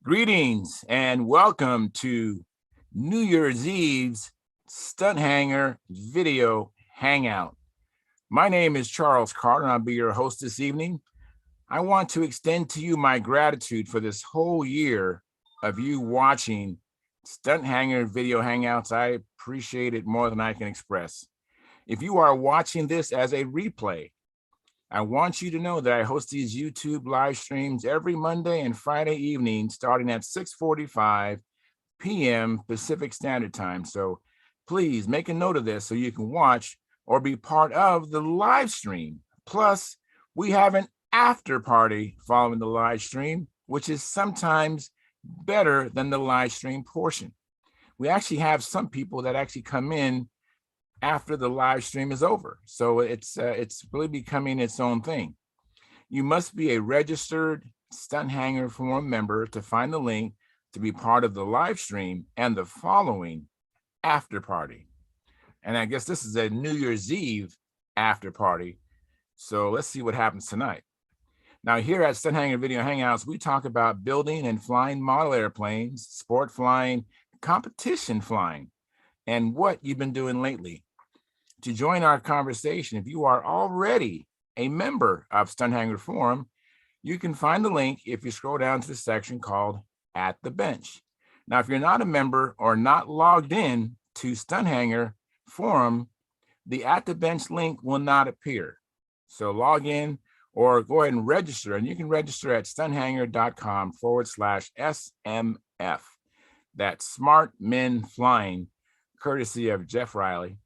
Greetings and welcome to New Year's Eve's Stunthangar Video Hangout. My name is Charles Carter, and I'll be your host this evening. I want to extend to you my gratitude for this whole year of you watching Stunthangar Video Hangouts. I appreciate it more than I can express. If you are watching this as a replay, I want you to know that I host these YouTube live streams every Monday and Friday evening, starting at 6:45 p.m. Pacific Standard Time. So please make a note of this so you can watch or be part of the live stream. Plus, we have an after party following the live stream, which is sometimes better than the live stream portion. We actually have some people that actually come in after the live stream is over. So it's really becoming its own thing. You must be a registered Stunthangar Forum member to find the link to be part of the live stream and the following after party. And I guess this is a New Year's Eve after party. So let's see what happens tonight. Now, here at Stunthangar Video Hangouts, we talk about building and flying model airplanes, sport flying, competition flying, and what you've been doing lately. To join our conversation, if you are already a member of Stunthangar Forum, you can find the link if you scroll down to the section called At the Bench. Now, if you're not a member or not logged in to Stunthangar Forum, the At the Bench link will not appear. So log in or go ahead and register, and you can register at stunthangar.com/SMF. That's Smart Men Flying, courtesy of Jeff Riley.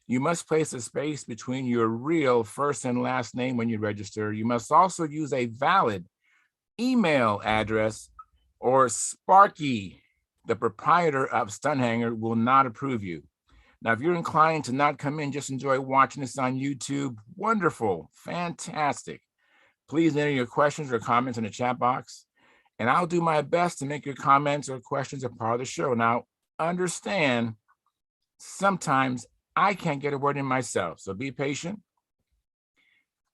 You must place a space between your real first and last name when you register. You must also use a valid email address, or Sparky, the proprietor of Stunthangar, will not approve you. Now, if you're inclined to not come in, just enjoy watching this on YouTube, wonderful, fantastic. Please enter your questions or comments in the chat box, and I'll do my best to make your comments or questions a part of the show. Now, understand, sometimes I can't get a word in myself, so be patient.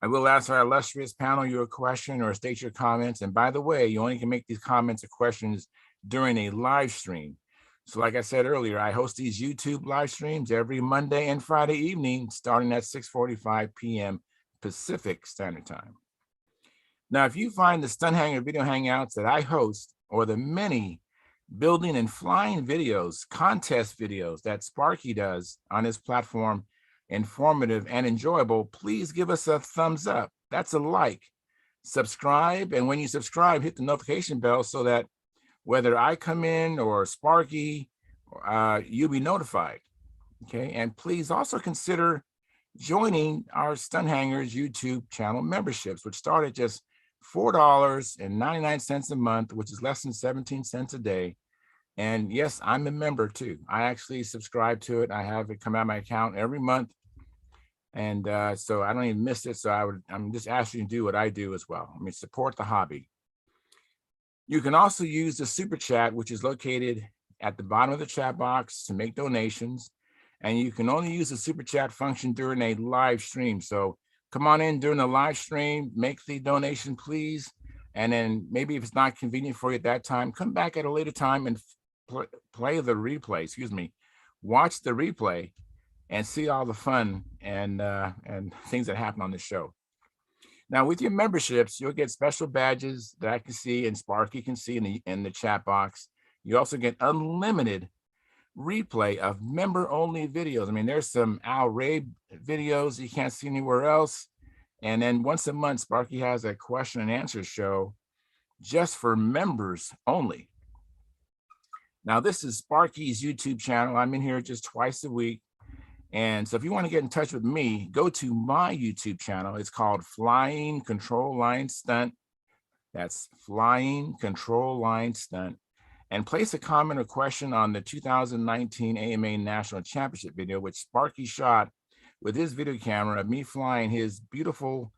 I will ask our illustrious panel your question or state your comments. And by the way, you only can make these comments or questions during a live stream. So like I said earlier, I host these YouTube live streams every Monday and Friday evening, starting at 6:45 p.m. Pacific Standard Time. Now, if you find the Stunthangar Video Hangouts that I host, or the many building and flying videos, contest videos that Sparky does on his platform, informative and enjoyable, please give us a thumbs up. That's a like. Subscribe, and when you subscribe, hit the notification bell so that whether I come in or Sparky, you'll be notified. Okay, and please also consider joining our Stunthangar's YouTube channel memberships, which start at just $4.99 a month, which is less than 17 cents a day. And yes, I'm a member too. I actually subscribe to it. I have it come out of my account every month. And so I don't even miss it. So I'm just asking you to do what I do as well. I mean, support the hobby. You can also use the super chat, which is located at the bottom of the chat box, to make donations. And you can only use the super chat function during a live stream. So come on in during the live stream, make the donation, please. And then maybe if it's not convenient for you at that time, come back at a later time and play the replay, watch the replay and see all the fun and things that happen on the show. Now, with your memberships, you'll get special badges that I can see and Sparky can see in the chat box. You also get unlimited replay of member-only videos. I mean, there's some Al Ray videos you can't see anywhere else. And then once a month, Sparky has a question and answer show just for members only. Now, this is Sparky's YouTube channel. I'm in here just twice a week. And so if you want to get in touch with me, go to my YouTube channel. It's called Flying Control Line Stunt. That's Flying Control Line Stunt. And place a comment or question on the 2019 AMA National Championship video, which Sparky shot with his video camera of me flying his beautiful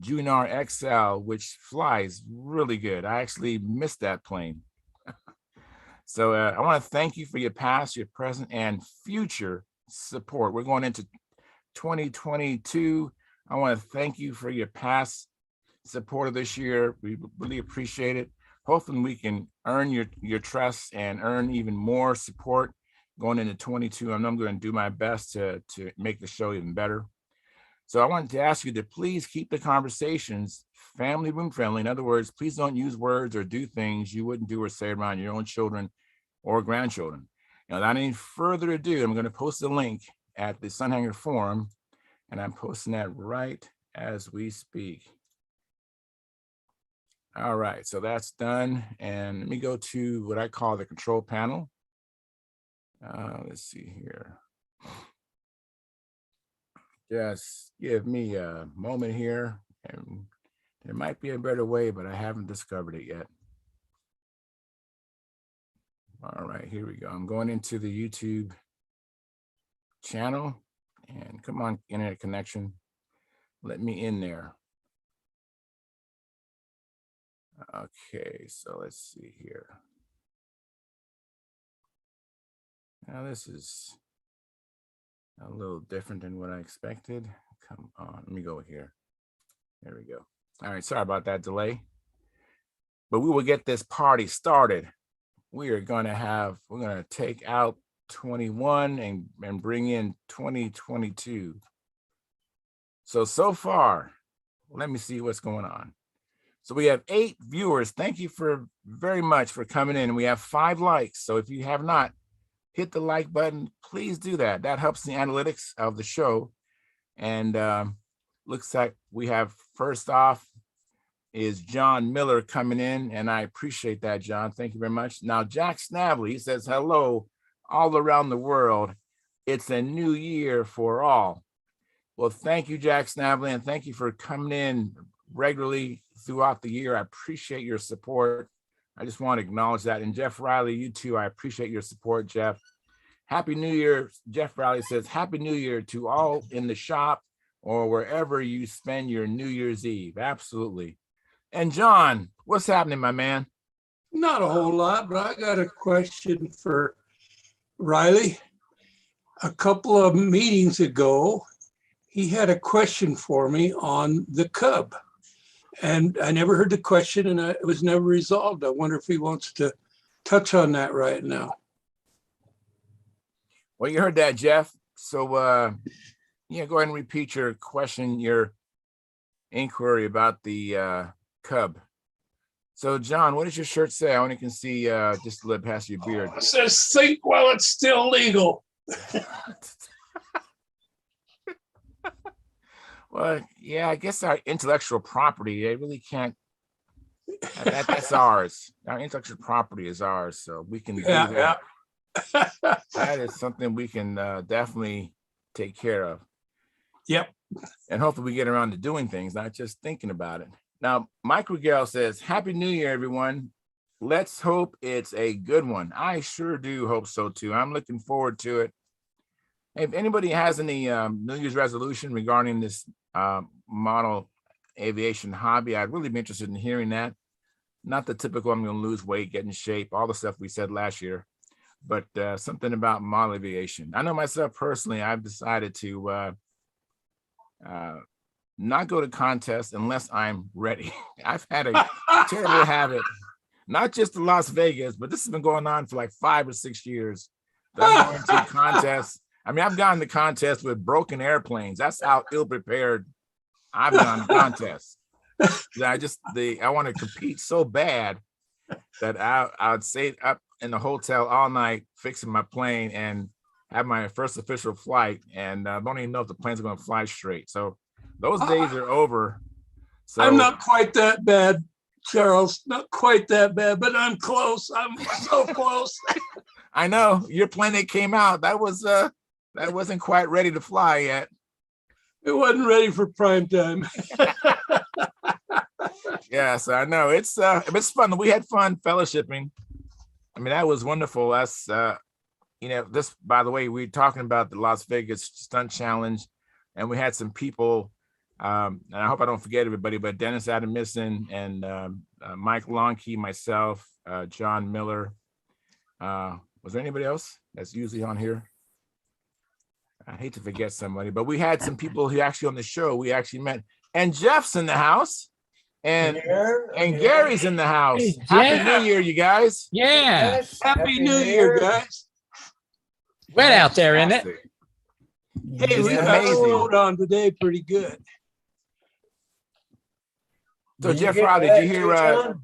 Junar XL, which flies really good. I actually missed that plane. So I want to thank you for your past, your present, and future support. We're going into 2022. I want to thank you for your past support of this year. We really appreciate it. hopefully we can earn your trust and earn even more support going into 22. I know I'm going to do my best to make the show even better. So I wanted to ask you to please keep the conversations family room friendly. In other words, please don't use words or do things you wouldn't do or say around your own children or grandchildren. Now, without any further ado, I'm going to post a link at the Stunthangar forum, and I'm posting that right as we speak. All right, so that's done. And let me go to what I call the control panel. Let's see here. Just give me a moment here, and there might be a better way, but I haven't discovered it yet. All right, here we go. I'm going into the YouTube channel, and come on, internet connection. Let me in there. Okay, so let's see here. Now this is a little different than what I expected. Come on, let me go here. There we go. All right, sorry about that delay. But we will get this party started. We're gonna take out 21 and bring in 2022. So far, let me see what's going on. So we have 8 viewers. Thank you very much for coming in. We have 5 likes. So if you have not hit the like button, please do that. That helps the analytics of the show. And looks like we have, first off is John Miller coming in, and I appreciate that, John. Thank you very much. Now, Jack Snavely says, hello, all around the world. It's a new year for all. Well, thank you, Jack Snavely, and thank you for coming in regularly throughout the year. I appreciate your support. I just want to acknowledge that. And Jeff Riley, you too, I appreciate your support, Jeff. Happy New Year. Jeff Riley says, Happy New Year to all in the shop or wherever you spend your New Year's Eve. Absolutely. And John, what's happening, my man? Not a whole lot, but I got a question for Riley. A couple of meetings ago, he had a question for me on the Cub. And I never heard the question, and it was never resolved. I wonder if he wants to touch on that right now. Well, you heard that, Jeff. So, yeah, go ahead and repeat your question, your inquiry about the Cub. So, John, what does your shirt say? I only can see just a little past your beard. It says, think while it's still legal. Well, yeah, I guess our intellectual property, they really can't, that's ours. Our intellectual property is ours, so we can do that. Yeah. That is something we can definitely take care of. Yep. And hopefully we get around to doing things, not just thinking about it. Now, Mike Rigel says, Happy New Year, everyone. Let's hope it's a good one. I sure do hope so, too. I'm looking forward to it. If anybody has any New Year's resolution regarding this model aviation hobby, I'd really be interested in hearing that. Not the typical, I'm going to lose weight, get in shape, all the stuff we said last year, but something about model aviation. I know myself personally, I've decided to not go to contests unless I'm ready. I've had a terrible habit, not just in Las Vegas, but this has been going on for like 5 or 6 years. I'm going to contests. I mean, I've gotten to contests with broken airplanes. That's how ill-prepared I've gone to contests. I want to compete so bad that I would stay up in the hotel all night fixing my plane and have my first official flight, and don't even know if the plane's going to fly straight. So those days are over. So I'm not quite that bad, Charles. Not quite that bad, but I'm close. I'm so close. I know your plane that came out, that wasn't quite ready to fly yet. It wasn't ready for prime time. Yes, I know. It's fun. We had fun fellowshipping. I mean, that was wonderful. That's this, by the way, we're talking about the Las Vegas Stunt Challenge, and we had some people, and I hope I don't forget everybody, but Dennis Adamison and Mike Lonkey, myself, John Miller. Was there anybody else that's usually on here? I hate to forget somebody, but we had some people who actually on the show we actually met. And Jeff's in the house. And Here, and Gary's in the house. Hey, Happy yeah. New Year, you guys. Yeah. Yes, Happy New Year, guys. Wet out there, isn't it? Fantastic. Hey, It's we got amazing. snowed on today pretty good. So You Jeff get Rod, did wet you hear too, John?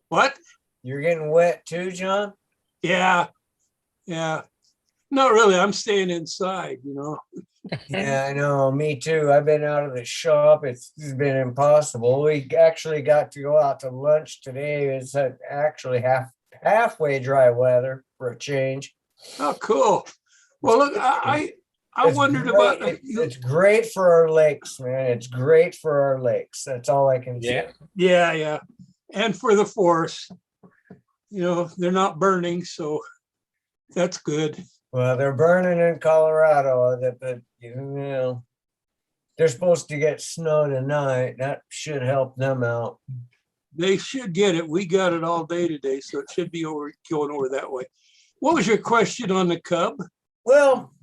What? You're getting wet too, John? Yeah. Yeah. Not really. I'm staying inside, you know. Yeah, I know. Me too. I've been out of the shop. It's been impossible. We actually got to go out to lunch today. It's actually halfway dry weather for a change. Oh, cool. Well, look, I It's wondered great. about It's great for our lakes, man. It's great for our lakes. That's all I can Yeah. say. yeah, yeah. And for the forest, you know, they're not burning, so that's good. Well, they're burning in Colorado, but you know, they're supposed to get snow tonight. That should help them out. They should get it. We got it all day today, so it should be going over that way. What was your question on the Cub? Well,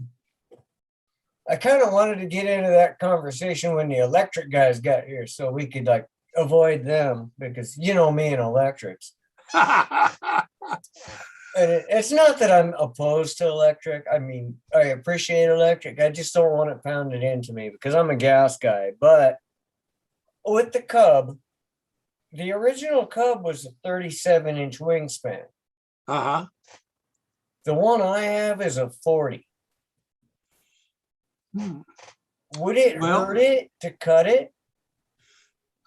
I kind of wanted to get into that conversation when the electric guys got here so we could like avoid them because you know me and electrics. And it's not that I'm opposed to electric. I mean, I appreciate electric. I just don't want it pounded into me because I'm a gas guy. But with the Cub, the original Cub was a 37-inch wingspan. Uh-huh. The one I have is a 40. Hmm. Would it Well- hurt it to cut it?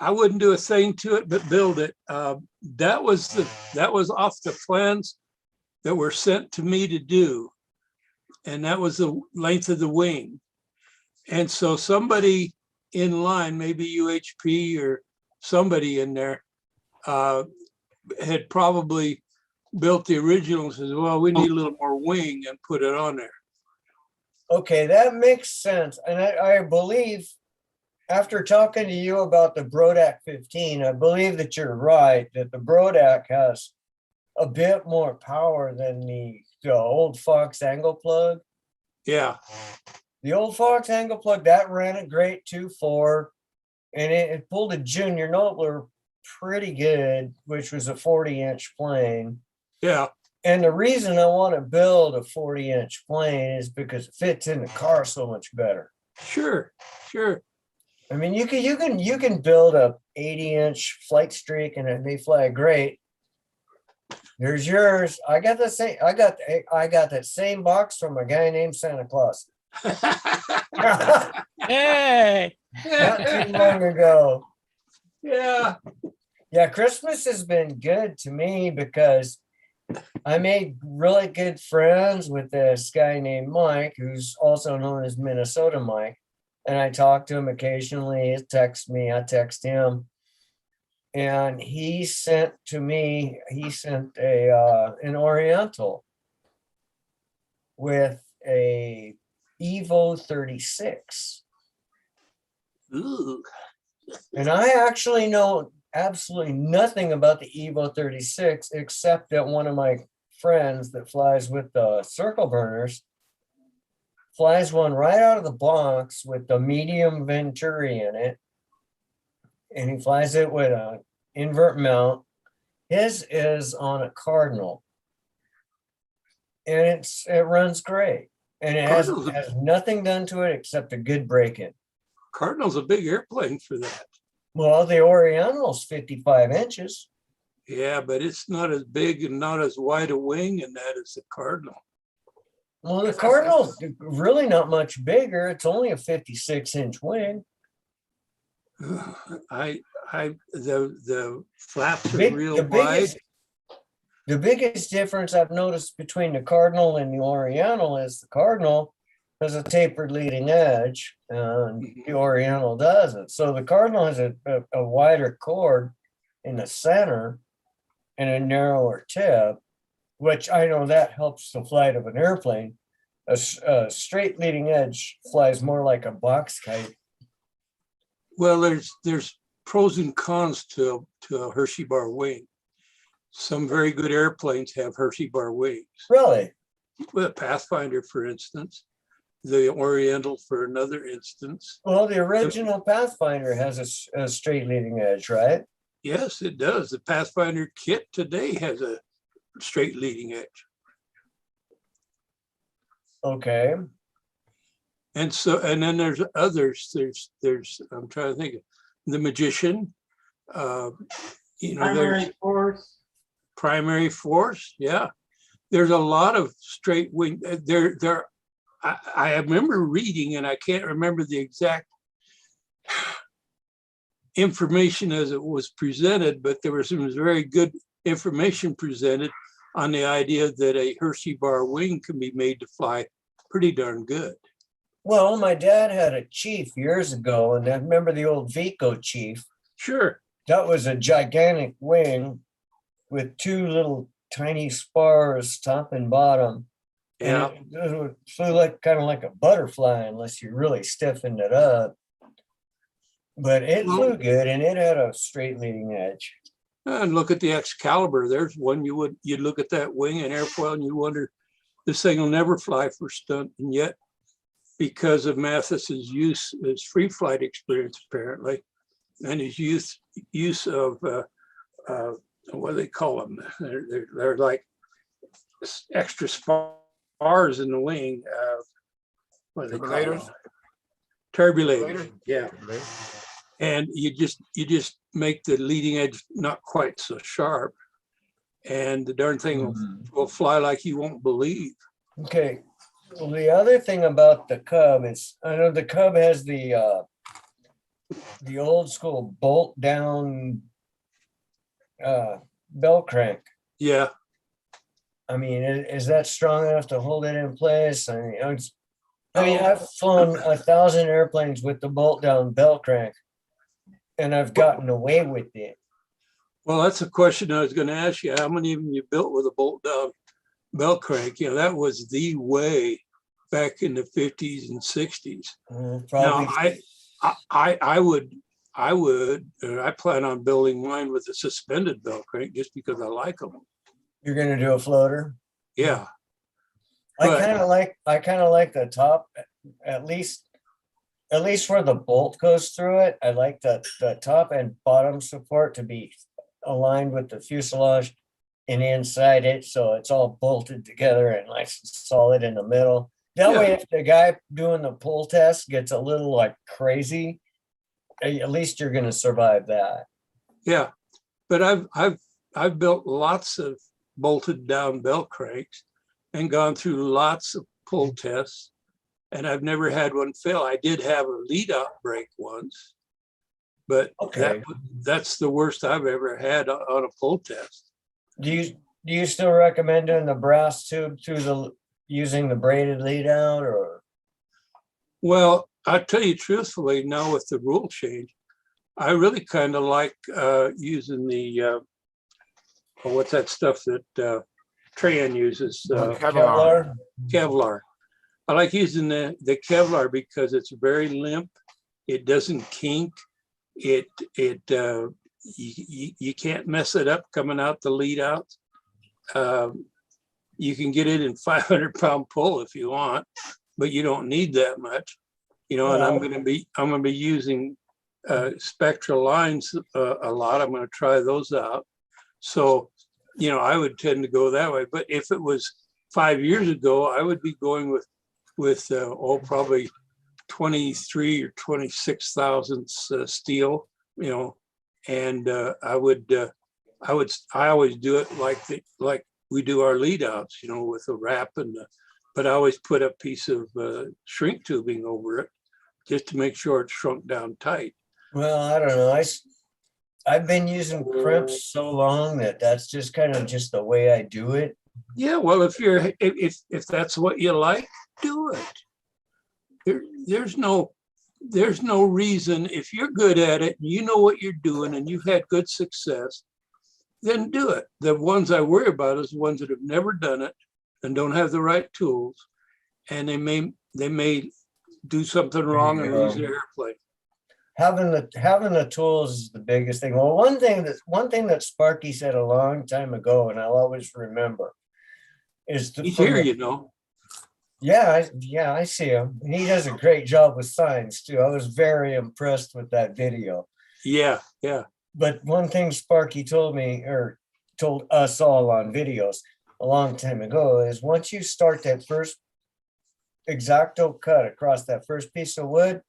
I wouldn't do a thing to it but build it. That was off the plans that were sent to me to do. And that was the length of the wing. And so somebody in line, maybe UHP or somebody in there, had probably built the original and says, well, we need a little more wing and put it on there. Okay, that makes sense. And I believe after talking to you about the Brodak 15, I believe that you're right, that the Brodak has a bit more power than the old Fox angle plug. Yeah. The old Fox angle plug, that ran a great 2.4 and it pulled a junior Nobler pretty good, which was a 40-inch plane. Yeah. And the reason I want to build a 40-inch plane is because it fits in the car so much better. Sure. Sure. I mean, you can build a 80-inch flight streak and they fly great. There's yours. I got the same. I got that same box from a guy named Santa Claus. Hey. Not too long ago. Yeah. Yeah, Christmas has been good to me because I made really good friends with this guy named Mike, who's also known as Minnesota Mike. And I talk to him occasionally. He texts me, I text him. And he sent an Oriental with a Evo 36. Ooh. And I actually know absolutely nothing about the Evo 36, except that one of my friends that flies with the circle burners flies one right out of the box with the medium Venturi in it. And he flies it with an invert mount. His is on a Cardinal. And it runs great. And it has nothing done to it except a good break-in. Cardinal's a big airplane for that. Well, the Oriental's 55 inches. Yeah, but it's not as big and not as wide a wing and that as the Cardinal. Well, the Cardinal's really not much bigger. It's only a 56-inch wing. The flaps are Big- real the wide. biggest- The biggest difference I've noticed between the Cardinal and the Oriental is the Cardinal has a tapered leading edge and the Oriental doesn't. So the Cardinal has a wider chord in the center and a narrower tip, which I know that helps the flight of an airplane. A straight leading edge flies more like a box kite. Well, there's pros and cons to a Hershey bar wing. Some very good airplanes have Hershey bar wings. Really? With a Pathfinder, for instance. the Oriental for another instance. Well, the original Pathfinder has a straight leading edge, right? Yes, it does. The Pathfinder kit today has a straight leading edge. Okay. And so, and then there's others. There's I'm trying to think of the Magician. You know, there's primary force. Yeah, there's a lot of straight wing. I remember reading, and I can't remember the exact information as it was presented, but there was some very good information presented on the idea that a Hershey bar wing can be made to fly pretty darn good. Well, my dad had a Chief years ago, and I remember the old Vico Chief. Sure. That was a gigantic wing with two little tiny spars, top and bottom. Yeah. And it flew like kind of like a butterfly unless you really stiffened it up. But it flew good, and it had a straight leading edge. And look at the Excalibur. There's one you'd look at that wing and airfoil and you wonder, this thing will never fly for stunt. And yet, because of Mathis's his free flight experience apparently, and his use of what do they call them? They're like extra spars in the wing. What do they call them? Turbulators. Yeah. And you just make the leading edge not quite so sharp, and the darn thing will fly like you won't believe. Okay. Well, the other thing about the Cub is, I know the Cub has the old school bolt down bell crank. Yeah. I mean, is that strong enough to hold it in place? I mean, I've flown 1,000 airplanes with the bolt down bell crank, and I've gotten away with it. Well, that's a question I was going to ask you. How many of them you built with a bolt down bell crank? You know, that was the way back in the 50s and 60s. Probably. Now, I plan on building mine with a suspended bell crank just because I like them. You're going to do a floater? Yeah. I kind of like the top, at least where the bolt goes through it. I like the top and bottom support to be aligned with the fuselage and inside it, so it's all bolted together and nice and solid in the middle. That way, if the guy doing the pull test gets a little like crazy, at least you're going to survive that. Yeah, but I've built lots of bolted down bell cranks and gone through lots of pull tests, and I've never had one fail. I did have a lead out break once, but that's the worst I've ever had on a pull test. Do you still recommend doing the brass tube through using the braided lead out, or? Well, I'll tell you truthfully, now with the rule change, I really kind of like using the what's that stuff that Tran uses? Kevlar. Kevlar. I like using the Kevlar because it's very limp. It doesn't kink. You can't mess it up coming out the lead out. You can get it in 500-pound pull if you want, but you don't need that much, you know. And I'm going to be using spectral lines a lot. I'm going to try those out. So, you know, I would tend to go that way. But if it was 5 years ago, I would be going with probably 23 or 26 thousandths steel, you know, and I always do it like we do our lead outs, you know, with a wrap but I always put a piece of shrink tubing over it just to make sure it's shrunk down tight. Well, I don't know. I've been using crimps so long that's just kind of just the way I do it. Yeah, well, if that's what you like, do it. There's no reason. If you're good at it and you know what you're doing and you've had good success, then do it. The ones I worry about is the ones that have never done it and don't have the right tools, and they may do something wrong and lose their airplane. Having the tools is the biggest thing. Well, one thing that Sparky said a long time ago, and I'll always remember, is He's here, you know. Yeah, I see him. And he does a great job with signs too. I was very impressed with that video. Yeah, yeah. But one thing Sparky told me, or told us all on videos a long time ago, is once you start that first exacto cut across that first piece of wood,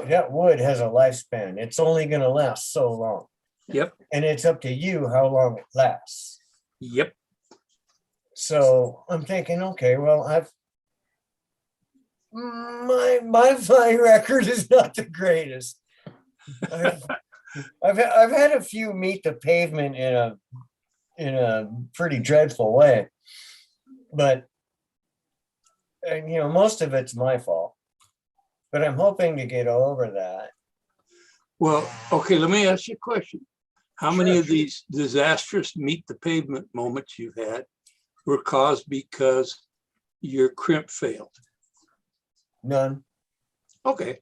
that wood has a lifespan. It's only going to last so long. Yep. And it's up to you how long it lasts. Yep. So I'm thinking, okay, well, my record is not the greatest. I've had a few meet the pavement in a pretty dreadful way, but most of it's my fault. But I'm hoping to get over that. Well, okay, let me ask you a question. How many Sure. of these disastrous meet the pavement moments you've had were caused because your crimp failed? None. Okay,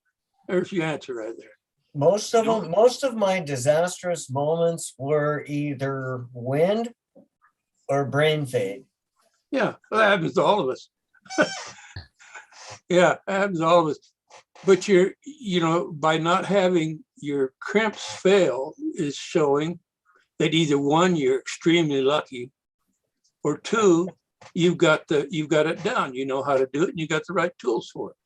there's your answer right there. Most of my disastrous moments were either wind or brain fade. Yeah, well, that happens to all of us. Yeah, that happens to all of us. But by not having your crimps fail is showing that either one, you're extremely lucky, or two, you've got it down. You know how to do it and you got the right tools for it.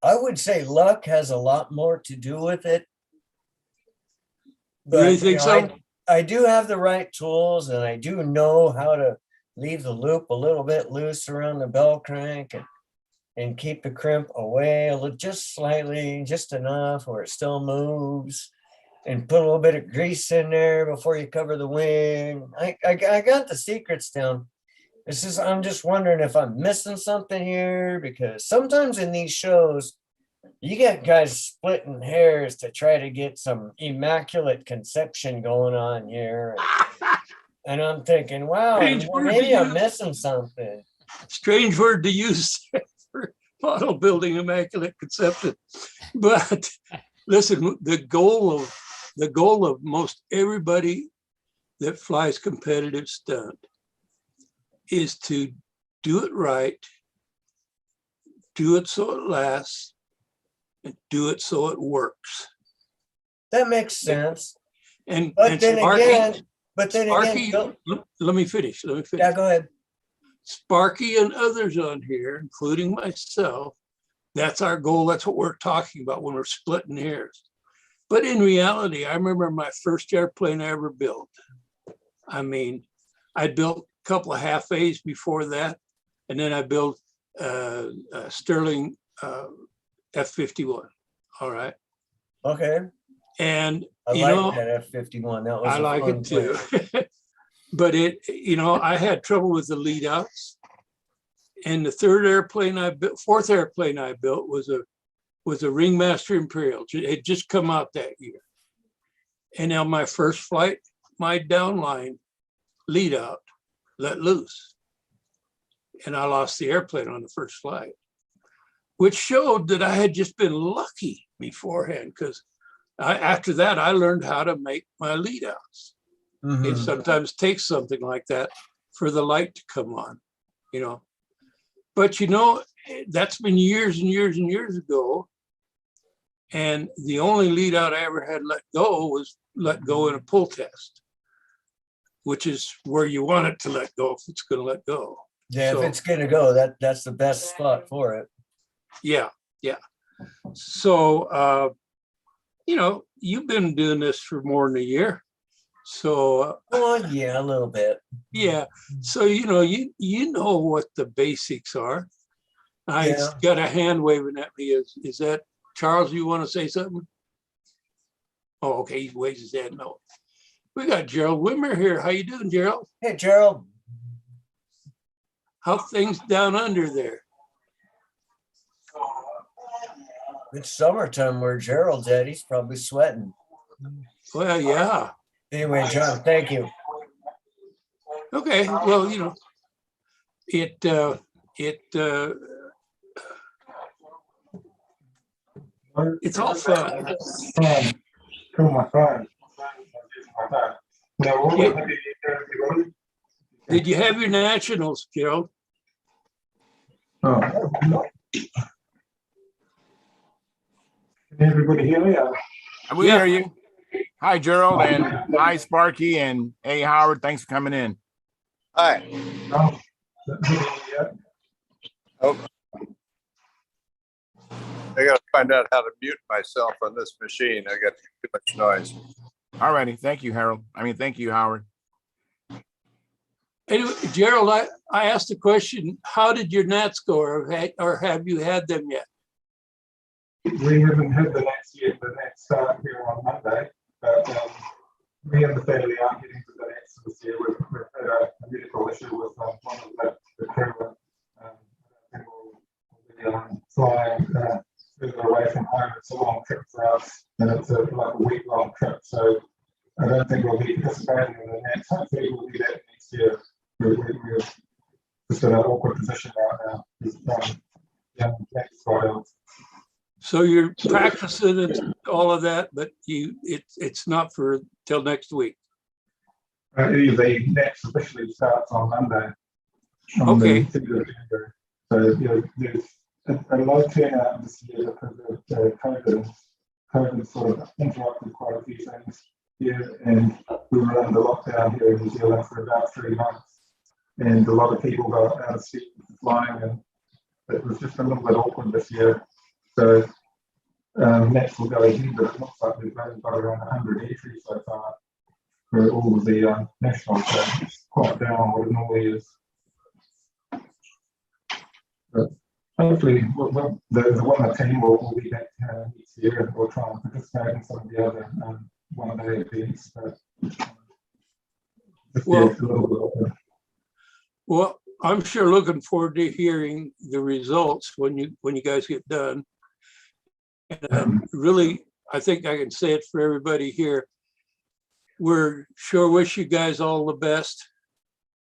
I would say luck has a lot more to do with it. You really think so? I do have the right tools and I do know how to leave the loop a little bit loose around the bell crank and keep the crimp away just slightly, just enough where it still moves, and put a little bit of grease in there before you cover the wing. I got the secrets down. I'm just wondering if I'm missing something here, because sometimes in these shows, you get guys splitting hairs to try to get some immaculate conception going on here. And I'm thinking, wow, maybe I'm missing something. Strange word to use for model building immaculate conception. But listen, the goal of most everybody that flies competitive stunt is to do it right, do it so it lasts, and do it so it works. That makes sense. And Sparky, let me finish. Yeah, go ahead. Sparky and others on here, including myself, that's our goal. That's what we're talking about when we're splitting hairs. But in reality, I remember my first airplane I ever built. I mean, I built a couple of half A's before that, and then I built a Sterling F-51. All right. Okay. And I like that F-51. That was I like it too. But I had trouble with the lead outs. And the fourth airplane I built was a Ringmaster Imperial. It had just come out that year. And on my first flight, my downline lead out let loose. And I lost the airplane on the first flight, which showed that I had just been lucky beforehand, because after that, I learned how to make my lead outs. Mm-hmm. It sometimes takes something like that for the light to come on, But that's been years and years and years ago. And the only lead out I ever had let go was let go in a pull test, which is where you want it to let go if it's going to let go. Yeah, if it's going to go, that's the best spot for it. Yeah. So, you've been doing this for more than a year. So, yeah, a little bit. Yeah. So, you know what the basics are. I got a hand waving at me. Is that Charles? You want to say something? Oh, okay. He waves his head. No. We got Gerald Wimmer here. How you doing, Gerald? Hey, Gerald. How things down under there? It's summertime where Gerald's at. He's probably sweating. Well, yeah. Anyway, John, thank you. Okay. Well, it's all fun. Did you have your nationals, Gerald? Oh. Can everybody hear me? We Yeah. hear you. Hi, Gerald, and hi, Sparky, and hey, Howard. Thanks for coming in. Hi. No. Yeah. Oh. I got to find out how to mute myself on this machine. I got too much noise. All righty. Thank you, Harold. Thank you, Howard. Anyway, Gerald, I asked the question, how did your gnats go, or have you had them yet? We haven't had the next yet. The next start here on Monday, but me and the family aren't getting to the next this year. We've had a medical issue with one of the crew. And we'll be flying further away from home. It's a long trip for us, and it's like a week-long trip. So I don't think we'll be participating in the next. Hopefully, we'll be back next year. We're just in an awkward position right now. Next Friday. So you're practicing and all of that, but it's not for till next week. The next officially starts on Monday. Okay. So there's a low turnout this year because of COVID. COVID sort of interrupted quite a few things here, and we were under lockdown here in New Zealand for about 3 months. And a lot of people got out of seat flying, and it was just a little bit awkward this year. So next will go ahead, but it looks like we've only got around 100 entries so far for all of the nationals. So it's quite down on what it normally is. But hopefully, the one team will be back next year, and we'll try and participate in some of the other one-day events. But this year it's a little bit awkward. Well, I'm sure looking forward to hearing the results when you guys get done. And really, I think I can say it for everybody here. We're sure wish you guys all the best.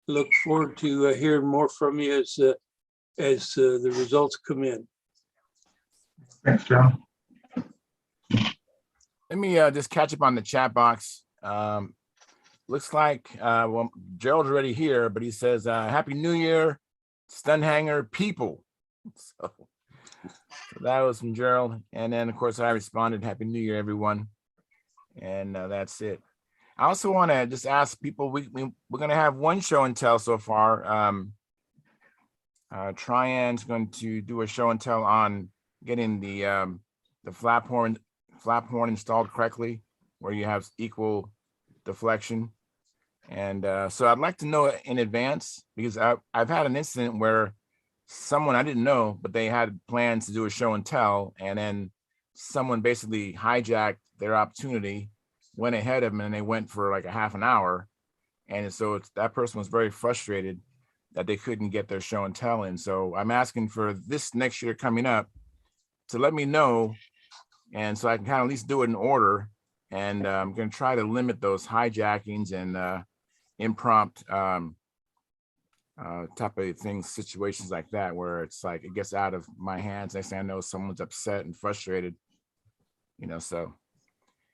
Look forward to hearing more from you as the results come in. Thanks, John. Let me just catch up on the chat box. Looks like, well, Gerald's already here, but he says, Happy New Year, Stunthangar people. So that was from Gerald. And then, of course, I responded, Happy New Year, everyone. And that's it. I also want to just ask people, we're going to have one show and tell so far. Tryan's going to do a show and tell on getting the flap horn installed correctly, where you have equal deflection. And so I'd like to know in advance, because I've had an incident where someone I didn't know, but they had plans to do a show and tell, and then someone basically hijacked their opportunity, went ahead of them, and they went for like a half an hour. And so that person was very frustrated that they couldn't get their show and tell in. So I'm asking for this next year coming up to let me know, and so I can kind of at least do it in order. And I'm going to try to limit those hijackings and impromptu type of things, situations like that, where it's like it gets out of my hands. Next thing I know, someone's upset and frustrated, so.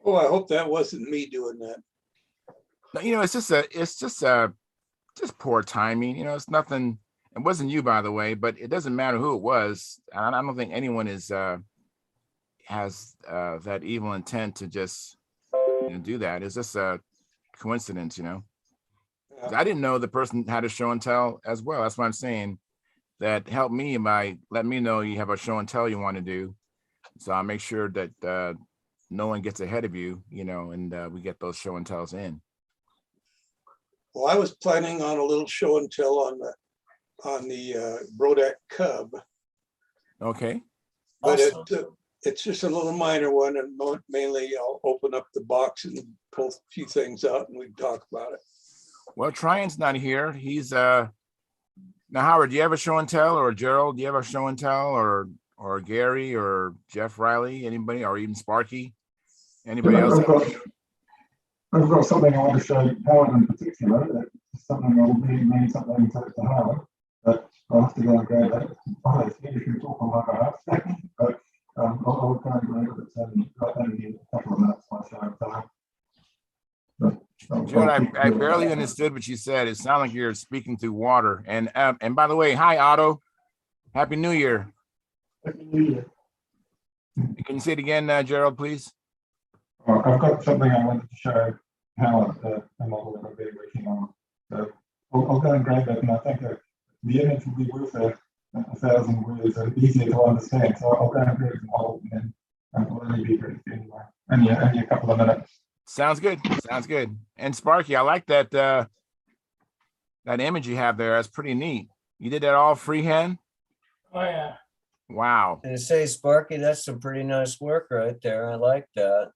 Oh, I hope that wasn't me doing that. It's just poor timing. It's nothing. It wasn't you, by the way, but it doesn't matter who it was. I don't think anyone has that evil intent to just do that. It's just a coincidence, I didn't know the person had a show and tell as well. That's what I'm saying. That helped me by letting me know you have a show and tell you want to do. So I'll make sure that no one gets ahead of you, and we get those show and tells in. Well, I was planning on a little show and tell on the Brodak Cub. Okay. But Awesome. it's just a little minor one, and mainly I'll open up the box and pull a few things out, and we can talk about it. Well, Tryan's not here. He's now, Howard, do you have a show and tell, or Gerald, do you have a show and tell, or Gary, or Jeff Riley, anybody, or even Sparky? Anybody else? I've got something I want to show Howard in particular. It's something that will mean something to Howard, but I'll have to go and grab it. Oh, you can talk on my behalf. But I'll go and grab it. It's only a couple of minutes my show and tell. Gerald, I barely understood what you said. It sounded like you're speaking through water. And by the way, hi, Otto. Happy New Year. Happy New Year. Can you say it again, Gerald, please? I've got something I wanted to show how a model that I've been working on. So I'll go and grab it, and I think the image will be worth a 1,000 words and easier to understand. So I'll go and grab the model, and then it'll only be brief anyway. Only a couple of minutes. Sounds good. Sounds good. And Sparky, I like that that image you have there. That's pretty neat. You did that all freehand? Oh, yeah. Wow. And to say, Sparky, that's some pretty nice work right there. I like that.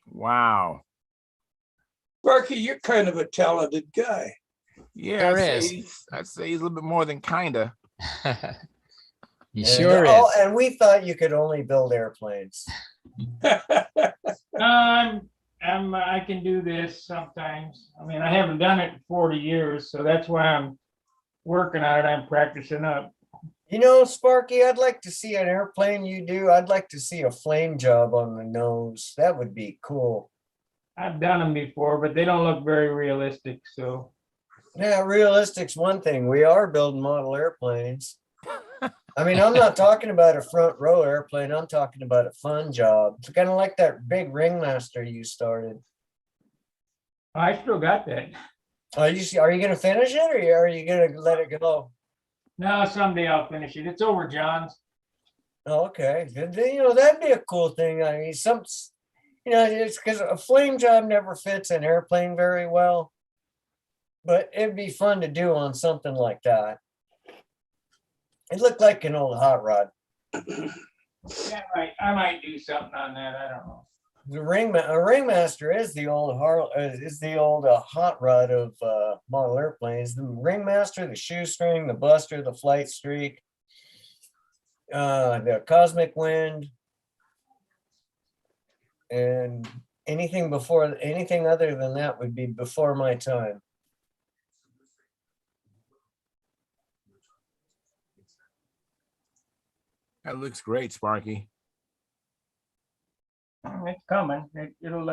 Wow. Sparky, you're kind of a talented guy. Yeah, There is. I'd say he's a little bit more than kinda. He And, sure oh, is. and we thought you could only build airplanes. I can do this sometimes. I mean, I haven't done it in 40 years, so that's why I'm working on it. I'm practicing up. You know, Sparky, I'd like to see an airplane you do. I'd like to see a flame job on the nose. That would be cool. I've done them before, but they don't look very realistic. So Yeah, realistic's one thing. We are building model airplanes. I mean, I'm not talking about a front row airplane. I'm talking about a fun job. It's kind of like that big ringmaster you started. I still got that. Are you going to finish it, or are you going to let it go? No, someday I'll finish it. It's over, John's. Oh, okay. Then, you know, that'd be a cool thing. I mean, it's because a flame job never fits an airplane very well, but it'd be fun to do on something like that. It looked like an old hot rod. Yeah, I might do something on that. I don't know. A ringmaster is the old hot rod of model airplanes. The ringmaster, the shoestring, the buster, the flight streak, the cosmic wind, and anything other than that would be before my time. That looks great, Sparky. It's coming. It'll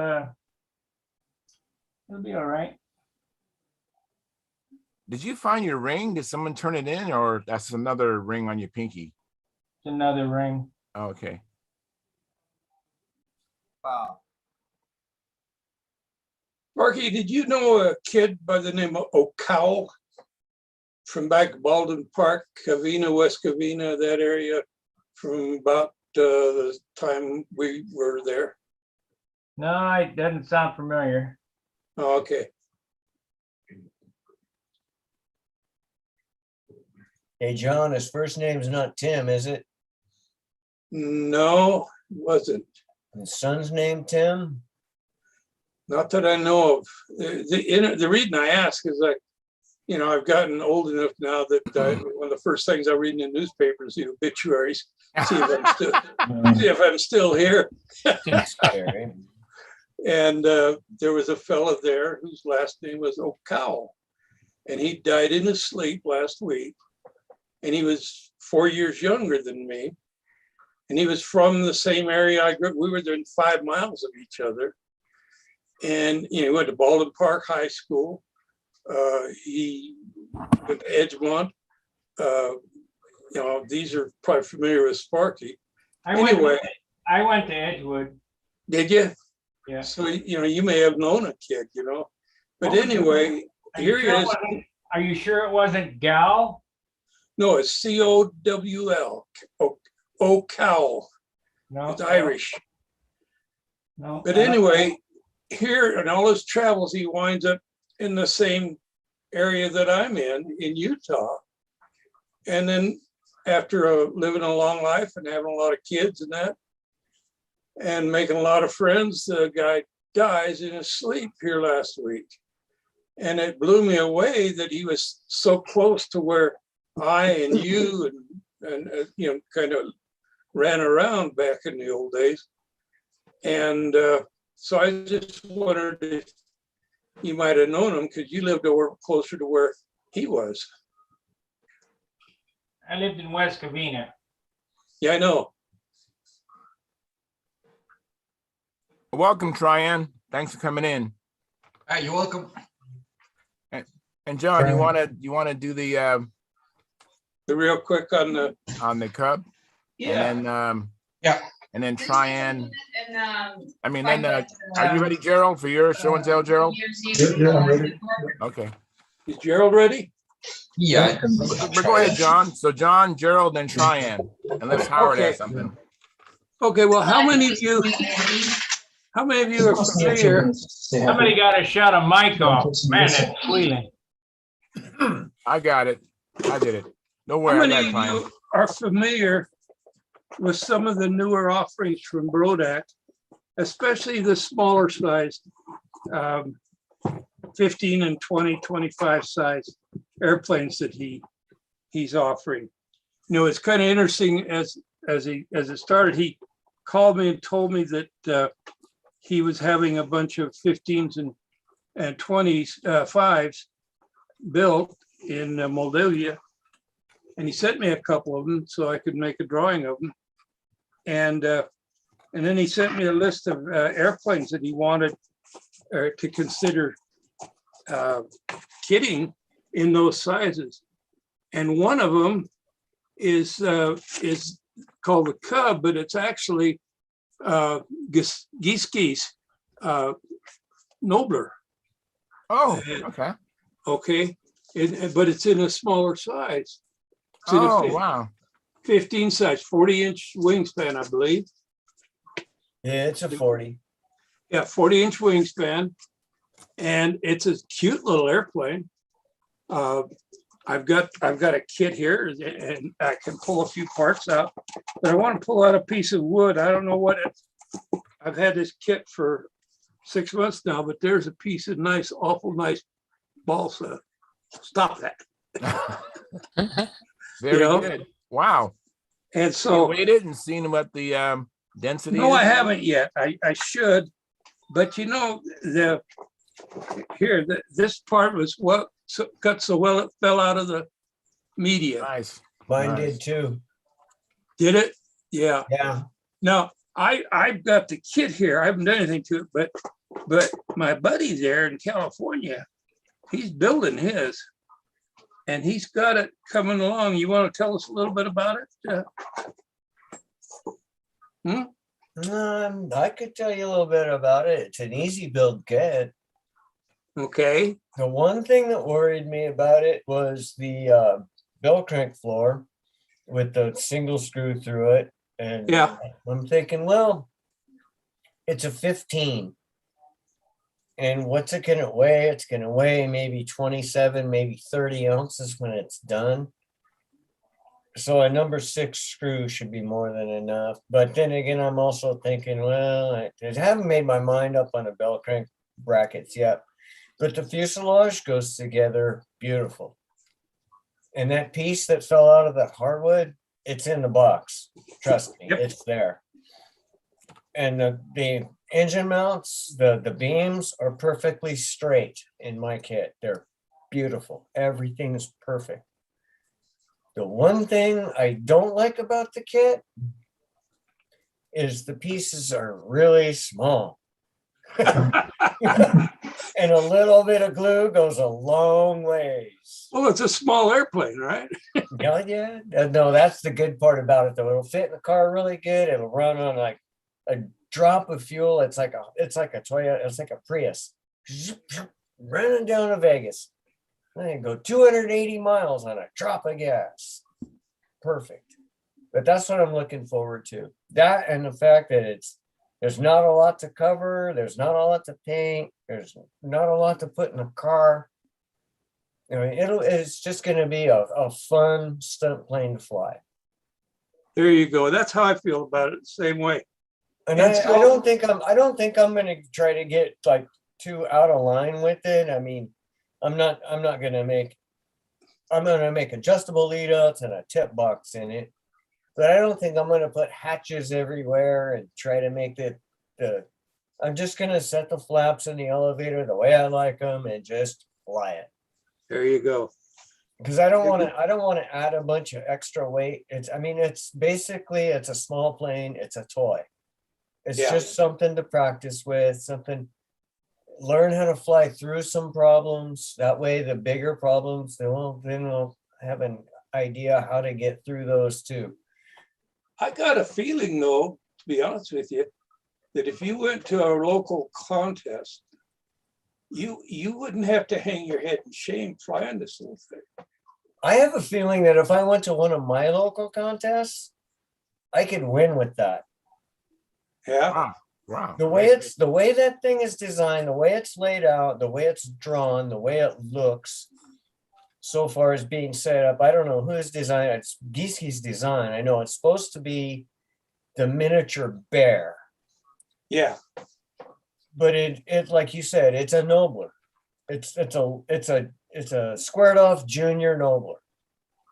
be all right. Did you find your ring? Did someone turn it in, or that's another ring on your pinky? It's another ring. Oh, okay. Wow. Sparky, did you know a kid by the name of O'Cowell from back Baldwin Park, Covina, West Covina, that area, from about the time we were there? No, it doesn't sound familiar. Oh, okay. Hey, John, his first name's not Tim, is it? No, it wasn't. His son's name Tim? Not that I know of. The reason I ask is I've gotten old enough now that one of the first things I read in the newspaper is the obituaries, see if I'm still here. And there was a fella there whose last name was O'Cowell, and he died in his sleep last week. And he was 4 years younger than me. And he was from the same area I grew up. We were within 5 miles of each other. And he went to Baldwin Park High School. He went to Edgemont. These are probably familiar with Sparky. I went to Edgewood. Did you? Yeah. So, you may have known a kid, But anyway, here he is. Are you sure it wasn't Gal? No, it's Cowl. O'Cowell. No. It's Irish. No. But anyway, here in all his travels, he winds up in the same area that I'm in Utah. And then after living a long life and having a lot of kids and that, and making a lot of friends, the guy dies in his sleep here last week. And it blew me away that he was so close to where I and you and kind of ran around back in the old days. And so I just wondered if you might have known him, because you lived over closer to where he was. I lived in West Covina. Yeah, I know. Welcome, Tryon. Thanks for coming in. You're welcome. And John, you want to do the real quick on the, Cub, yeah, and then Yeah. and then Tryon. And, I mean, then are you ready, Gerald, for your show and tell, Gerald? Yeah, I'm ready. Okay, is Gerald ready? Yeah. but go ahead, John. So John, Gerald, then Tryon, unless Howard has something. Okay, well, how many of you are familiar? Somebody got to shut a mic off. Man, it's squealing. I got it. I did it. No How worry, I many got of time. you are familiar with some of the newer offerings from Brodak, especially the smaller size, 15 and 20, 25 size airplanes that he's offering? You know, it's kind of interesting as it started, he called me and told me that he was having a bunch of 15s and 20s, fives built in Moldavia. And he sent me a couple of them so I could make a drawing of them. And then he sent me a list of airplanes that he wanted to consider kitting in those sizes. And one of them is called the Cub, but it's actually Giski's Nobler. Oh, okay. Okay, but it's in a smaller size. It's in a Oh, wow. 15 size, 40-inch wingspan, I believe. Yeah, it's a 40. Yeah, 40-inch wingspan, and it's a cute little airplane. I've got a kit here, and I can pull a few parts out, but I want to pull out a piece of wood. I don't know what I've had this kit for 6 months now, but there's a piece of nice, awful nice balsa. Stop that. Very You know? good. Wow. And So so, waited and seen what the density no, is? I haven't yet. I should, but you know, this part was cut so well it fell out of the media. Nice. Mine Nice. did too. Did it? Yeah. Yeah. Now I've got the kit here. I haven't done anything to it, but my buddy there in California, he's building his, and he's got it coming along. You want to tell us a little bit about it? I could tell you a little bit about it. It's an easy build kit. Okay. The one thing that worried me about it was the bell crank floor with the single screw through it. And Yeah. I'm thinking, well, it's a 15. And what's it gonna weigh? It's gonna weigh maybe 27, maybe 30 ounces when it's done. So a number 6 screw should be more than enough. But then again, I'm also thinking, well, I haven't made my mind up on the bell crank brackets yet. But the fuselage goes together beautiful. And that piece that fell out of that hardwood, it's in the box. Trust me, Yep. It's there. And the engine mounts, the beams are perfectly straight in my kit. They're beautiful. Everything is perfect. The one thing I don't like about the kit is the pieces are really small. And a little bit of glue goes a long ways. Well, it's a small airplane, right? Yeah. No, that's the good part about it, though. It'll fit in the car really good. It'll run on like a drop of fuel. It's like a Toyota. It's like a Prius running down to Vegas. I can go 280 miles on a drop of gas. Perfect. But that's what I'm looking forward to. That and the fact that there's not a lot to cover. There's not a lot to paint. There's not a lot to put in the car. I mean, it's just going to be a fun stunt plane to fly. There you go. That's how I feel about it. The same way. And I don't think I'm going to try to get like too out of line with it. I mean, I'm going to make adjustable lead outs and a tip box in it, but I don't think I'm going to put hatches everywhere and try to make I'm just going to set the flaps in the elevator the way I like them and just fly it. There you go. Because I don't want to add a bunch of extra weight. It's basically a small plane. It's a toy. It's just something to practice with, learn how to fly through some problems. That way, the bigger problems, they won't have idea how to get through those too. I got a feeling though, to be honest with you, that if you went to a local contest, you wouldn't have to hang your head in shame flying this little thing. I have a feeling that if I went to one of my local contests, I could win with that. Yeah. Wow. Wow. The way that thing is designed, the way it's laid out, the way it's drawn, the way it looks, so far as being set up. I don't know whose design. It's Giesche's design. I know it's supposed to be the miniature bear, Yeah. but it like you said, it's a nobler. It's a squared off junior nobler.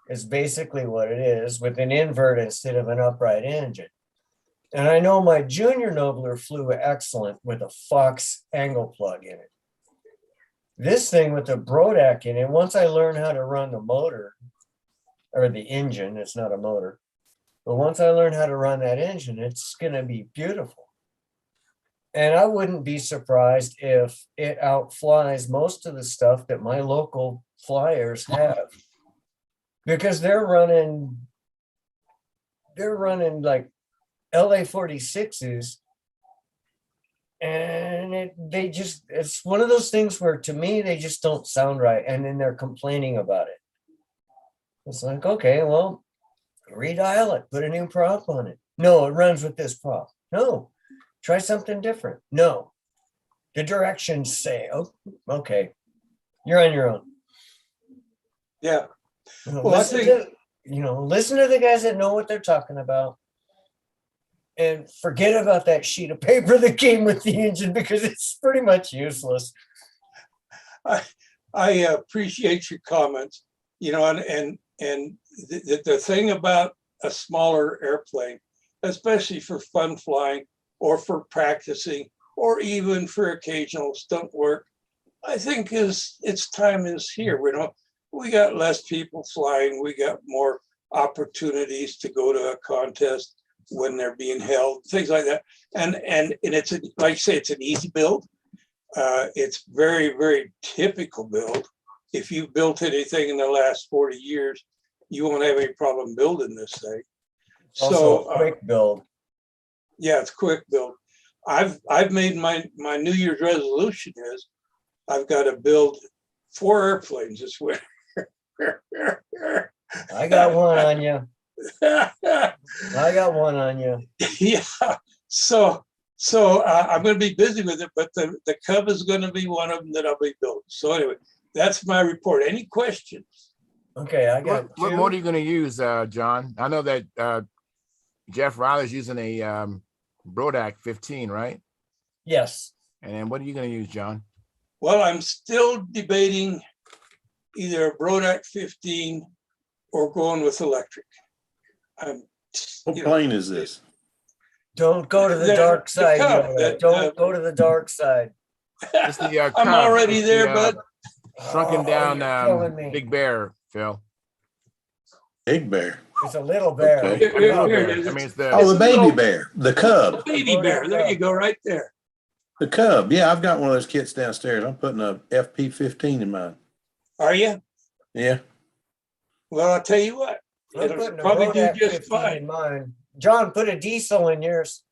Is basically what it is, with an invert instead of an upright engine. And I know my junior nobler flew excellent with a Fox angle plug in it. This thing with the Brodak in it, once I learned how to run the motor or the engine, it's not a motor, but once I learned how to run that engine, it's going to be beautiful. And I wouldn't be surprised if it outflies most of the stuff that my local flyers have, because they're running like LA 46s, and it's one of those things where to me they just don't sound right, and then they're complaining about it. It's like, okay, well, redial it, put a new prop on it. No, it runs with this prop. No, try something different. No, the directions say, oh, okay, you're on your own. Yeah. Well, Listen to the guys that know what they're talking about, and forget about that sheet of paper that came with the engine, because it's pretty much useless. I appreciate your comments, and the thing about a smaller airplane, especially for fun flying or for practicing or even for occasional stunt work, I think its time is here. We got less people flying. We got more opportunities to go to a contest when they're being held, things like that. And it's like I say, it's an easy build. It's very, very typical build. If you've built anything in the last 40 years, you won't have any problem building this thing. Also a quick build. Yeah, it's quick build. I've made my New Year's resolution is I've got to build 4 airplanes this winter. I got one on you. I got one on you. Yeah. So I'm going to be busy with it, but the Cub is going to be one of them that I'll be building. So anyway, that's my report. Any questions? Okay, I got what two. motor are you going to use, John? I know that Jeff Riley's using a Brodak 15, right? Yes. And then what are you going to use, John? Well, I'm still debating either a Brodak 15 or going with electric. What plane is this? Don't go to the dark side. Don't go to the dark side. It's the I'm Cub. already It's there, the, bud. Shrunken down you're killing me. Big Bear, Phil. Big bear. It's a little bear. Okay. Here it is. I mean, it's the Oh, the baby little- bear, the cub. Baby bear. There you go, right there. The cub. Yeah, I've got one of those kits downstairs. I'm putting a FP15 in mine. Are you? Yeah. Well, I'll tell you what. I'm It'll putting a probably do Bodak just 15 fine. in mine. John, put a diesel in yours.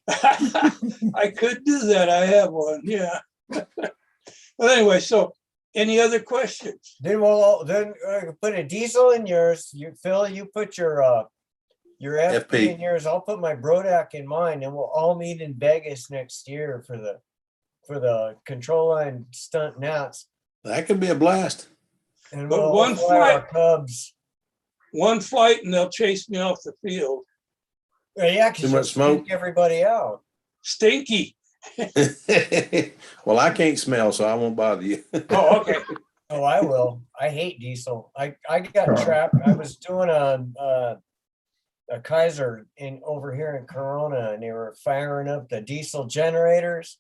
I could do that. I have one. Yeah. Well, anyway, so any other questions? Then we'll put a diesel in yours. Phil, you put your FP FP. in yours. I'll put my Brodak in mine, and we'll all meet in Vegas next year for the control line stunt nats. That could be a blast. And But we'll one fly our flight- Cubs. One flight and they'll chase me off the field. Yeah, Too because much smoke? everybody out. Stinky. Well, I can't smell, so I won't bother you. Oh, okay. Oh, I will. I hate diesel. I got trapped. I was doing a Kaiser over here in Corona, and they were firing up the diesel generators,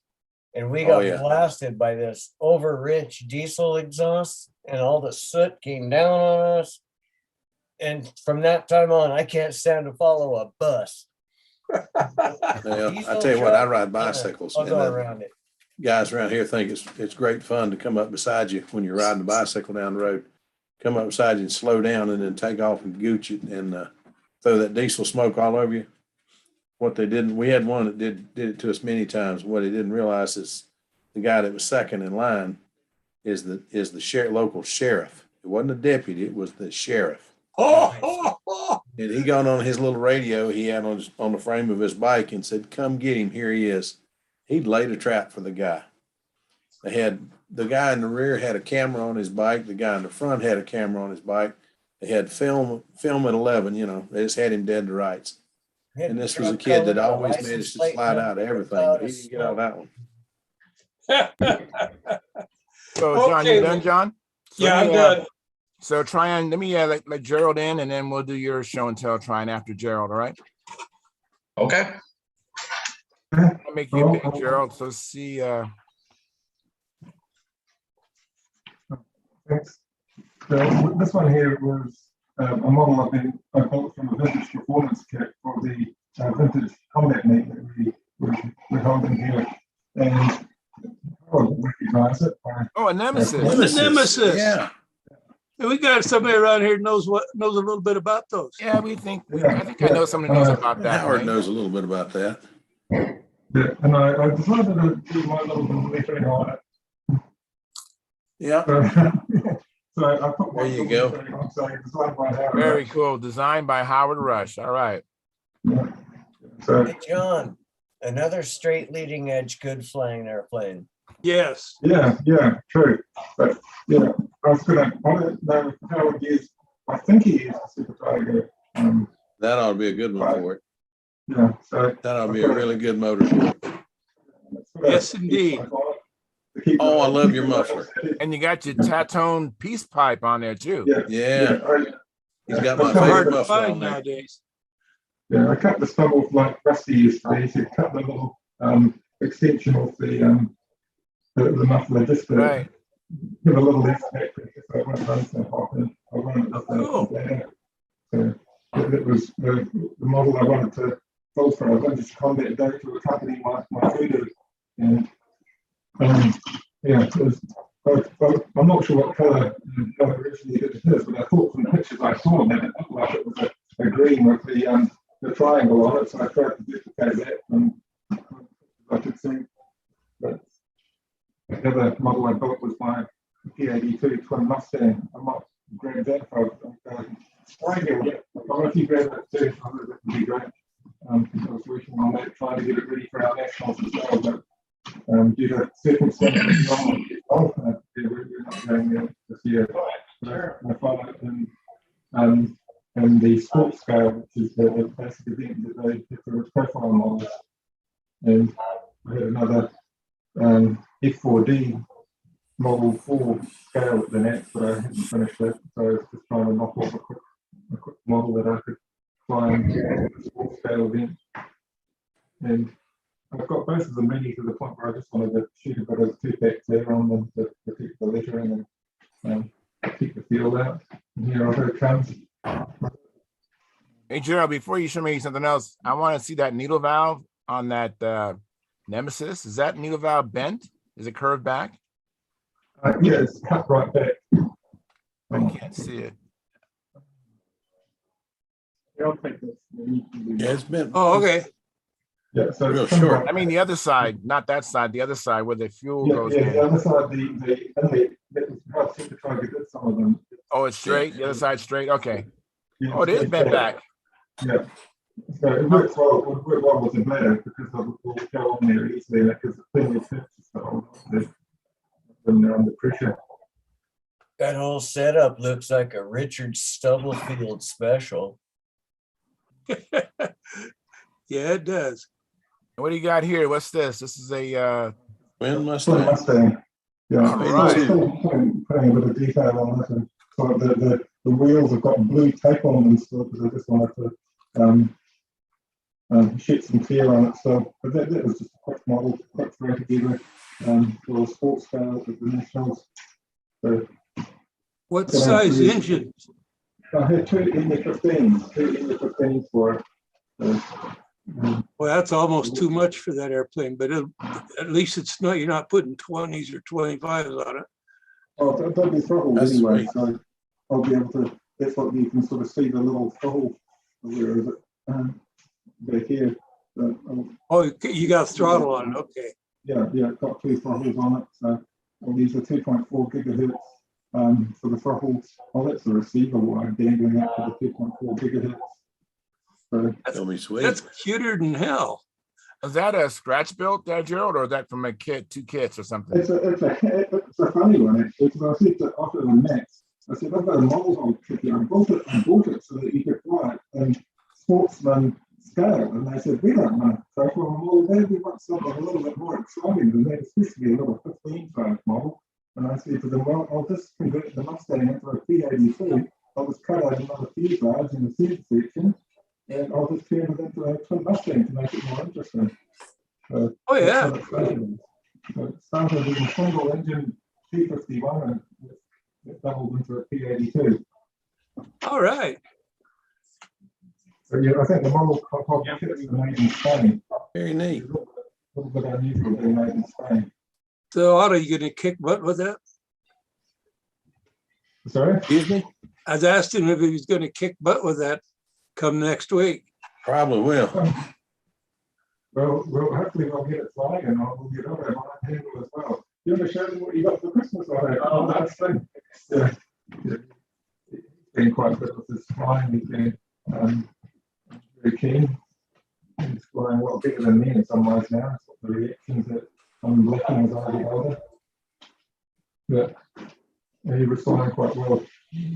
and we got yeah. blasted by this over-rich diesel exhaust, and all the soot came down on us. And from that time on, I can't stand to follow a bus. Yeah, I Diesel tell you what, I truck, ride bicycles. I'll And go around it. guys around here think it's great fun to come up beside you when you're riding a bicycle down the road, come up beside you and slow down and then take off and gooch it and throw that diesel smoke all over you. What they didn't, we had one that did it to us many times. What he didn't realize is the guy that was second in line is the local sheriff. It wasn't a deputy, it was the sheriff. Oh. And he got on his little radio he had on the frame of his bike and said, "Come get him, here he is." He'd laid a trap for the guy. They had the guy in the rear had a camera on his bike. The guy in the front had a camera on his bike. They had film at 11, they just had him dead to rights. And this was a kid that always managed to slide out of everything, but he didn't get out of that one. So, John, Okay. you done, John? So Yeah, let I'm me, done. So try and let me let Gerald in, and then we'll do your show and tell trying after Gerald. All right? Okay. I'll make you big, Gerald. So let's see. Thanks. So this one here was a model I built from a vintage performance kit for the vintage combat meet that we're holding here. And I'll recognize it. Oh, a Nemesis. Nemesis. Yeah. And we got somebody around here knows a little bit about those. Yeah, I think I know someone who knows about that. Howard Right? knows a little bit about that. Yeah, and I decided to do my little lettering on it. Yeah. So I put There you go. on, so I designed by Howard. Very cool. Designed by Howard Rush. All right. Yeah. So Hey, John, another straight leading edge good flying airplane. Yes. yeah, true. But yeah, I don't know if Howard used, I think he used a Super Tiger. That ought to be a good one for it. Yeah, so That ought to be a really good motor for it. Yes, indeed. Oh, I love your muffler. And you got your Tatone peace pipe on there too. Yeah. He's got my Those are hard favorite to muffler find on there. nowadays. Yeah, I cut the stub off like Rusty used to. He used to cut the little extension off the muffler just to Right. give a little effect. So it won't run so hot. And I wanted it up there. So it was the model I wanted to build for a vintage combat day to accompany my voodoo. And yeah, it was, I'm not sure what colour originally it is, but I thought from the pictures I saw that it looked like it was a green with the triangle on it, so I tried to duplicate that and I could see. But the other model I built was my P82 twin Mustang. I might grab that for spray build it. I don't know if you grab that too, I think that would be great. I was working on that, trying to get it ready for our nationals as well, but due to circumstances, we're not going there this year. I follow it in the sports scale, which is the basic event that they get for profile models. And I had another F4D model 4 scale at the next, but I haven't finished it. So I was just trying to knock off a quick model that I could fly in the sports scale event. And I've got both of them ready to the point where I just wanted to shoot a bit of 2-pack there on them to keep the lettering and keep the field out. And here it comes. Hey Gerald, before you show me something else, I want to see that needle valve on that Nemesis. Is that needle valve bent? Is it curved back? Yeah, it's cut right back. I can't see it. I'll take this. Yeah, it's been. Oh, okay. Yeah, so Real it's come short. right I mean the other side, not that side, the other side where the fuel goes the in. other side, that was how Super Tiger did some of them. Oh, it's straight? The other side straight? Okay. Yeah, Oh, it is bent back. Yeah. So it works well. It would work well with the bladder because it will go on there easily because the thing is when they're under pressure. That whole setup looks like a Richard Stubblefield special. Yeah, it does. What do you got here? What's this? This is a Twin Twin Mustang. Mustang. Yeah, All right. putting a bit of detail on it. And so the wheels have got blue tape on them still because I just wanted to shed some clear on it. So, but that was just a quick model, quick throw together for the sports scale at the nationals. So What size engine? I had two E15s for it. So, Well, that's almost too much for that airplane, but at least it's not, you're not putting 20s or 25s on it. oh, that'd be throttled That's anyway. sweet. So I'll be able to, that's what you can sort of see the little hole, where is it? Back here. Oh, you got throttle on it, okay. Yeah, it's got two throttles on it. So these are 2.4 gigahertz for the throttles. Oh, that's the receiver wire dangling out for the 2.4 gigahertz. So That'll be sweet. That's cuter than hell. Is that a scratch built, Gerald, or is that from a kit, two kits or something? it's a funny one actually. Because I said to offer the Max, I said I've got a model hole kit here. I bought it so that you could fly it and sportsman scale. And they said we don't want to go for a model there. We want something a little bit more exciting than that, especially a little 15-size model. And I said to them, well, I'll just convert the Mustang into a P82. I'll just cut out another fuselage in the center section, and I'll just turn it into a twin Mustang to make it more interesting. So Oh, yeah. that's what it started. So it started with a single engine P51 and it doubled into a P82. All right. So yeah, I think the model kits are made in Spain. Very neat. A little bit unusual being made in Spain. So Otto, you gonna kick butt with that? Sorry? Excuse me? I was asking him if he was gonna kick butt with that come next week. Probably will. Well, hopefully we'll get it flying and we'll get over it on handle as well. You want to show them what you got for Christmas on it? Oh, that's thing. Yeah. He's been quite good with his flying. He's been very keen. He's flying a lot bigger than me in some ways now. The reactions that I'm looking as I get older. But he was flying quite well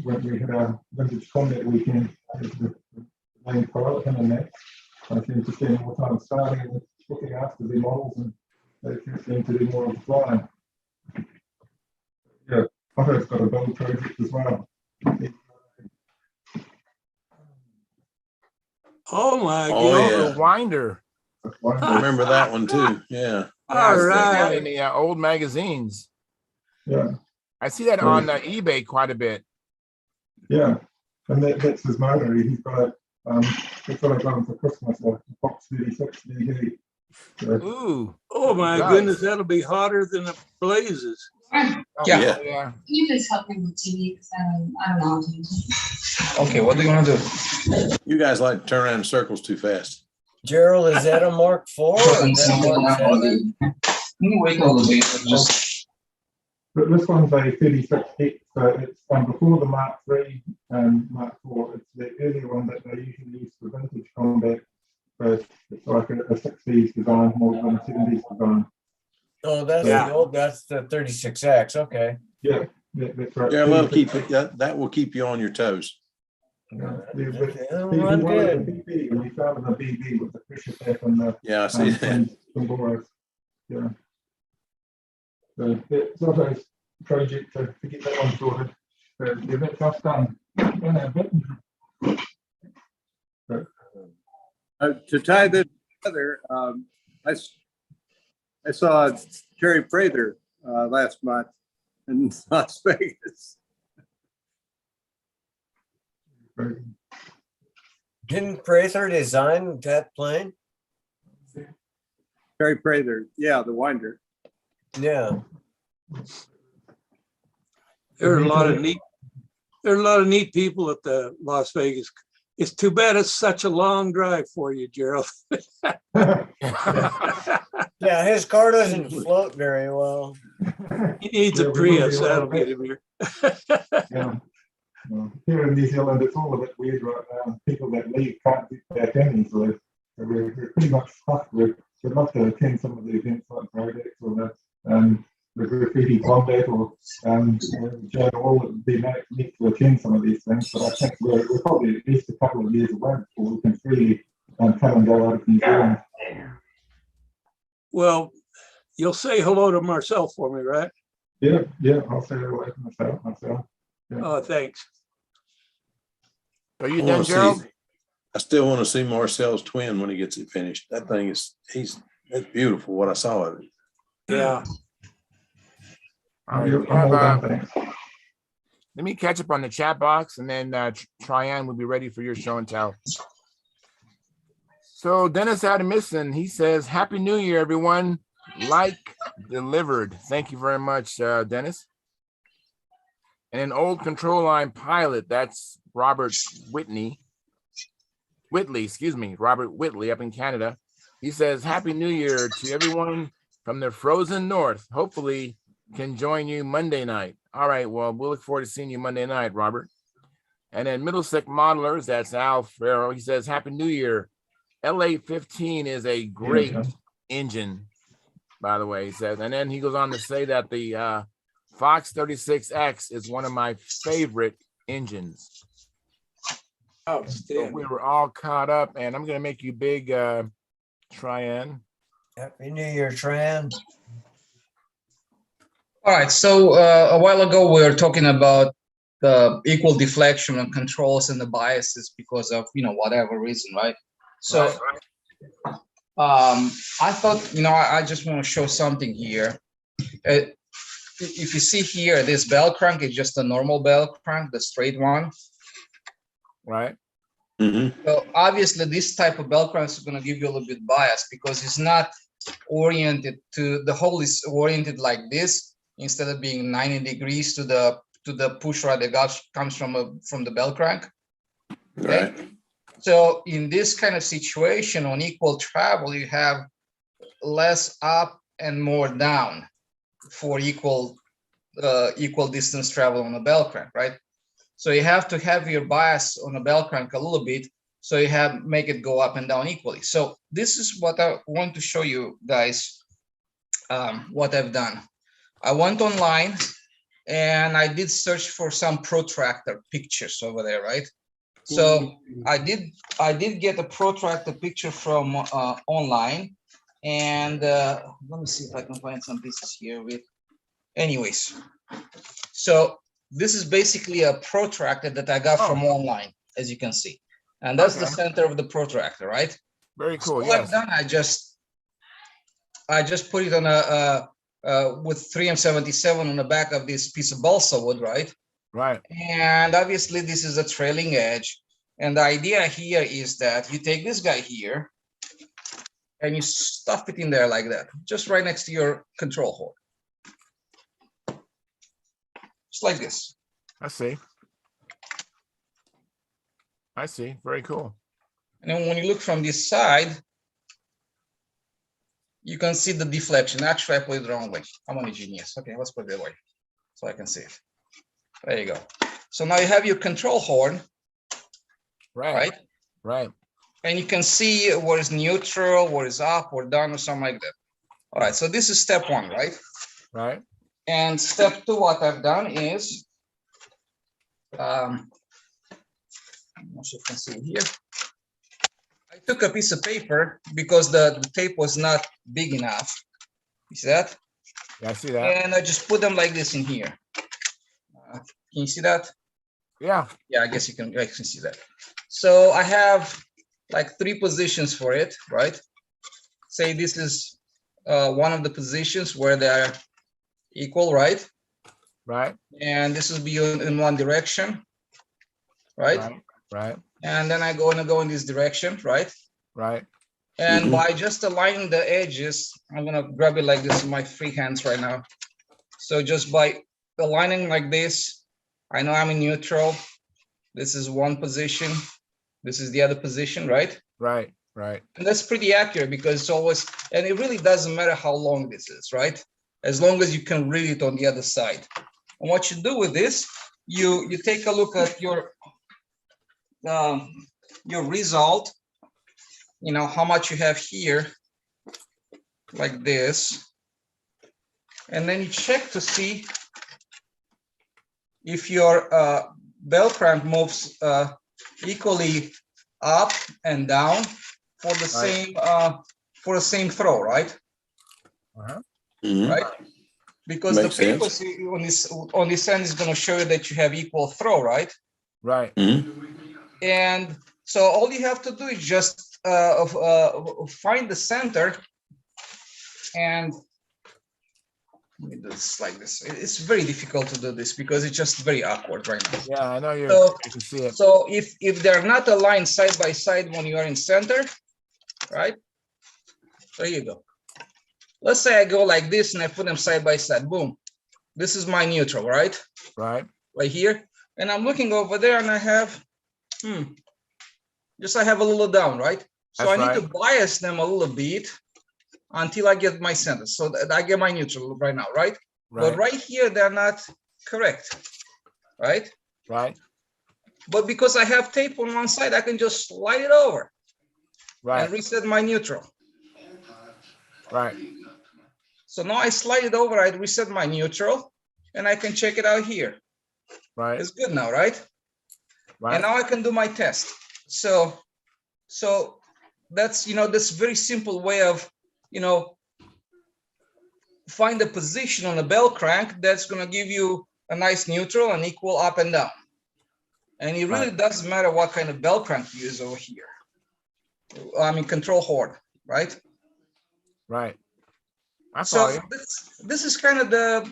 when we had our vintage combat weekend. The main pilot, him and Max. I seem to spend more time starting and looking after the models, and they seem to do more of the flying. Yeah, Otto's got a build project as well. Oh my Oh, God. yeah. The winder. I remember that one too. Yeah. Yeah, All I see that right. in the old magazines. Yeah, I see that on eBay quite a bit. yeah, and that's his motor. He's got that's what I got him for Christmas, a Box 36 DD. So, Ooh. Oh my Nice. goodness, that'll be hotter than the blazes. Oh, Yeah. yeah. You just help me with TV because I don't know how to do. Okay, what are you gonna do? You guys like to turn around in circles too fast. Gerald, is that a Mark IV or is that a Mark 7? You wait a little bit. Just but this one's a 36X, so it's before the Mark III and Mark IV. It's the earlier one that they usually use for vintage combat. So it's like a 60s design more than a 70s design. Oh, that's Yeah. the old, that's the 36X, okay. Yeah, that's right. Yeah, well, keep it. That will keep you on your toes. Yeah, Okay, that'll he run wanted the good. BB, and we found the BB with the pressure pack and the Yeah, I see that. Boras. Yeah. So it's Otto's project to get that one sorted. So yeah, that's us done. Done our bit. To tie this together, I saw Terry Prather last month in Las Vegas. Didn't Prather design that plane? Terry Prather, yeah, the winder. Yeah. There are a lot of neat people at the Las Vegas. It's too bad it's such a long drive for you, Gerald. Yeah, his car doesn't float very well. He needs a Yeah, we will Prius, be that'll right get him here. Yeah. Well, here in New Zealand, it's all a bit weird right now. People that leave can't get back in easily. So we're pretty much stuck. We'd love to attend some of the events like Projects or the graffiti combat or Joe Hall. It would be neat to attend some of these things, but I think we're probably at least a couple of years away before we can freely come and go out of New Zealand. Well, you'll say hello to Marcel for me, right? Yeah, I'll say hello to myself. Yeah. Oh, thanks. Are you I done, wanna Gerald? I still want to see Marcel's twin when he gets it finished. That thing it's beautiful. What I saw of it. Yeah. All right, we I'm all have, done, thanks. let me catch up on the chat box, and then Tryon will be ready for your show and tell. So Dennis Adamison, he says, Happy New Year, everyone. Like delivered. Thank you very much, Dennis. And an old control line pilot, that's Robert Whitley, Robert Whitley up in Canada. He says, Happy New Year to everyone from the frozen north. Hopefully can join you Monday night. All right, well, we'll look forward to seeing you Monday night, Robert. And then Middlesex Modelers, that's Al Farrow. He says, Happy New Year. L815 is a great engine, by the way, he says. And then he goes on to say that the Fox 36X is one of my favorite engines. So we were all caught up, and I'm going to make you big, Tryan. Happy New Year, Tran. All right, so a while ago we were talking about the equal deflection and controls and the biases because of, whatever reason, right? So I thought, I just want to show something here. If you see here, this bell crank is just a normal bell crank, the straight one. Right. So obviously this type of bell crank is going to give you a little bit bias because it's not oriented to, the hole is oriented like this instead of being 90 degrees to the push rod that comes from the bell crank. Okay? Right. So in this kind of situation on equal travel, you have less up and more down for equal distance travel on a bell crank, right? So you have to have your bias on a bell crank a little bit, so you make it go up and down equally. So this is what I want to show you guys, what I've done. I went online and I did search for some protractor pictures over there, right? So I did get a protractor picture from online, and let me see if I can find some pieces here with. Anyways, so this is basically a protractor that I got from online, as you can see, and that's the center of the protractor, right? Very cool. So what I've done, I just put it on a with 3M77 on the back of this piece of balsa wood, right? Right. And obviously this is a trailing edge. And the idea here is that you take this guy here and you stuff it in there like that, just right next to your control hole. Just like this. I see. Very cool. And then when you look from this side, you can see the deflection. Actually, I put it the wrong way. I'm a genius. Okay, let's put it that way so I can see it. There you go. So now you have your control horn. Right. And you can see what is neutral, what is up or down or something like that. All right, so this is step one, right? Right. And step two, what I've done is, I'm not sure if you can see here. I took a piece of paper because the tape was not big enough. You see that? Yeah, I see that. And I just put them like this in here. Can you see that? Yeah. Yeah, I guess you can see that. So I have like 3 positions for it, right? Say this is one of the positions where they're equal, right? Right. And this will be in one direction, right? Right. And then I'm going to go in this direction, right? Right. And by just aligning the edges, I'm going to grab it like this in my free hands right now. So just by aligning like this, I know I'm in neutral. This is one position. This is the other position, right? Right. And that's pretty accurate because it's always, and it really doesn't matter how long this is, right? As long as you can read it on the other side. And what you do with this, you take a look at your result, how much you have here, like this. And then you check to see if your bell crank moves equally up and down for the same throw, right? Right? Because Makes the paper sense. on this end is going to show you that you have equal throw, right? Right. And so all you have to do is just find the center, and let me do this like this. It's very difficult to do this because it's just very awkward right now. Yeah, I know you can see it. So if they're not aligned side by side when you are in center, right? There you go. Let's say I go like this and I put them side by side. Boom. This is my neutral, right? Right. right here. And I'm looking over there and I have, just I have a little down, right? So That's I need to right. bias them a little bit until I get my center. So that I get my neutral right now, right? But right here, they're not correct, right? Right. But because I have tape on one side, I can just slide it over and reset my neutral. Right. So now I slide it over, I reset my neutral, and I can check it out here. Right. It's good now, right? Right. And now I can do my test. So that's, this very simple way of, find a position on a bell crank that's going to give you a nice neutral and equal up and down. And it really doesn't matter what kind of bell crank you use over here. I mean, control horn, right? Right. So this is kind of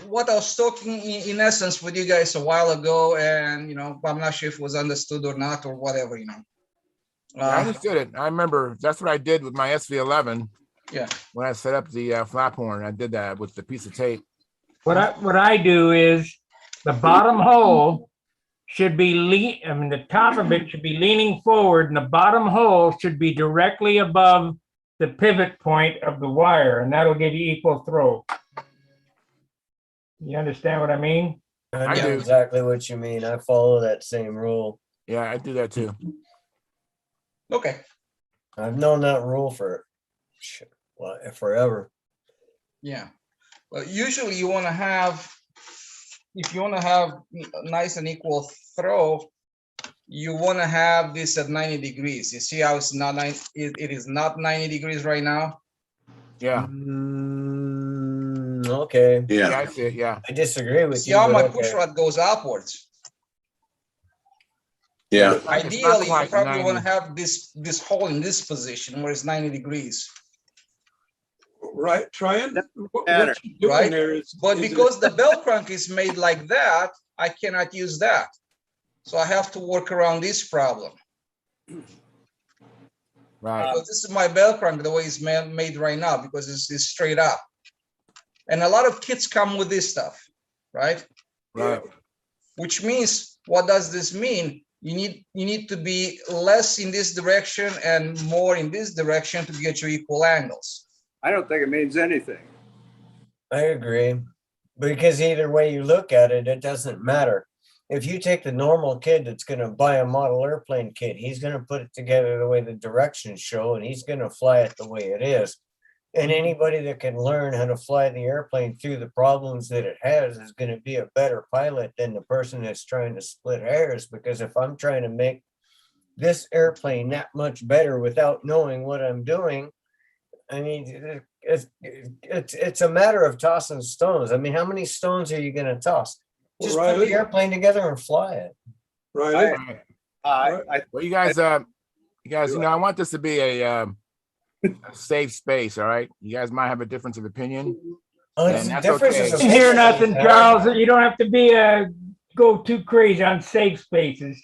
what I was talking in essence with you guys a while ago, and I'm not sure if it was understood or not or whatever. I understood it. I remember that's what I did with my SV11. Yeah. When I set up the flap horn, I did that with the piece of tape. What I do is the bottom hole should be the top of it should be leaning forward, and the bottom hole should be directly above the pivot point of the wire, and that'll give you equal throw. You understand what I mean? I know exactly what you mean. I follow that same rule. Yeah, I do that too. Okay. I've known that rule for forever. Yeah. Well, usually you want to have, if you want to have a nice and equal throw, you want to have this at 90 degrees. You see how it's not it is not 90 degrees right now? Yeah. Okay. Yeah, I see it. Yeah. I disagree with See you. how my okay. push rod goes upwards. Yeah. Ideally, you probably want to have this hole in this position where it's 90 degrees. Right, trying. What Matter. you're doing there is, but because the bell crank is made like that, I cannot use that. So I have to work around this problem. Right. Because this is my bell crank the way it's made right now, because it's straight up. And a lot of kits come with this stuff, right? Right. Which means, what does this mean? You need to be less in this direction and more in this direction to get your equal angles. I don't think it means anything. I agree. Because either way you look at it, it doesn't matter. If you take the normal kid that's going to buy a model airplane kit, he's going to put it together the way the directions show, and he's going to fly it the way it is. And anybody that can learn how to fly the airplane through the problems that it has is going to be a better pilot than the person that's trying to split hairs. Because if I'm trying to make this airplane that much better without knowing what I'm doing, I mean, it's a matter of tossing stones. I mean, how many stones are you going to toss? Just put the airplane together and fly it. Right. Well, you guys, I want this to be a safe space. All right, you guys might have a difference of opinion. And that's okay. You can hear nothing, Charles. You don't have to be go too crazy on safe spaces.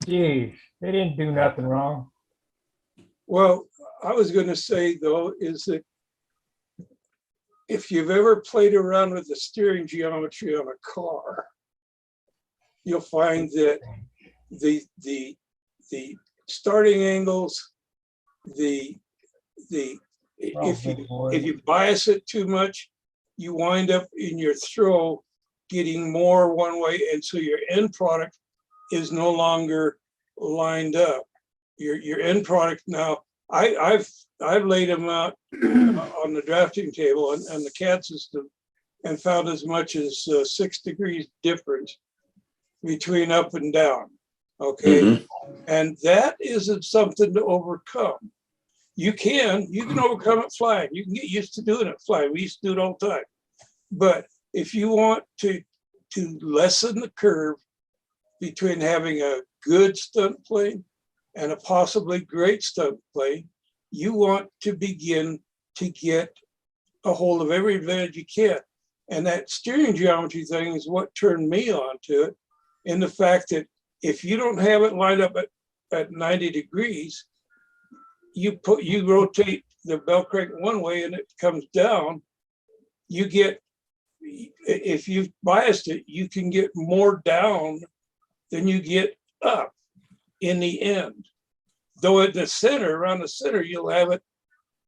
Jeez, they didn't do nothing wrong. Well, I was going to say though is that if you've ever played around with the steering geometry on a car, you'll find that the starting angles, if you bias it too much, you wind up in your throw getting more one way, and so your end product is no longer lined up. Your end product now. I've laid them out on the drafting table and the CAD system and found as much as 6 degrees difference between up and down. Okay. And that isn't something to overcome. You can overcome it flying. You can get used to doing it flying. We used to do it all the time. But if you want to lessen the curve between having a good stunt plane and a possibly great stunt plane, you want to begin to get a hold of every advantage you can. And that steering geometry thing is what turned me on to it, in the fact that if you don't have it lined up at 90 degrees, you rotate the bell crank one way and it comes down, you get if you've biased it, you can get more down than you get up in the end. Though at the center, around the center, you'll have it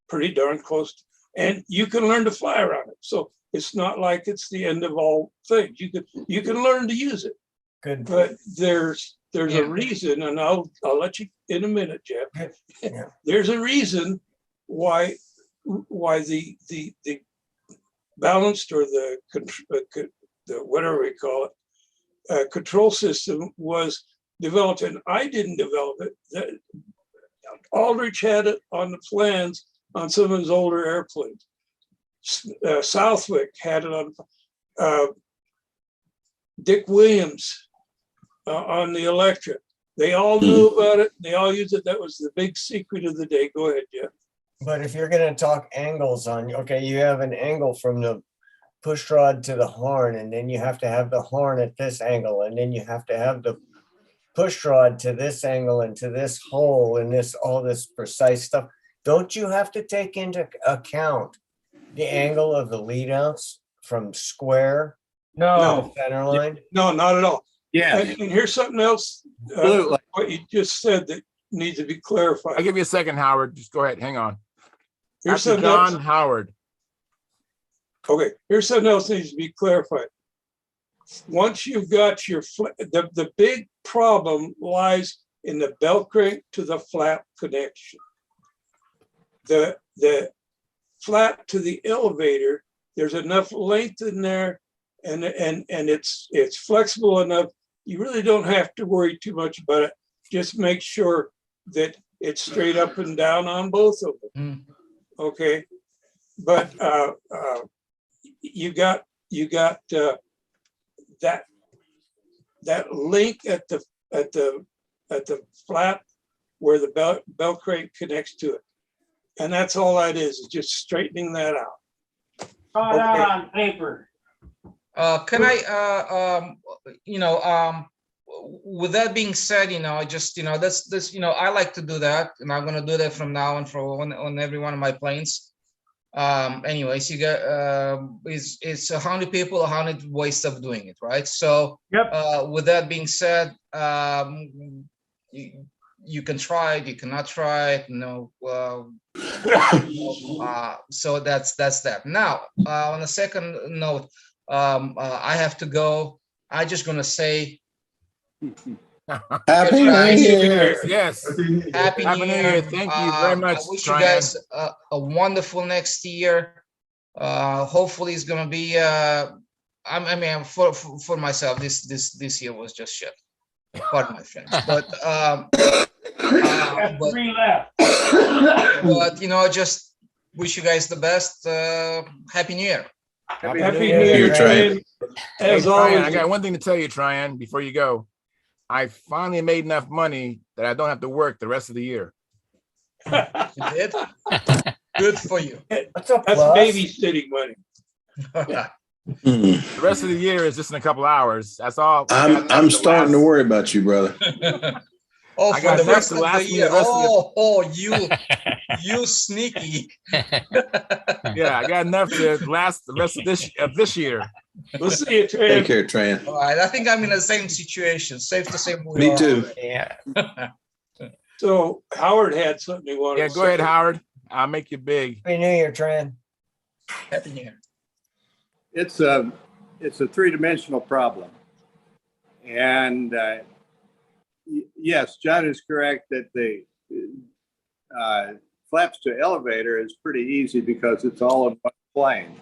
pretty darn close. And you can learn to fly around it. So it's not like it's the end of all things. You can learn to use it. Good. But there's Yeah. a reason, and I'll let you in a minute, Jeff. Yeah. There's a reason why the balanced or the whatever we call it, control system was developed, and I didn't develop it. Aldrich had it on the plans on some of his older airplanes. Southwick had it on. Dick Williams on the Electra. They all knew about it. They all used it. That was the big secret of the day. Go ahead, Jeff. But if you're going to talk angles on, okay, you have an angle from the push rod to the horn, and then you have to have the horn at this angle, and then you have to have the push rod to this angle and to this hole and this, all this precise stuff. Don't you have to take into account the angle of the lead outs from square to No, center line? No, not at all. Yeah, And here's something else. Absolutely. What you just said that needs to be clarified. I'll give you a second, Howard. Just go ahead. Hang on. Here's After something else. John Howard. Okay, here's something else needs to be clarified. Once you've got your, the big problem lies in the belt crank to the flap connection. The flap to the elevator, there's enough length in there, and it's flexible enough. You really don't have to worry too much about it. Just make sure that it's straight up and down on both of them. Okay, but you got that link at the flap where the belt crank connects to it, and that's all that is just straightening that out. draw it out on paper. Can I, with that being said, that's I like to do that, and I'm gonna do that from now on on every one of my planes. Anyways, you got it's 100 people, 100 ways of doing it, right? So, Yep. with that being said, you can try it, you cannot try it, so that's that. Now, on a second note, I have to go. I'm just gonna say Happy New guys. Year. Yes. Happy New Year. Thank you very much, I wish Tryon. you guys a wonderful next year. Hopefully it's gonna be for myself, this year was just shit. Pardon my French. But Got 3 left. but just wish you guys the best. Happy New Year. Happy New New Year, Year, Tryon. Hey, as Tryon, always. I got one thing to tell you, Tryon, before you go. I finally made enough money that I don't have to work the rest of the year. You did? Good for you. What's up, That's plus? babysitting money. The rest of the year is just in a couple hours. That's all. I'm starting to worry about you, brother. Oh, I for got the enough rest to of the last me year. the rest of You sneaky. Yeah, I got enough to last the rest of this year. We'll see you, Trey. Take care, Tran. All right, I think I'm in the same situation. Safe to say we Me are too. already. Yeah. So Howard had something he wanted Yeah, to go say. ahead, Howard. I'll make you big. Happy New Year, Tran. Happy New Year. it's a three-dimensional problem. And yes, John is correct that the flaps to elevator is pretty easy because it's all in one plane.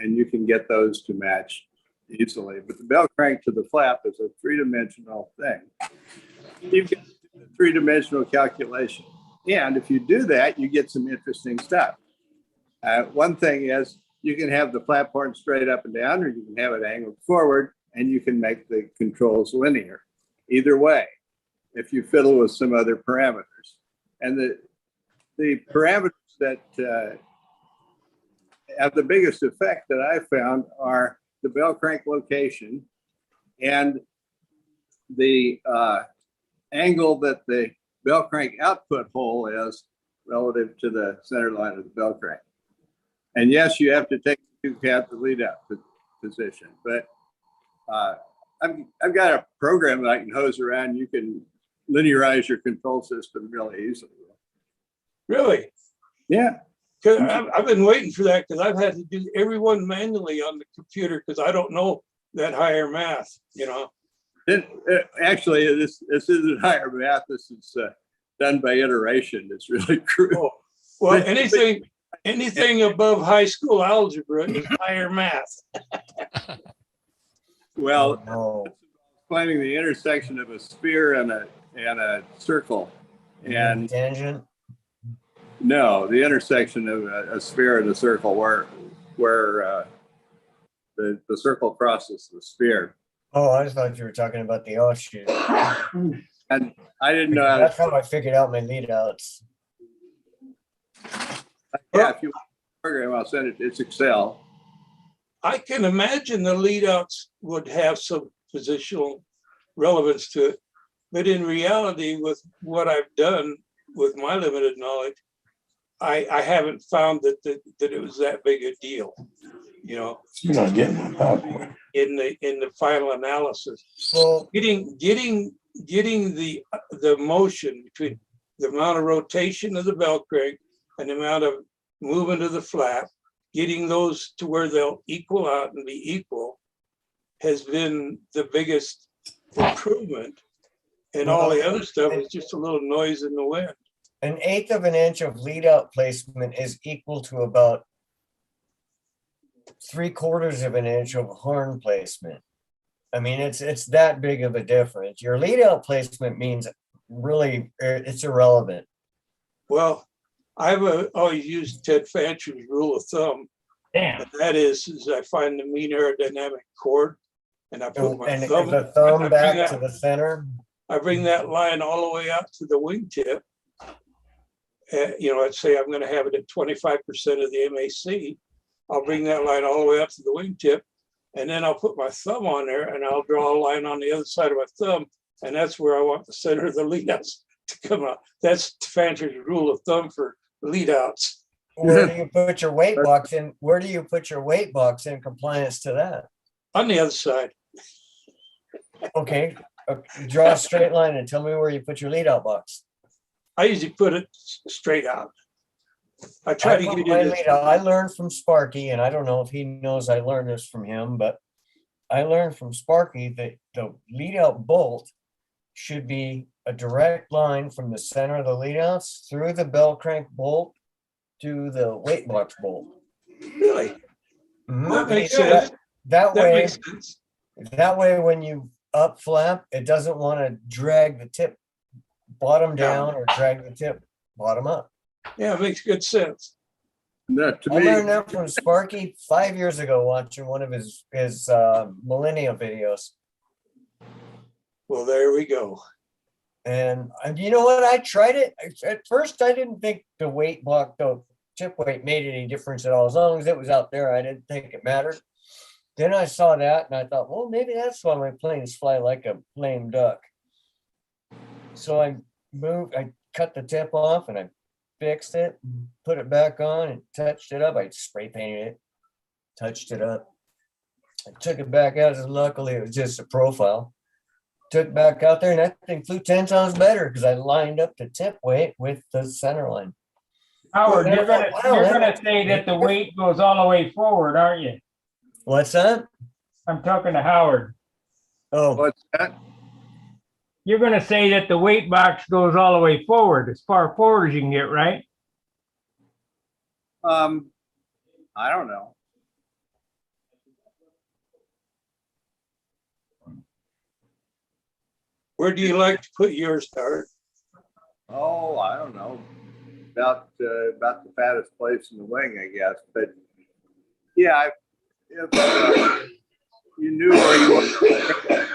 And you can get those to match easily. But the belt crank to the flap is a three-dimensional thing. You've got a three-dimensional calculation. And if you do that, you get some interesting stuff. One thing is you can have the flap horn straight up and down, or you can have it angled forward, and you can make the controls linear. Either way, if you fiddle with some other parameters. And the parameters that have the biggest effect that I found are the bell crank location and the angle that the bell crank output hole is relative to the center line of the bell crank. And yes, you have to take 2 cat to lead up, but position. But I've got a program that I can hose around. You can linearize your control system really easily. Really? Yeah. Because I've been waiting for that because I've had to do everyone manually on the computer because I don't know that higher math, you know. Actually, this isn't higher math. This is done by iteration. It's really crude. Oh, well, anything above high school algebra is higher math. Well, Oh, finding the intersection of a sphere and a circle, and tangent. no, the intersection of a sphere and a circle where the circle crosses the sphere. Oh, I just thought you were talking about the offshoot. And I didn't know how to, That's how I figured out my lead outs. yeah, if you want the program, I'll send it. It's Excel. I can imagine the lead outs would have some positional relevance to it. But in reality, with what I've done with my limited knowledge, I haven't found that it was that big a deal, you know, You're not getting my PowerPoint. in the final analysis. Well, Getting the motion between the amount of rotation of the bell crank and the amount of movement of the flap, getting those to where they'll equal out and be equal has been the biggest improvement. And all the other stuff is just a little noise in the wind. 1/8 of an inch of lead out placement is equal to about 3/4 of an inch of horn placement. I mean, it's that big of a difference. Your lead out placement means really it's irrelevant. Well, I've always used Ted Fancher's rule of thumb. Damn. And that is I find the mean aerodynamic chord and I put my And thumb, the thumb back to the center. I bring that line all the way out to the wingtip. You know, I'd say I'm going to have it at 25% of the MAC. I'll bring that line all the way up to the wingtip, and then I'll put my thumb on there, and I'll draw a line on the other side of my thumb, and that's where I want the center of the lead outs to come out. That's Fancher's rule of thumb for lead outs. Where do you put your weight box in? Where do you put your weight box in compliance to that? On the other side. Okay, draw a straight line and tell me where you put your lead out box. I usually put it straight out. I try to put give my you lead out. I learned from Sparky, and I don't know if he knows I learned this from him, but I learned from Sparky that the lead out bolt should be a direct line from the center of the lead outs through the bell crank bolt to the weight box bolt. really. Mhm. That makes sense. That That way, makes sense. when you up flap, it doesn't want to drag the tip bottom down or drag the tip bottom up. Yeah, it makes good sense. That to I me, learned that from Sparky 5 years ago watching one of his millennial videos. Well, there we go. And you know what? I tried it. At first, I didn't think the weight block, the tip weight made any difference at all. As long as it was out there, I didn't think it mattered. Then I saw that and I thought, well, maybe that's why my planes fly like a lame duck. So I cut the tip off and I fixed it, put it back on and touched it up. I spray painted it, touched it up. I took it back out. Luckily, it was just a profile. Took it back out there and that thing flew 10 times better because I lined up the tip weight with the center line. Howard, Well, you're gonna say that the weight goes all the way forward, aren't you? What's that? I'm talking to Howard. Oh, what's that? You're gonna say that the weight box goes all the way forward, as far forward as you can get, right? I don't know. Where do you like to put yours, Howard? Oh, I don't know. About the fattest place in the wing, I guess. But yeah, if you knew where you wanted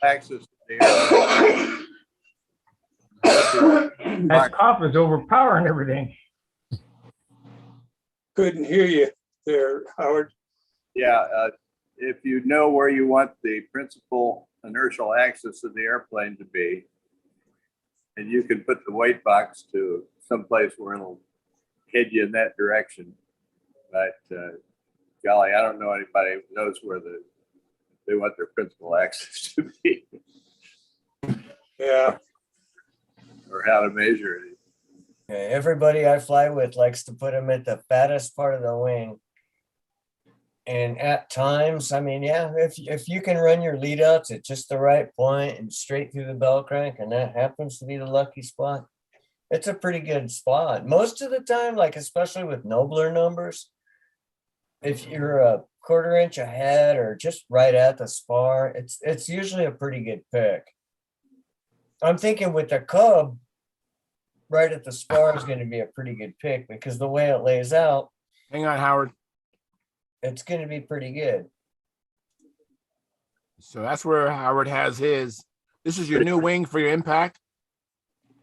access to the That cough is overpowering everything. Couldn't hear you there, Howard. yeah, if you know where you want the principal inertial axis of the airplane to be, and you can put the weight box to someplace where it'll head you in that direction. But golly, I don't know anybody who knows where they want their principal axis to be Yeah. or how to measure it. Okay, everybody I fly with likes to put them at the fattest part of the wing. And at times, I mean, yeah, if you can run your lead outs at just the right point and straight through the bell crank, and that happens to be the lucky spot, it's a pretty good spot. Most of the time, like especially with nobler numbers, if you're a quarter inch ahead or just right at the spar, it's usually a pretty good pick. I'm thinking with the Cub, right at the spar is going to be a pretty good pick because the way it lays out, Hang on, Howard. it's going to be pretty good. So that's where Howard has his. This is your new wing for your impact.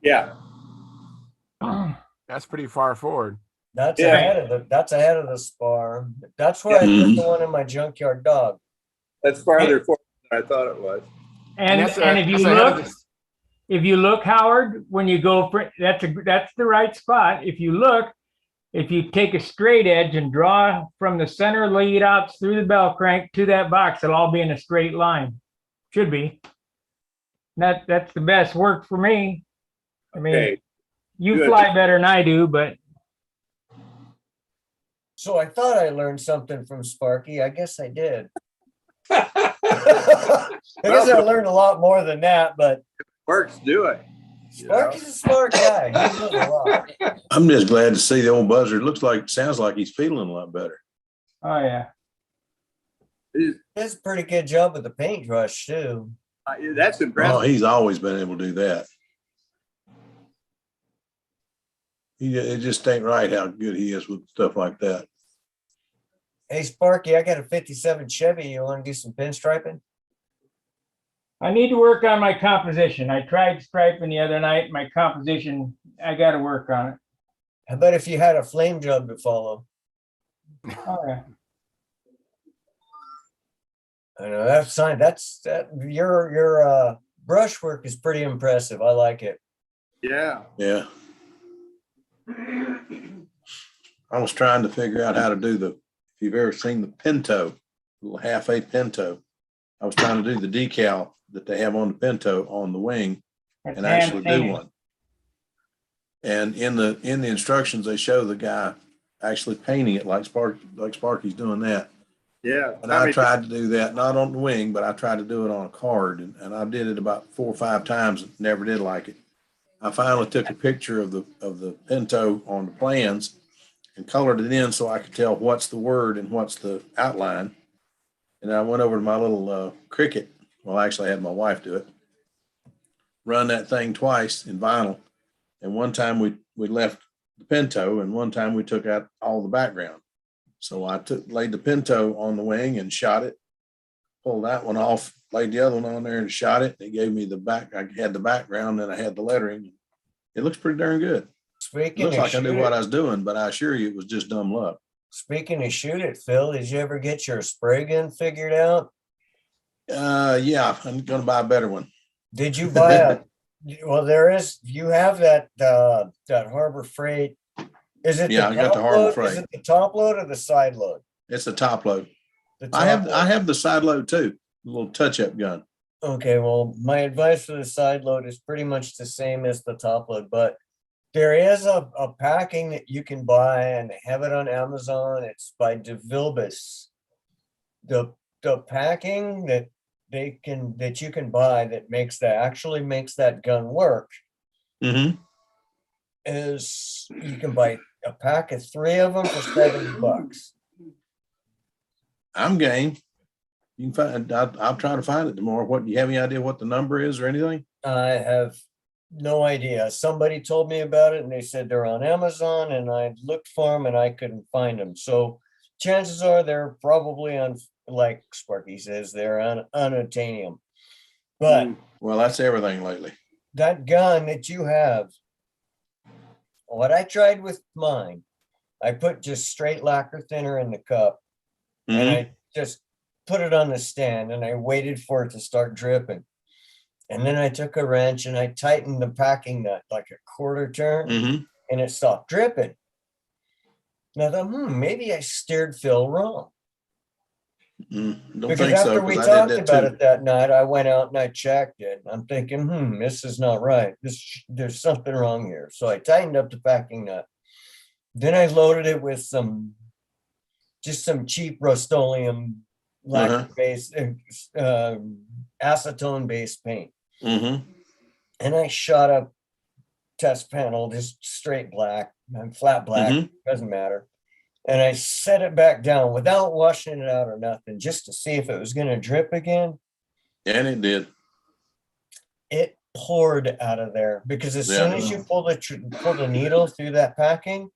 Yeah. That's pretty far forward. That's Yeah. ahead of the spar. That's where I put the one in my junkyard dog. That's farther forward than I thought it was. And that's if you that's ahead of look, this- if you look, Howard, when you go for that's the right spot. If you look, if you take a straight edge and draw from the center lead outs through the bell crank to that box, it'll all be in a straight line. Should be. That's the best work for me. I mean, Okay. you good. fly better than I do, but So I thought I learned something from Sparky. I guess I did. I guess I learned a lot more than that, but Works, do it. You know? Sparky's a smart guy. He knows a lot. I'm just glad to see the old buzzard. Sounds like he's feeling a lot better. oh yeah. He does a pretty good job with the paintbrush too. That's Oh, impressive. he's always been able to do that. It just ain't right how good he is with stuff like that. Hey Sparky, I got a 57 Chevy. You want to do some pinstriping? I need to work on my composition. I tried striping the other night. My composition, I got to work on it. How about if you had a flame jug to follow? Oh yeah. I know that's fine. Your brushwork is pretty impressive. I like it. Yeah. Yeah. I was trying to figure out how to do if you've ever seen the Pinto, little half-A Pinto. I was trying to do the decal that they have on the Pinto on the wing That's and actually do hand-painted. one. And in the instructions, they show the guy actually painting it like Sparky's doing that. Yeah. And I tried to do that, not on the wing, but I tried to do it on a card. And I did it about 4 or 5 times and never did like it. I finally took a picture of the Pinto on the plans and colored it in so I could tell what's the word and what's the outline. And I went over to my little Cricut. Well, actually, I had my wife do it. Run that thing twice in vinyl. And one time we left the Pinto, and one time we took out all the background. So I laid the Pinto on the wing and shot it, pulled that one off, laid the other one on there and shot it. It gave me the back. I had the background, and I had the lettering. It looks pretty darn good. It looks like I knew what I was doing, but I assure you it was just dumb luck. Speaking of shoot it, Phil, did you ever get your spray gun figured out? Yeah, I'm going to buy a better one. Did you buy well, you have that Harbor Freight. Is it Yeah, I got the Harbor load? Freight. Is it the top load or the side load? It's a top load. The I top load. have the side load too, a little touch-up gun. Okay, well, my advice for the side load is pretty much the same as the top load, but there is a packing that you can buy, and they have it on Amazon. It's by DeVilbiss. The packing that you can buy that actually makes that gun work Mm-hmm. is you can buy a pack of 3 of them for $70. I'm game. You can find. I'll try to find it tomorrow. What, do you have any idea what the number is or anything? I have no idea. Somebody told me about it and they said they're on Amazon, and I looked for them and I couldn't find them. So chances are they're probably on, like Sparky says, they're on unattainium. But Well, that's everything lately. that gun that you have, what I tried with mine, I put just straight lacquer thinner in the cup, and Mhm. I just put it on the stand and I waited for it to start dripping. And then I took a wrench and I tightened the packing nut like a quarter turn, Mhm. and it stopped dripping. And I thought, maybe I steered Phil wrong. Don't Because think so, after we because I talked did that about too. it that night, I went out and I checked it. I'm thinking, this is not right. There's something wrong here. So I tightened up the packing nut. Then I loaded it with just some cheap Rust-Oleum lacquer-based, acetone-based paint. Mm-hmm. And I shot a test panel, just straight black and flat black, doesn't matter. And I set it back down without washing it out or nothing, just to see if it was going to drip again. And it did. It poured out of there because as soon as you pull the needle through that packing,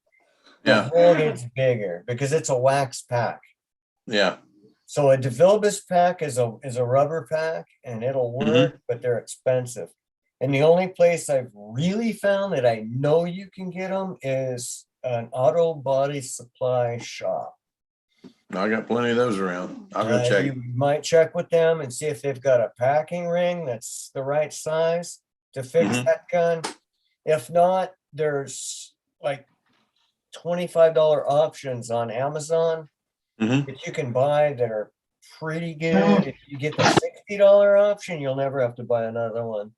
the hole gets bigger because it's a wax pack. Yeah. So a DeVilbiss pack is a rubber pack and it'll work, but they're expensive. And the only place I've really found that I know you can get them is an auto body supply shop. I got plenty of those around. I'll go check. You might check with them and see if they've got a packing ring that's the right size to fix that gun. If not, there's like $25 options on Amazon that you can buy that are pretty good. If you get the $60 option, you'll never have to buy another one.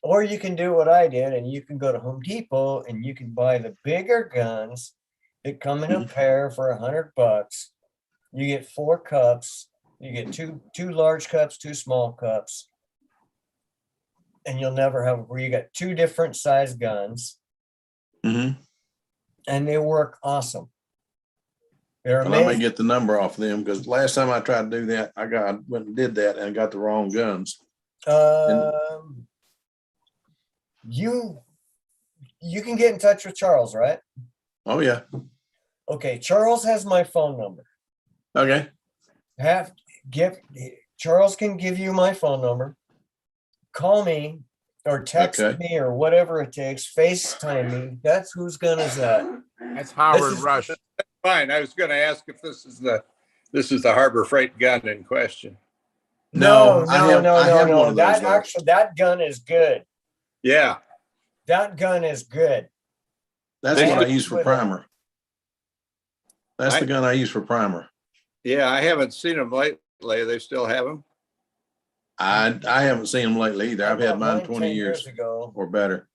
Or you can do what I did and you can go to Home Depot and you can buy the bigger guns that come in a pair for $100. You get 4 cups. You get two large cups, 2 small cups. And you'll never have where you got 2 different size guns. And they work awesome. They're amazing. Well, I may get the number off them because last time I tried to do that, I went and did that and got the wrong guns. You can get in touch with Charles, right? Oh yeah. Okay, Charles has my phone number. Okay. Charles can give you my phone number. Call me or text me or whatever it takes. FaceTime me. That's whose gun is that? That's Howard Rush. Fine. I was going to ask if this is the Harbor Freight gun in question. No. That That gun is good. Yeah. That gun is good. That's what I use for primer. That's the gun I use for primer. Yeah, I haven't seen them lately. They still have them? I haven't seen them lately either. I've had mine 20 years ago or better.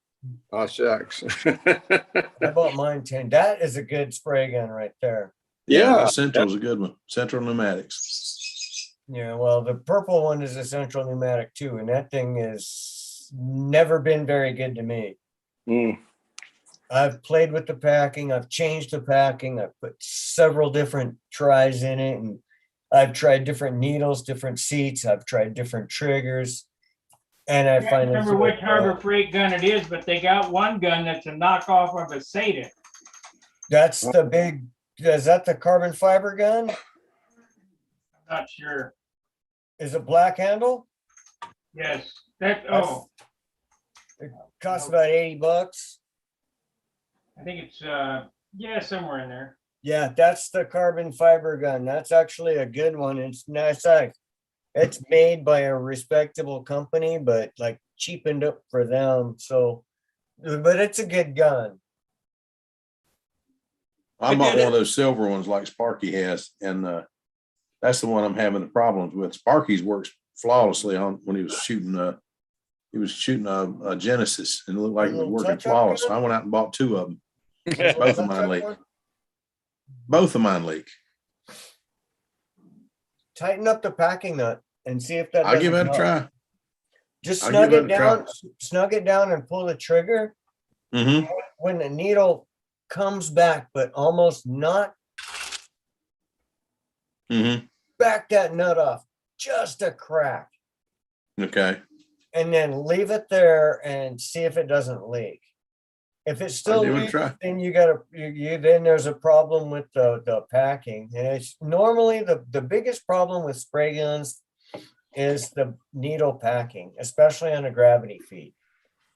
Oh, shucks. I bought mine 10. That is a good spray gun right there. Yeah. Central's a good one. Central Pneumatics. Yeah, well, the purple one is a Central Pneumatic too, and that thing has never been very good to me. I've played with the packing. I've changed the packing. I've put several different tries in it, and I've tried different needles, different seats. I've tried different triggers, and I can't remember which Harbor Freight gun it is, but they got one gun that's a knockoff of a Satan. That's the big. Is that the carbon fiber gun? I'm not sure. Is it black handle? Yes. It costs about $80. I think it's somewhere in there. Yeah, that's the carbon fiber gun. That's actually a good one. It's nice. It's made by a respectable company, but like cheapened up for them. So, but it's a good gun. I bought one of those silver ones like Sparky has, and that's the one I'm having the problems with. Sparky's works flawlessly on when he was shooting a Genesis, and it looked like it was working flawless. So I went out and bought 2 of them. Both of mine leak. Both of mine leak. Tighten up the packing nut and see if that. I'll give it a try. Just snug it down and pull the trigger. When the needle comes back, but almost not. Back that nut off just a crack. Okay. And then leave it there and see if it doesn't leak. If it still leaks, then then there's a problem with the packing. And it's normally the biggest problem with spray guns is the needle packing, especially on a gravity feed.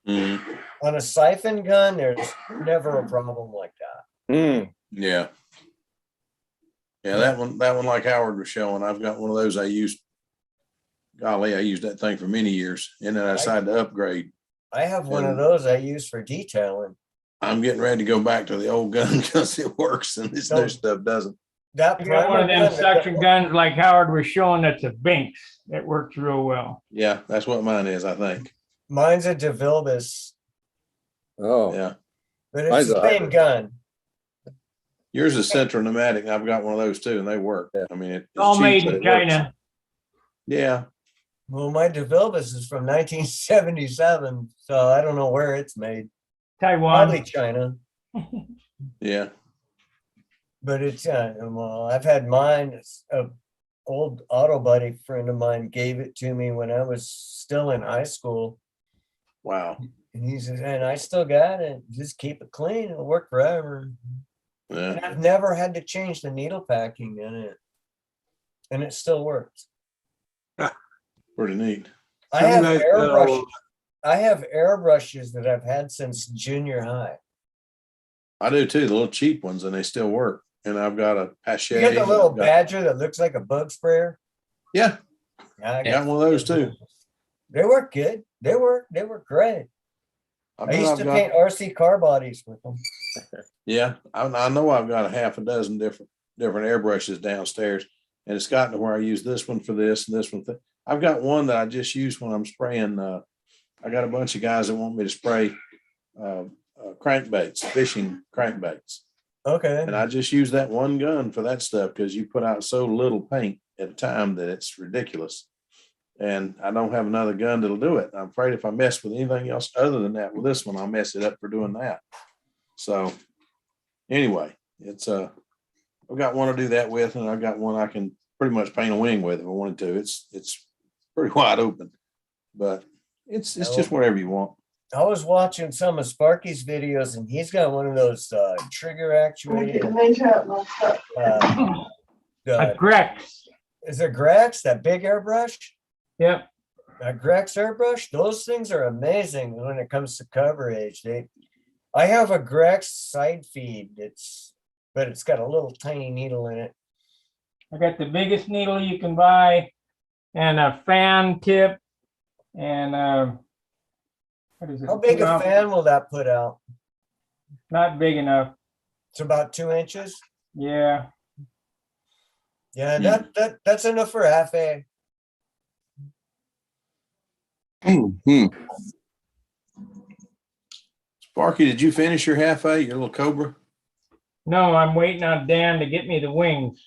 On a siphon gun, there's never a problem like that. Yeah. Yeah, that one like Howard was showing, I've got one of those I used. Golly, I used that thing for many years, and then I decided to upgrade. I have one of those I use for detailing. I'm getting ready to go back to the old gun because it works and this new stuff doesn't. That I got one of primer them gun, suction guns like Howard was showing. That's a Binks. That works real well. Yeah, that's what mine is, I think. mine's a DeVilbiss, Oh, Yeah. but it's Mine's the a same hybrid. gun. Yours is Central Pneumatic. I've got one of those too, and they work. I mean, it's All cheap, made but in it works. China. Yeah. Well, my DeVilbiss is from 1977, so I don't know where it's made. Probably Taiwan. China, Yeah. but it's well, I've had mine. It's a old auto buddy friend of mine gave it to me when I was still in high school, Wow. and he says, "And I still got it. Just keep it clean. It'll work forever." And Yeah. I've never had to change the needle packing in it, and it still works. Pretty neat. I Some have guys airbrush. that'll- I have airbrushes that I've had since junior high. I do too, the little cheap ones, and they still work. And I've got a Pache. You get the little I've got- badger that looks like a bug sprayer. Yeah, Yeah, I got one of those too. They work good. They work great. I bet used I've to got- paint RC car bodies with them. Yeah, I know I've got a half a dozen different airbrushes downstairs, and it's gotten to where I use this one for this and this one. I've got one that I just use when I'm spraying. I got a bunch of guys that want me to spray crankbaits, fishing crankbaits, Okay. and I just use that one gun for that stuff because you put out so little paint at a time that it's ridiculous. And I don't have another gun that'll do it. I'm afraid if I mess with anything else other than that with this one, I'll mess it up for doing that. So anyway, it's I've got one to do that with, and I've got one I can pretty much paint a wing with if I wanted to. It's pretty wide open, but it's just whatever you want. I was watching some of Sparky's videos, and he's got one of those trigger actuated. A Grex. Is it Grex, that big airbrush? Yep. A Grex airbrush? Those things are amazing when it comes to coverage. I have a Grex side feed. But it's got a little tiny needle in it. I got the biggest needle you can buy, and a fan tip, and what is it? How big a Well, fan will that put out? Not big enough. It's about 2 inches. Yeah. Yeah, that's enough for half a. Sparky, did you finish your half A, your little Cobra? No, I'm waiting on Dan to get me the wings.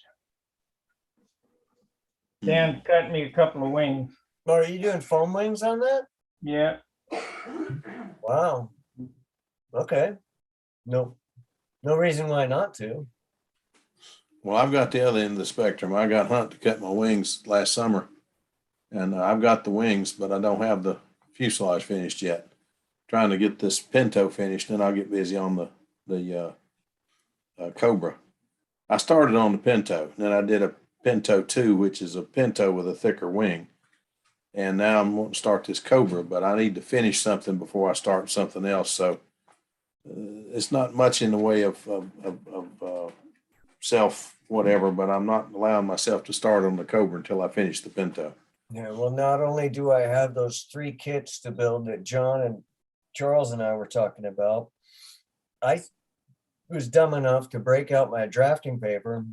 Dan cut me a couple of wings. Are you doing foam wings on that? Yeah. Wow. Okay. No reason why not to. Well, I've got the other end of the spectrum. I got Hunt to cut my wings last summer, and I've got the wings, but I don't have the fuselage finished yet. Trying to get this Pinto finished, then I'll get busy on the Cobra. I started on the Pinto, then I did a Pinto 2, which is a Pinto with a thicker wing. And now I'm going to start this Cobra, but I need to finish something before I start something else. So it's not much in the way of self whatever, but I'm not allowing myself to start on the Cobra until I finish the Pinto. Yeah, well, not only do I have those 3 kits to build that John and Charles and I were talking about, I was dumb enough to break out my drafting paper.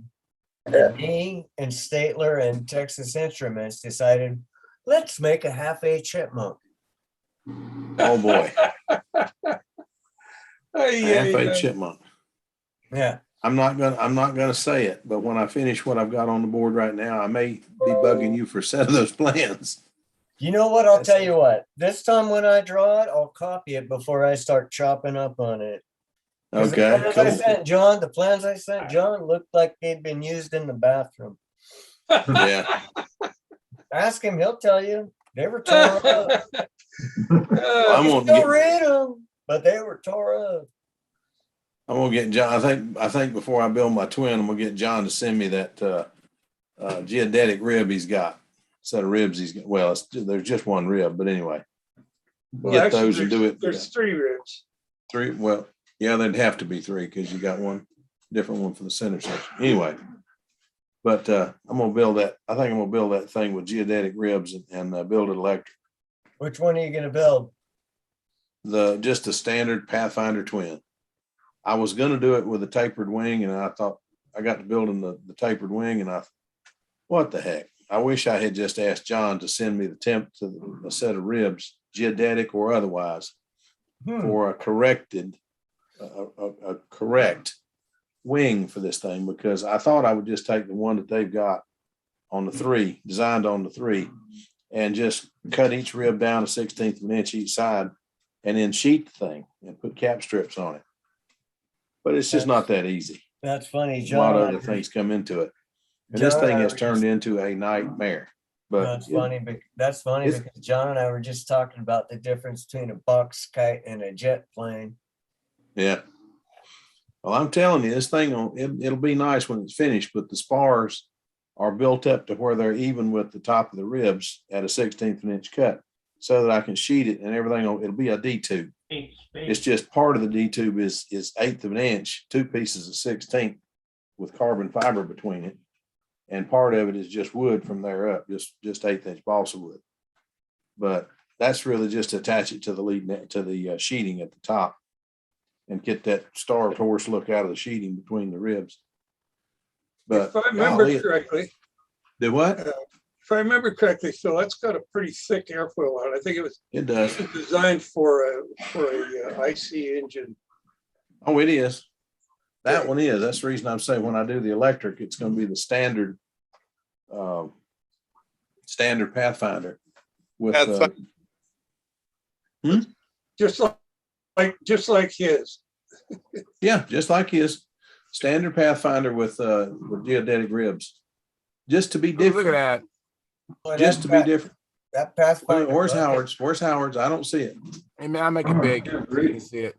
And me and Statler and Texas Instruments decided, let's make a half A chipmunk. Oh boy, Ay, half ay, a ay. chipmunk. Yeah. I'm not gonna say it, but when I finish what I've got on the board right now, I may be bugging you for a set of those plans. You know what? I'll tell you what. This time when I draw it, I'll copy it before I start chopping up on it. 'Cause Okay, the plans I sent John looked like they'd been used in the bathroom. Yeah, Ask him, he'll tell you. They were tore up. I'm You gonna still get, read them, but they were tore up. I'm gonna get John. I think before I build my twin, I'm gonna get John to send me that geodetic rib he's got. Set of ribs he's got. Well, there's just one rib, but anyway, get Actually, those and do it. There's 3 ribs. 3. Well, yeah, there'd have to be 3 because you got one different one for the center section. Anyway, but I'm gonna build that. I think I'm gonna build that thing with geodetic ribs and build it electric. Which one are you gonna build? Just a standard Pathfinder twin. I was gonna do it with a tapered wing, and I thought I got to building the tapered wing, and what the heck? I wish I had just asked John to send me the temp to a set of ribs, geodetic or otherwise, for a correct wing for this thing, because I thought I would just take the one that they've got on the 3, designed on the 3, and just cut each rib down 1/16 of an inch each side, and then sheet the thing and put cap strips on it. But it's just not that easy. That's funny, A lot John. of other things come into it. And this thing has turned into a nightmare. But That's funny. That's funny because John and I were just talking about the difference between a box kite and a jet plane. yeah. Well, I'm telling you, this thing, it'll be nice when it's finished, but the spars are built up to where they're even with the top of the ribs at 1/16 of an inch cut, so that I can sheet it and everything. It'll be a D tube. It's just part of the D tube is 1/8 of an inch, 2 pieces of 1/16 with carbon fiber between it. And part of it is just wood from there up, just 1/8 inch balsa wood. But that's really just to attach it to the lead net, to the sheeting at the top, and get that starved horse look out of the sheeting between the ribs. But If I remember golly, correctly, did what? if I remember correctly, Phil, that's got a pretty thick airfoil on it. I think It does. it was designed for a IC engine. Oh, it is. That one is. That's the reason I'm saying when I do the electric, it's going to be the standard Pathfinder with Just like his. yeah, just like his standard Pathfinder with geodetic ribs, just to be Look different. at that. Boy, Just to be different. That Pathfinder. Where's Howard's? Where's Howard's? I don't see it. Hey, man, I'll make it big. You can see it.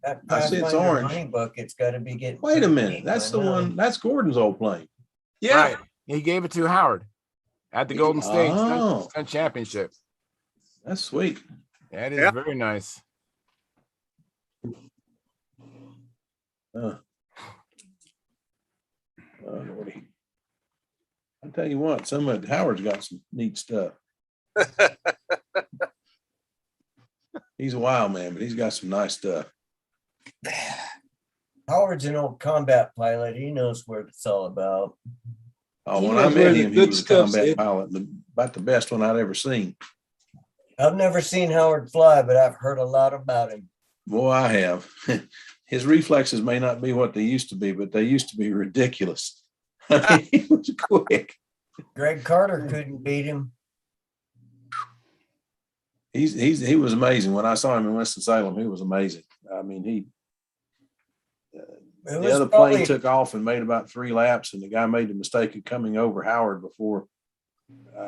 That I see it's Pathfinder orange. money bucket's got to be getting. Wait a pretty minute. deep That's by the now. one. That's Gordon's old plane. Yeah. Right. He gave it to Howard at the Golden State Oh. Stunt Championship. That's sweet. That is Yeah. very nice. Lordy. I tell you what, some of Howard's got some neat stuff. He's a wild man, but he's got some nice stuff. Howard's an old combat pilot. He knows what it's all about. Oh, He when I knows met where the him, he good was a stuff's combat hidden. pilot, about the best one I'd ever seen. I've never seen Howard fly, but I've heard a lot about him. Boy, I have. His reflexes may not be what they used to be, but they used to be ridiculous. I mean, he was quick. Greg Carter couldn't beat him. He was amazing. When I saw him in Winston-Salem, he was amazing. I mean, the other plane took off and made about 3 laps, and the guy made the mistake of coming over Howard before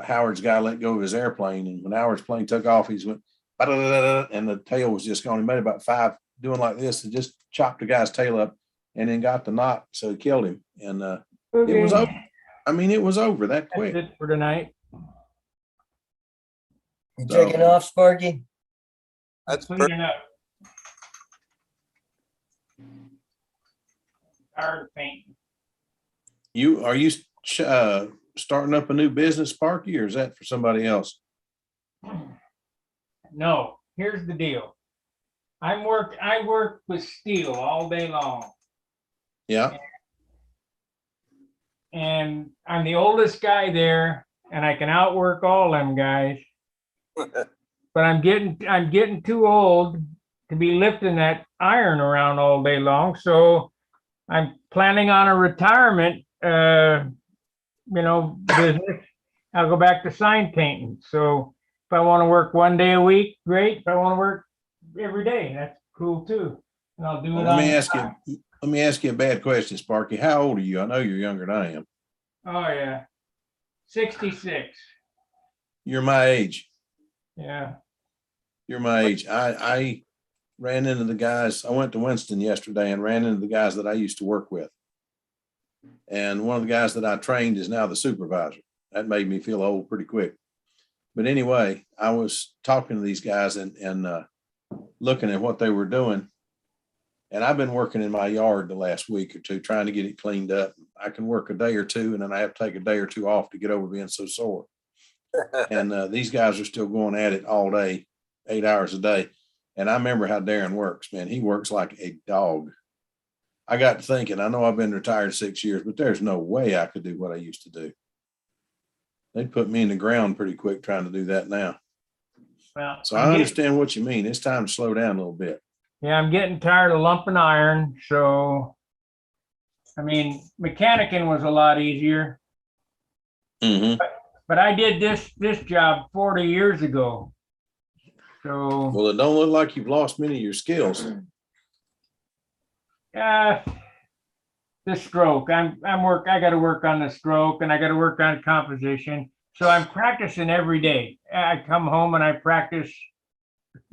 Howard's guy let go of his airplane. And when Howard's plane took off, he went, and the tail was just gone. He made about 5 doing like this and just chopped the guy's tail up and then got the knot. So he killed him. And it was over. I mean, it was over that quick. That's it for tonight. You taking off, Sparky? That's Cleaning up. Tired of painting. Are you starting up a new business, Sparky, or is that for somebody else? No, here's the deal. I work with steel all day long, Yeah. and I'm the oldest guy there, and I can outwork all them guys. But I'm getting too old to be lifting that iron around all day long. So I'm planning on a retirement, business. I'll go back to sign painting. So if I want to work 1 day a week, great. If I want to work every day, that's cool too. And I'll do it. Let me ask you a bad question, Sparky. How old are you? I know you're younger than I am. Oh yeah, 66. You're my age. Yeah. You're my age. I ran into the guys. I went to Winston yesterday and ran into the guys that I used to work with. And one of the guys that I trained is now the supervisor. That made me feel old pretty quick. But anyway, I was talking to these guys and looking at what they were doing. And I've been working in my yard the last week or two, trying to get it cleaned up. I can work a day or two, and then I have to take a day or two off to get over being so sore. And these guys are still going at it all day, 8 hours a day. And I remember how Darren works, man. He works like a dog. I got to thinking, I know I've been retired 6 years, but there's no way I could do what I used to do. They'd put me in the ground pretty quick trying to do that now. Well, So I understand what you mean. It's time to slow down a little bit. Yeah, I'm getting tired of lumping iron. So, I mean, mechanicking was a lot easier, Mm-hmm. but I did this job 40 years ago. So, Well, it don't look like you've lost many of your skills. the stroke, I got to work on the stroke, and I got to work on composition. So I'm practicing every day. I come home and I practice,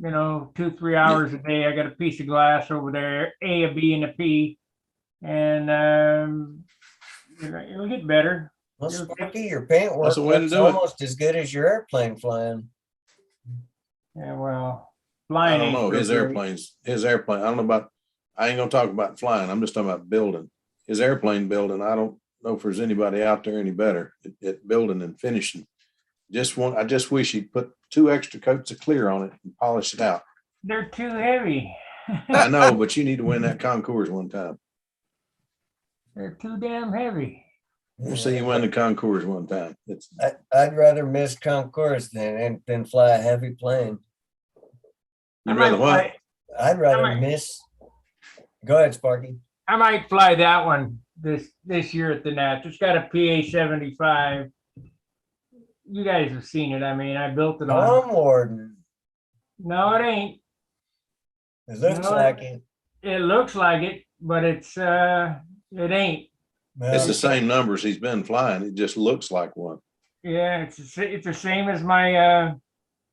2-3 hours a day. I got a piece of glass over there, A, a B, and a P, and it'll get better. Well, Sparky, your paint work That's the way to looks do it. almost as good as your airplane flying. Yeah, well, I flying don't ain't know. so His airplane. I don't know about, I ain't gonna talk about flying. I'm just talking about building. His airplane building, I don't know if there's anybody out there any better at building and finishing. I just wish he'd put 2 extra coats of clear on it and polish it out. They're too heavy. I know, but you need to win that concours one time. They're too damn heavy. We'll see you win the concours one time. I'd rather miss concourse than fly a heavy plane. You'd rather what? I'd rather miss. Go ahead, Sparky. I might fly that one this year at the Nats. It's got a PA 75. You guys have seen it. I mean, I built it on. Tom Warden. No, it ain't. It looks No, like it. It looks like it, but it ain't. It's the same numbers he's been flying. It just looks like one. Yeah, it's the same as my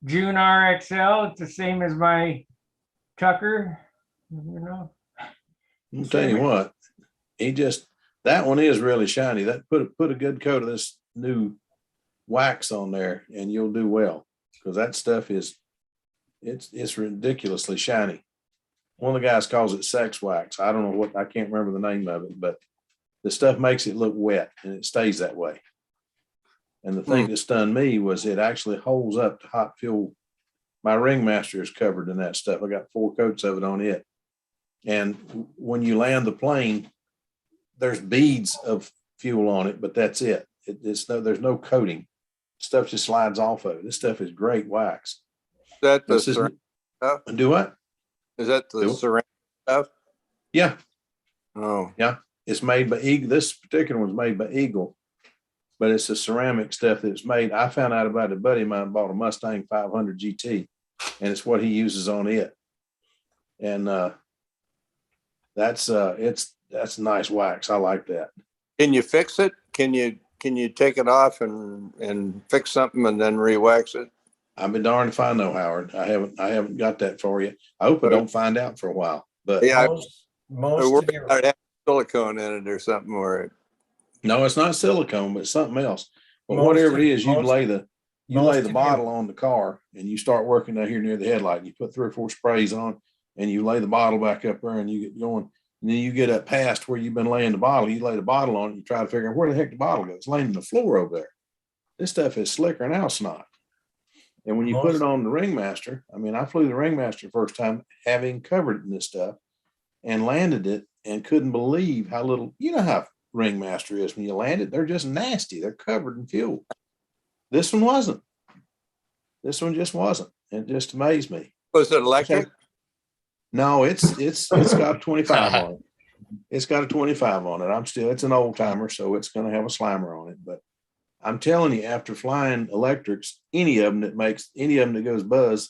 June RXL. It's the same as my Tucker. I'll tell you what, that one is really shiny. That put a good coat of this new wax on there and you'll do well, because that stuff it's ridiculously shiny. One of the guys calls it sex wax. I don't know I can't remember the name of it, but the stuff makes it look wet and it stays that way. And the thing that stunned me was it actually holds up to hot fuel. My ringmaster is covered in that stuff. I got 4 coats of it on it. And when you land the plane, there's beads of fuel on it, but that's it. There's no coating. Stuff just slides off of it. This stuff is great wax. Is that the ceramic stuff? Do what? Is that the ceramic stuff? Yeah. Oh, yeah. It's made by Eagle. This particular one's made by Eagle, but it's the ceramic stuff that's made. I found out about it. A buddy of mine bought a Mustang 500 GT, and it's what he uses on it. And that's nice wax. I like that. can you fix it? Can you take it off and fix something and then re-wax it? I've been darned if I know, Howard. I haven't got that for you. I hope I don't find out for a while. But yeah, most of your silicone in it or something, or no, it's not silicone, but it's something else. But whatever it is, you lay the bottle on the car and you start working down here near the headlight. You put 3 or 4 sprays on and you lay the bottle back up there and you get going. And then you get up past where you've been laying the bottle. You lay the bottle on it. You try to figure out where the heck the bottle goes. It's laying on the floor over there. This stuff is slicker than owl snot. And when you put it on the Ringmaster, I mean, I flew the Ringmaster the first time having covered it in this stuff and landed it and couldn't believe how little, how Ringmaster is when you land it. They're just nasty. They're covered in fuel. This one wasn't. This one just wasn't. It just amazed me. was it electric? No, it's got a 25 on it. It's got a 25 on it. It's an old timer, so it's going to have a slimer on it. But I'm telling you, after flying electrics, any of them that goes buzz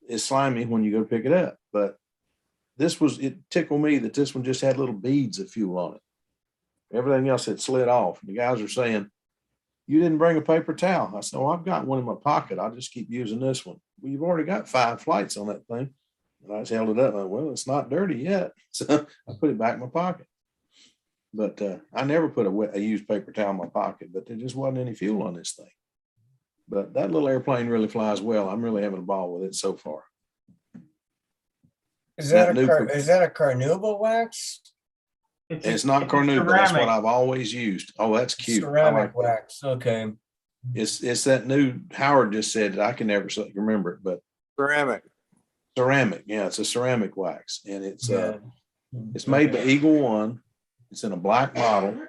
is slimy when you go pick it up. But it tickled me that this one just had little beads of fuel on it. Everything else had slid off. The guys are saying, "You didn't bring a paper towel." I said, "Oh, I've got one in my pocket. I'll just keep using this one." Well, you've already got 5 flights on that thing. And I just held it up. And I went, well, it's not dirty yet. So I put it back in my pocket. But I never put a used paper towel in my pocket, but there just wasn't any fuel on this thing. But that little airplane really flies well. I'm really having a ball with it so far. Is that a carnauba wax? It's not carnauba. That's what I've always used. Oh, that's cute. Ceramic wax. Okay. It's that new, Howard just said it. I can never remember it, but Ceramic. Yeah, it's a ceramic wax, and it's It's made by Eagle One. It's in a black bottle.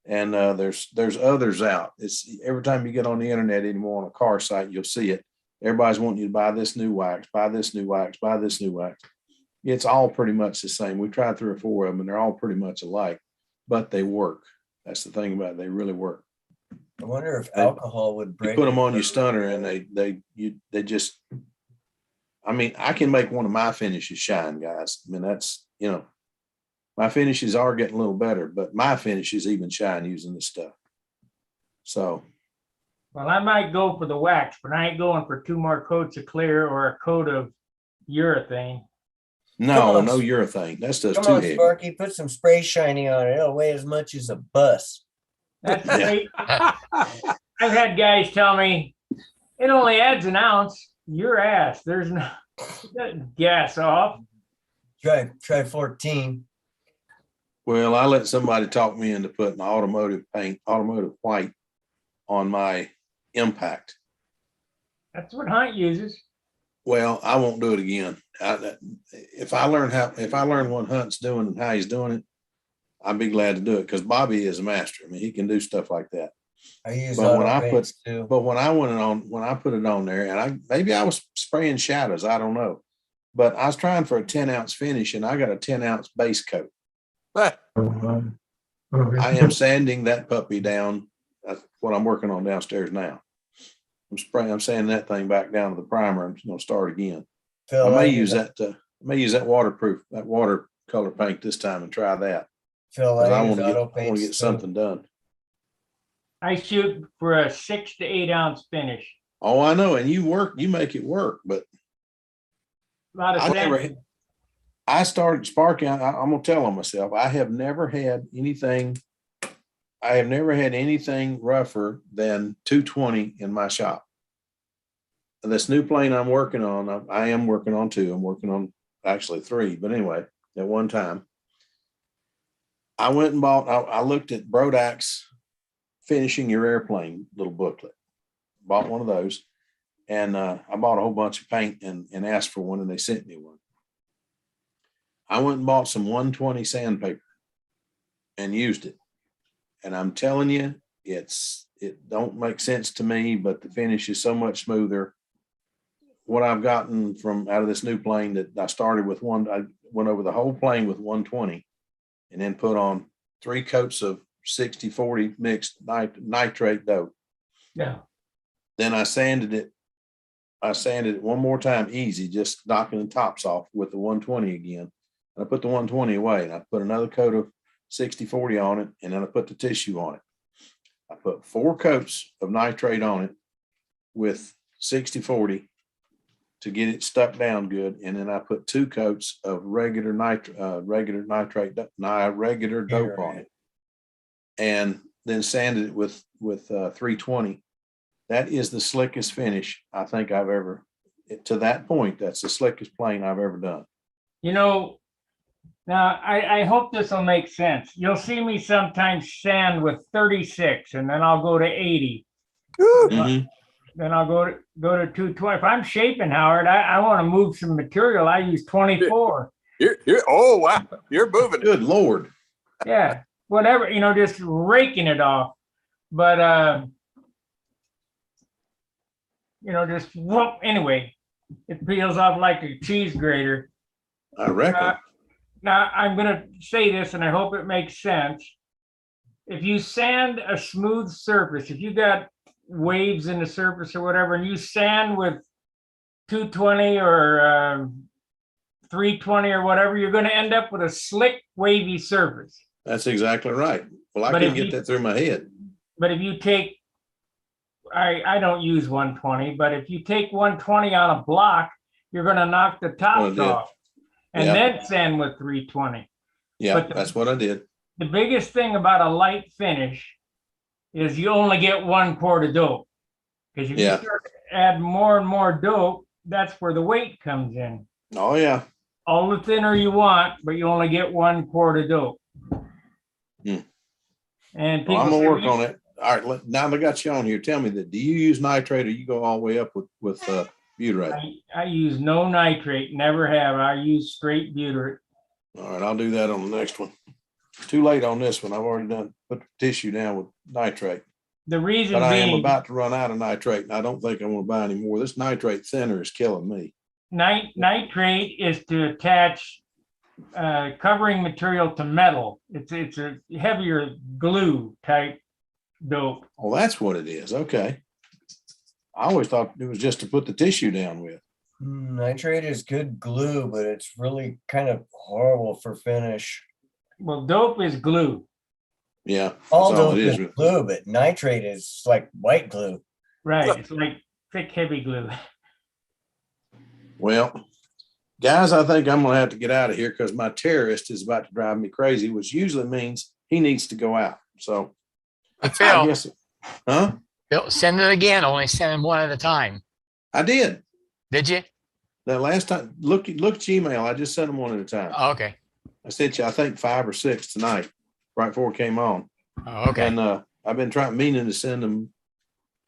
And there's others out. It's every time you get on the internet anymore on a car site, you'll see it. Everybody's wanting you to buy this new wax, buy this new wax, buy this new wax. It's all pretty much the same. We tried 3 or 4 of them, and they're all pretty much alike, but they work. That's the thing about it. They really work. I wonder if alcohol would You break. put them on your stunner, and they just. I mean, I can make one of my finishes shine, guys. I mean, that's, you know, my finishes are getting a little better, but my finishes even shine using this stuff. So. Well, I might go for the wax, but I ain't going for 2 more coats of clear or a coat of urethane. No urethane. That's just Come too on, heavy. Sparky, put some spray shiny on it. It'll weigh as much as a bus. That's great. I've had guys tell me it only adds an ounce. Your ass. There's no gas off. Try 14. Well, I let somebody talk me into putting automotive white on my impact. That's what Hunt uses. Well, I won't do it again. If I learn what Hunt's doing and how he's doing it, I'd be glad to do it, because Bobby is a master. I mean, he can do stuff like that. I use But when auto I paints too. But when I put it on there, and maybe I was spraying shadows, I don't know. But I was trying for a 10-ounce finish, and I got a 10-ounce base coat. I am sanding that puppy down. That's what I'm working on downstairs now. I'm sanding that thing back down to the primer. I'm going to start again. Phil, I may use that watercolor paint this time and try that. Phil, I I want use to auto get paints something done. I shoot for a 6 to 8 ounce finish. Oh, I know. And you make it work, but A lot of sand. I started Sparky. I'm going to tell on myself. I have never had anything rougher than 220 in my shop. This new plane I'm working on, I am working on 2. I'm working on actually 3, but anyway, at one time, I went and I looked at Brodak's Finishing Your Airplane little booklet, bought one of those, and I bought a whole bunch of paint and asked for one, and they sent me one. I went and bought some 120 sandpaper and used it. And I'm telling you, it don't make sense to me, but the finish is so much smoother. What I've gotten out of this new plane, that I started with I went over the whole plane with 120 and then put on 3 coats of 60-40 mixed nitrate dope. Yeah. Then I sanded it one more time, easy, just knocking the tops off with the 120 again. And I put the 120 away, and I put another coat of 60-40 on it, and then I put the tissue on it. I put 4 coats of nitrate on it with 60-40 to get it stuck down good, and then I put 2 coats of regular dope on it, and then sanded it with 320. That is the slickest finish I think I've ever. To that point, that's the slickest plane I've ever done. You know, now I hope this will make sense. You'll see me sometimes sand with 36, and then I'll go to 80. Mm-hmm. Then I'll go to 220. If I'm shaping, Howard, I want to move some material. I use 24. Oh wow, you're moving. Good Lord. Yeah, whatever, just raking it off. But just whoop. Anyway, it peels off like a cheese grater. I reckon. Now I'm gonna say this, and I hope it makes sense. If you sand a smooth surface, if you got waves in the surface or whatever, and you sand with 220 or 320 or whatever, you're going to end up with a slick, wavy surface. That's exactly right. Well, I couldn't get that through my head. But if you take, I don't use 120, but if you take 120 on a block, you're going to knock the tops off and then sand with 320. Yeah, that's what I did. The biggest thing about a light finish is you only get 1 quart of dope. Because if you start to add more and more dope, that's where the weight comes in. Oh, yeah. All the thinner you want, but you only get 1 quart of dope. And I'm going to work on it. All right, now they got you on here. Tell me that, do you use nitrate, or you go all the way up with butyrate? I use no nitrate, never have. I use straight butyrate. All right, I'll do that on the next one. Too late on this one. I've already put the tissue down with nitrate. The reason But I am being, about to run out of nitrate, and I don't think I want to buy any more. This nitrate thinner is killing me. nitrate is to attach covering material to metal. It's a heavier glue type dope. Oh, that's what it is. Okay. I always thought it was just to put the tissue down with. Nitrate is good glue, but it's really kind of horrible for finish. Well, dope is glue. Yeah. All that's all dope it is is. glue, but nitrate is like white glue. Right. It's like thick, heavy glue. Well, guys, I think I'm going to have to get out of here because my terrorist is about to drive me crazy, which usually means he needs to go out. So But I Phil, guess, huh? Phil, send it again. Only send them one at a time. I did. Did you? That last time, look at Gmail. I just sent them one at a time. Oh, okay. I sent you, I think, 5 or 6 tonight, right before it came on. Oh, okay. And I've been meaning to send them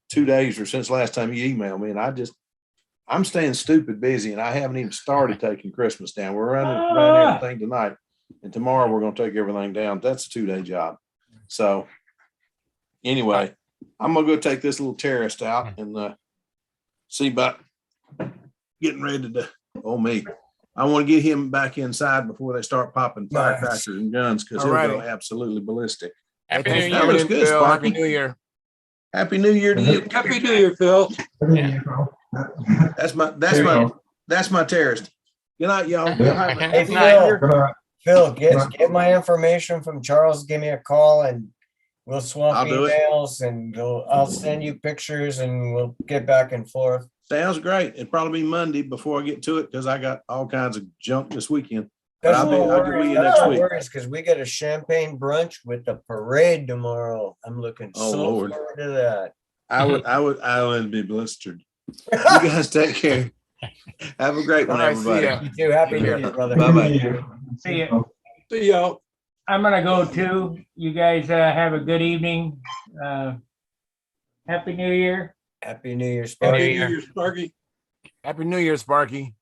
2 days or since last time you emailed me. And I'm staying stupid busy and I haven't even started taking Christmas down. We're running everything tonight. And tomorrow we're going to take everything down. That's a 2-day job. So anyway, I'm going to go take this little terrorist out and see about getting ready to, me. I want to get him back inside before they start popping firecrackers and guns because he'll go absolutely ballistic. Happy Thanks New for Year. coming was in, good, Phil. Sparky. Happy New Year. Happy New Year to you. Happy New Year, Phil. That's There you my go. terrorist. Good night, y'all. Yeah. Hey, Good night. Phil, get my information from Charles. Give me a call and we'll swap I'll do it. emails and I'll send you pictures and we'll get back and forth. Sounds great. It'll probably be Monday before I get to it because I got all kinds of junk this weekend. But That's no I'll be with you worries. next That's no week. worries because we got a champagne brunch with the parade tomorrow. I'm looking Oh, so Lord. forward to that. I would be blistered. You guys take care. Have a great one, All right, see everybody. ya. You too. Happy Take New care. Year, brother. Bye-bye. See ya. See y'all. I'm gonna go too. You guys have a good evening. Happy New Year. Happy New Year, Happy Sparky. New Happy Year. New Year, Sparky. Happy New Year, Sparky.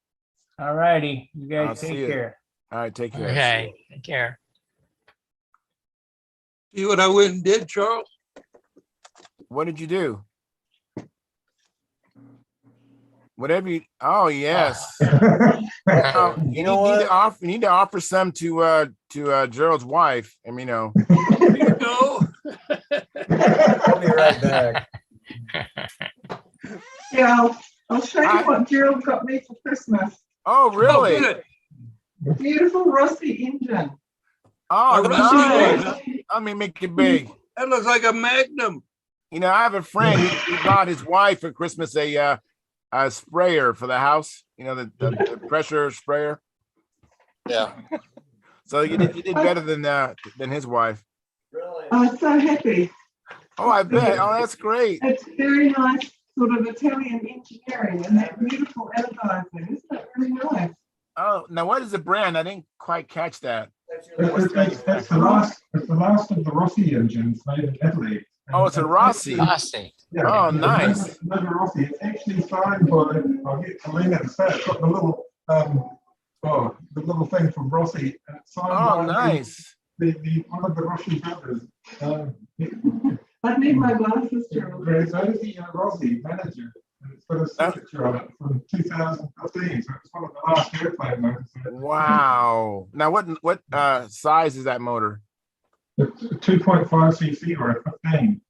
All righty. You I'll guys see take you. care. All right, take care. Okay. Take care. See what I went and did, Charles? What did you do? Whatever you, oh, yes. You You know what? need to offer some to Gerald's wife. I mean, There you go. I'll be right back. Yeah, I'll show you what Gerald got me for Christmas. oh, really? Oh, good. Beautiful rusty engine. Oh, A rusty nice. one. Let me make it big. That looks like a Magnum. You know, I have a friend. He bought his wife for Christmas a sprayer for the house. You know, the pressure sprayer. Yeah. So you did better than his wife. Really? I'm so happy. Oh, I bet. Oh, that's great. It's very nice, sort of Italian engineering and that beautiful anodizing. Isn't that really nice? Oh, now what is the brand? I didn't quite catch that. It's the last of the Rossi engines made in Italy. Oh, it's a Rossi. Lusty. Yeah. Oh, nice. Another Rossi. It's actually signed by, I'll get Helena to say it. It's got the little, the little thing from Rossi. And it's signed Oh, by nice. the one of the Rossi brothers. I need my glasses, Gerald. It's only the Rossi manager. And it's got a signature on it from 2015. So it's one of the last airplane motors. Wow. Now, what size is that motor? It's a 2.5 cc or a 15.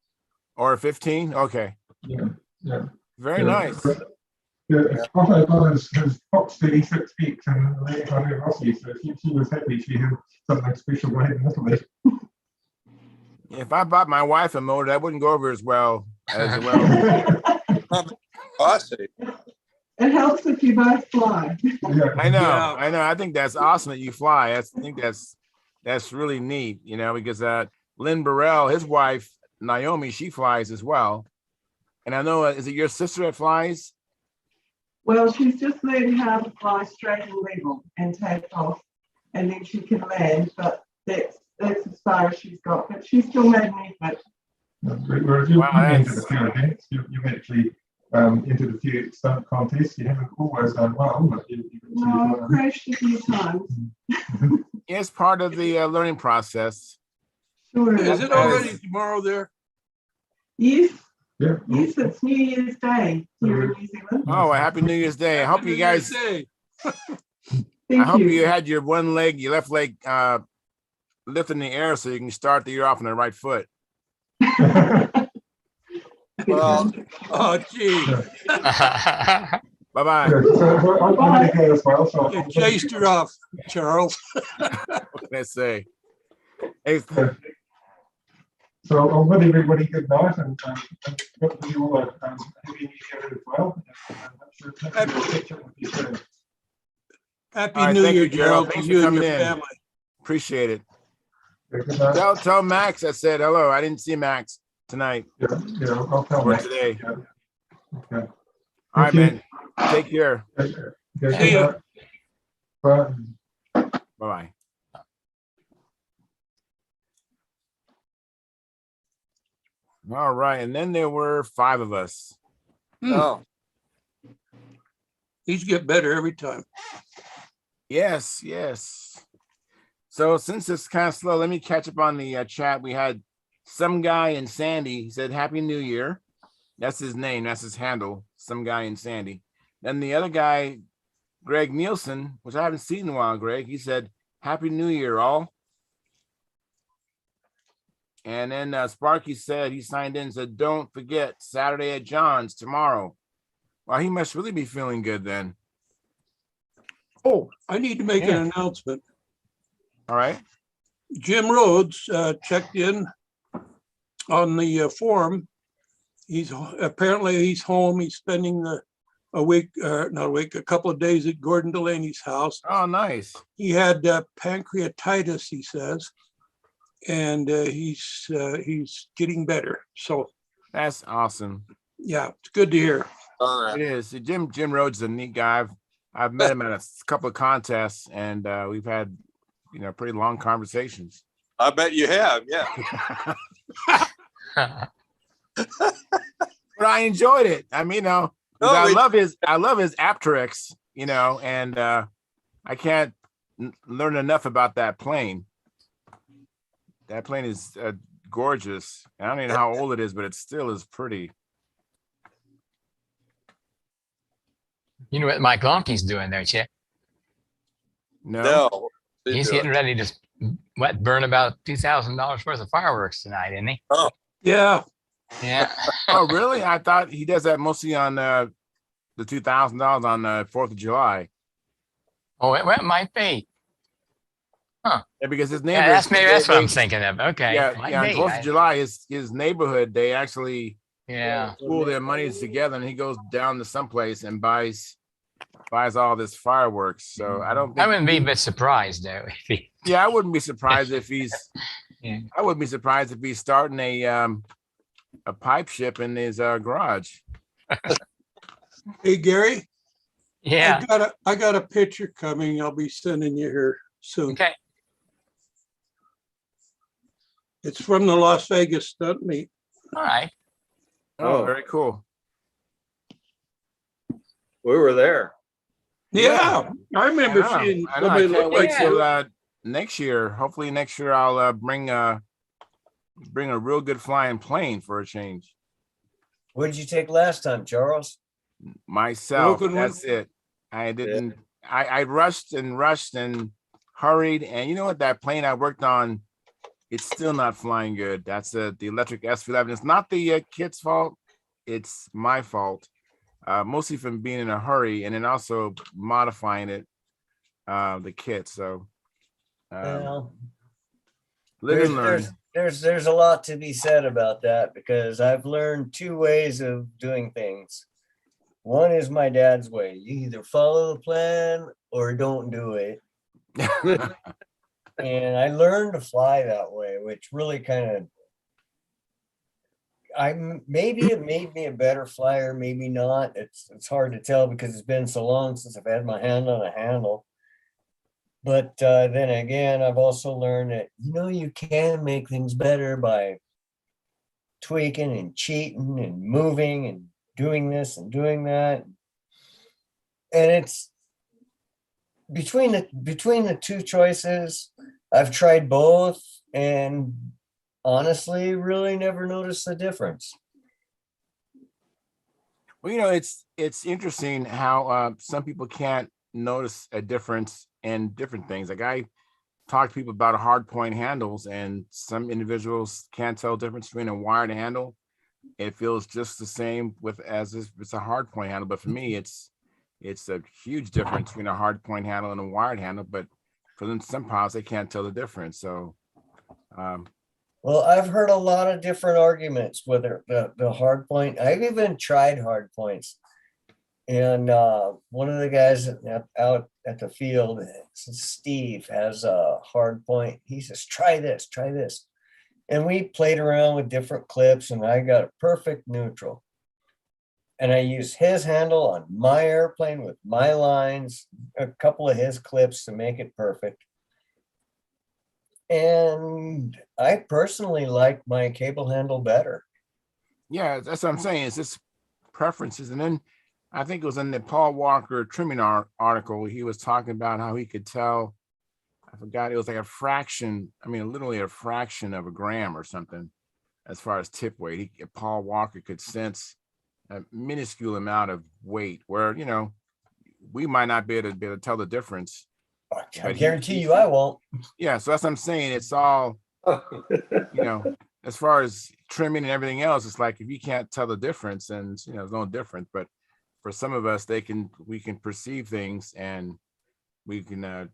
Or a 15? Okay. Yeah. Very Yeah. nice. Yeah, Otto got his Fox 36 peaks and Leonardo Rossi, so she was happy she had something special made in Italy. If I bought my wife a motor, that wouldn't go over as well. Awesome. It helps if you both fly. Yeah. I know, Yeah. I know. I think that's awesome that you fly. I think that's really neat, you know, because Lynn Burrell, his wife, Naomi, she flies as well. And I know, is it your sister that flies? Well, she's just learning how to fly straight and level and take off, and then she can land, but that's as far as she's got, but she's still made an effort. Whereas you Wow, enter that's- the few events, you've actually entered a few stunt contests. You haven't always done well, but No, I've crashed a few times. Yeah, it's part of the learning process. Sure. Is it already tomorrow there? Yes, yeah. yes, it's New Year's Day here in New Zealand. Oh, happy New Year's Day. I hope you guys, Day. Thank I hope you. you had your your left leg lift in the air so you can start the year off on the right foot. Well, Oh, gee. Bye-bye. So I'm going to go as well. So You chased her off, Charles. What can I say? Hey, So I'll bid everybody good night and wish you all a happy New Year as well. And I'm sure we'll catch up with you soon. Happy All right, New thank Year, you, Gerald. Gerald, to Thanks for you and coming your in. family. Appreciate it. Yeah, good night. Tell Max I said hello. I didn't see Max tonight Yeah, I'll tell or Max. today. Yeah. Okay. All right, you. man. Take care. Okay, See ya. Bye. Bye-bye. All right, and then there were 5 of us. oh, These get better every time. Yes, yes. So since it's kind of slow, let me catch up on the chat. We had some guy in Sandy. He said, Happy New Year. That's his name. That's his handle. Some guy in Sandy. Then the other guy, Greg Nielsen, which I haven't seen in a while, Greg, he said, Happy New Year, all. And then Sparky said, he signed in and said, don't forget, Saturday at John's tomorrow. Well, he must really be feeling good then. Oh, I need to make Yeah. an announcement. All right. Jim Rhodes checked in on the forum. He's home. He's spending a couple of days at Gordon Delaney's house. Oh, nice. He had pancreatitis, he says, and he's getting better. So That's awesome. yeah, it's good to hear. all It right. is. Jim Rhodes is a neat guy. I've met him at a couple of contests, and we've had pretty long conversations. I bet you have. Yeah. But I enjoyed it. I mean, 'cause I love his Apteryx, and I can't learn enough about that plane. That plane is gorgeous. I don't even know how old it is, but it still is pretty. You know what Mike Longkey's doing there, Chick? No. No. He's getting ready to burn about $2,000 worth of fireworks tonight, isn't he? Oh, Yeah, Yeah. Oh, really? I thought he does that mostly on the $2,000 on the 4th of July. Oh, it might be. Yeah, because his neighbors. Yeah, that's what I'm thinking of. Okay. Yeah, might yeah. On be. 4th of July, his neighborhood, they actually Yeah. pool their monies together, and he goes down to someplace and buys all this fireworks. So I don't think I wouldn't be a bit surprised though if he. Yeah, I wouldn't be surprised if he's. Yeah. I wouldn't be surprised if he's starting a pipe ship in his garage. hey Gary, Yeah. I got a picture coming. I'll be sending you here soon. Okay. It's from the Las Vegas stunt meet. All right. Oh, Oh. very cool. we were there. Yeah, I remember I know. seeing I know. I somebody can't look wait like till you. next year. Hopefully next year I'll bring a real good flying plane for a change. What did you take last time, Charles? Myself, Broken one? that's it. I didn't. I rushed and hurried, and you know what? That plane I worked on, it's still not flying good. That's the electric S11. It's not the kid's fault. It's my fault. Mostly from being in a hurry and then also modifying it, the kit. So Well, live and learn. there's a lot to be said about that because I've learned two ways of doing things. One is my dad's way. You either follow the plan or don't do it. And I learned to fly that way, which really kind of, maybe it made me a better flyer, maybe not. It's hard to tell because it's been so long since I've had my hand on a handle. But then again, I've also learned that, you can make things better by tweaking and cheating and moving and doing this and doing that. And it's between the two choices, I've tried both and honestly really never noticed the difference. Well, it's interesting how some people can't notice a difference in different things. Like I talk to people about hard point handles, and some individuals can't tell the difference between a wired handle. It feels just the same as if it's a hard point handle, but for me, it's a huge difference between a hard point handle and a wired handle. But for them, some pilots, they can't tell the difference. So, Well, I've heard a lot of different arguments whether the hard point. I've even tried hard points. And one of the guys out at the field, Steve, has a hard point. He says, try this, try this. And we played around with different clips and I got a perfect neutral. And I used his handle on my airplane with my lines, a couple of his clips to make it perfect. And I personally like my cable handle better. yeah, that's what I'm saying. It's just preferences. And then I think it was in the Paul Walker trimming article. He was talking about how he could tell, I forgot, it was like a fraction, I mean, literally a fraction of a gram or something as far as tip weight. Paul Walker could sense a minuscule amount of weight where, we might not be able to tell the difference. I guarantee you I won't. Yeah, so that's what I'm saying. It's all, as far as trimming and everything else, it's like if you can't tell the difference, and there's no difference. But for some of us, we can perceive things, and we can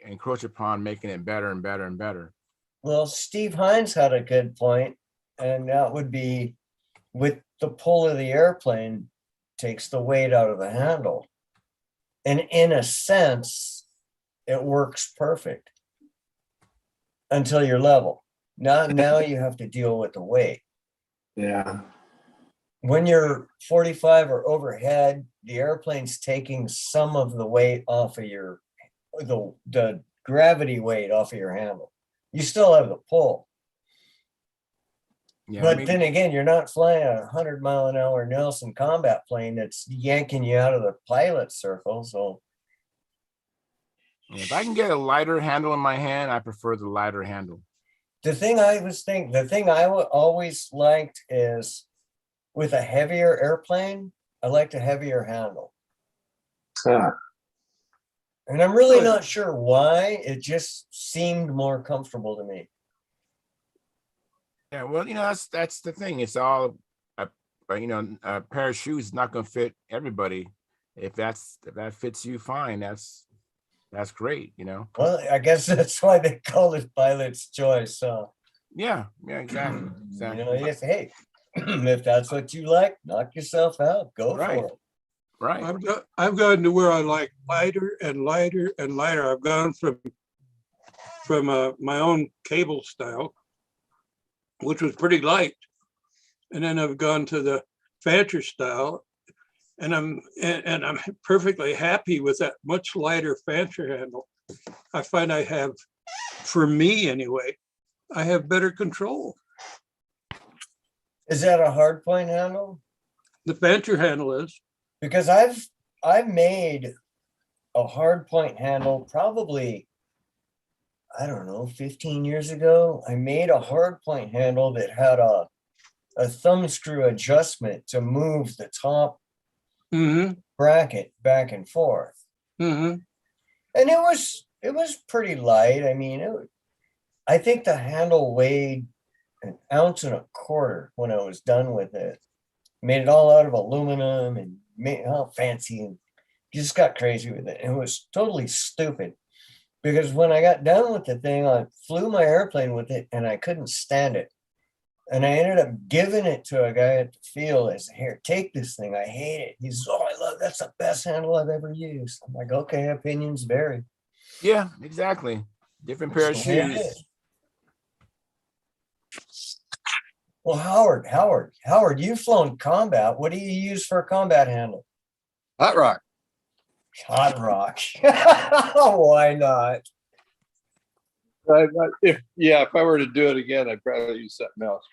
encroach upon making it better and better and better. Well, Steve Hines had a good point, and that would be with the pull of the airplane takes the weight out of the handle. And in a sense, it works perfect until you're level. Now you have to deal with the weight. Yeah. When you're 45 or overhead, the airplane's taking some of the weight off of the gravity weight off of your handle. You still have the pull. Yeah, But then again, you're not flying a 100-mile-an-hour Nelson combat plane that's yanking you out of the pilot circle. So if I can get a lighter handle in my hand, I prefer the lighter handle. the thing I always liked is with a heavier airplane, I liked a heavier handle. And I'm really not sure why. It just seemed more comfortable to me. Yeah, well, that's the thing. It's all a pair of shoes is not going to fit everybody. If that fits you, fine. That's great. Well, I guess that's why they call it pilot's choice. Yeah, exactly. You say, hey, if that's what you like, knock yourself out. Go for it. Right. I've gotten to where I like lighter and lighter and lighter. I've gone from my own cable style, which was pretty light, and then I've gone to the Fancher style, and I'm perfectly happy with that much lighter Fancher handle. I find I have, for me anyway, I have better control. Is that a hard point handle? The Fancher handle is. Because I've made a hard point handle probably, I don't know, 15 years ago. I made a hard point handle that had a thumb screw adjustment to move the top bracket back and forth. And it was pretty light. I mean, I think the handle weighed 1.25 ounces when I was done with it. Made it all out of aluminum and made all fancy, and just got crazy with it. It was totally stupid because when I got done with the thing, I flew my airplane with it and I couldn't stand it. And I ended up giving it to a guy at the field. I said, here, take this thing. I hate it. He says, oh, that's the best handle I've ever used. I'm like, okay, opinions vary. Yeah, exactly. Different pair of shoes. Well, Howard, you've flown combat. What do you use for a combat handle? Hot rock. Hot rock. Why not? If I were to do it again, I'd probably use something else.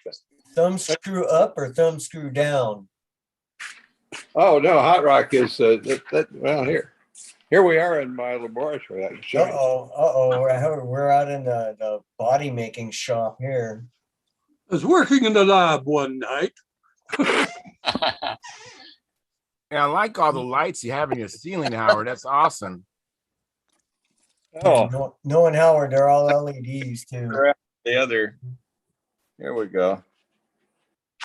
Thumb screw up or thumb screw down? Oh, no, hot rock is, well, here we are in my laboratory. I can show you. We're out in the body making shop here. I was working in the lab one night. And I like all the lights you have in your ceiling, Howard. That's awesome. Oh, Knowing Howard, they're all LEDs too. the other, here we go.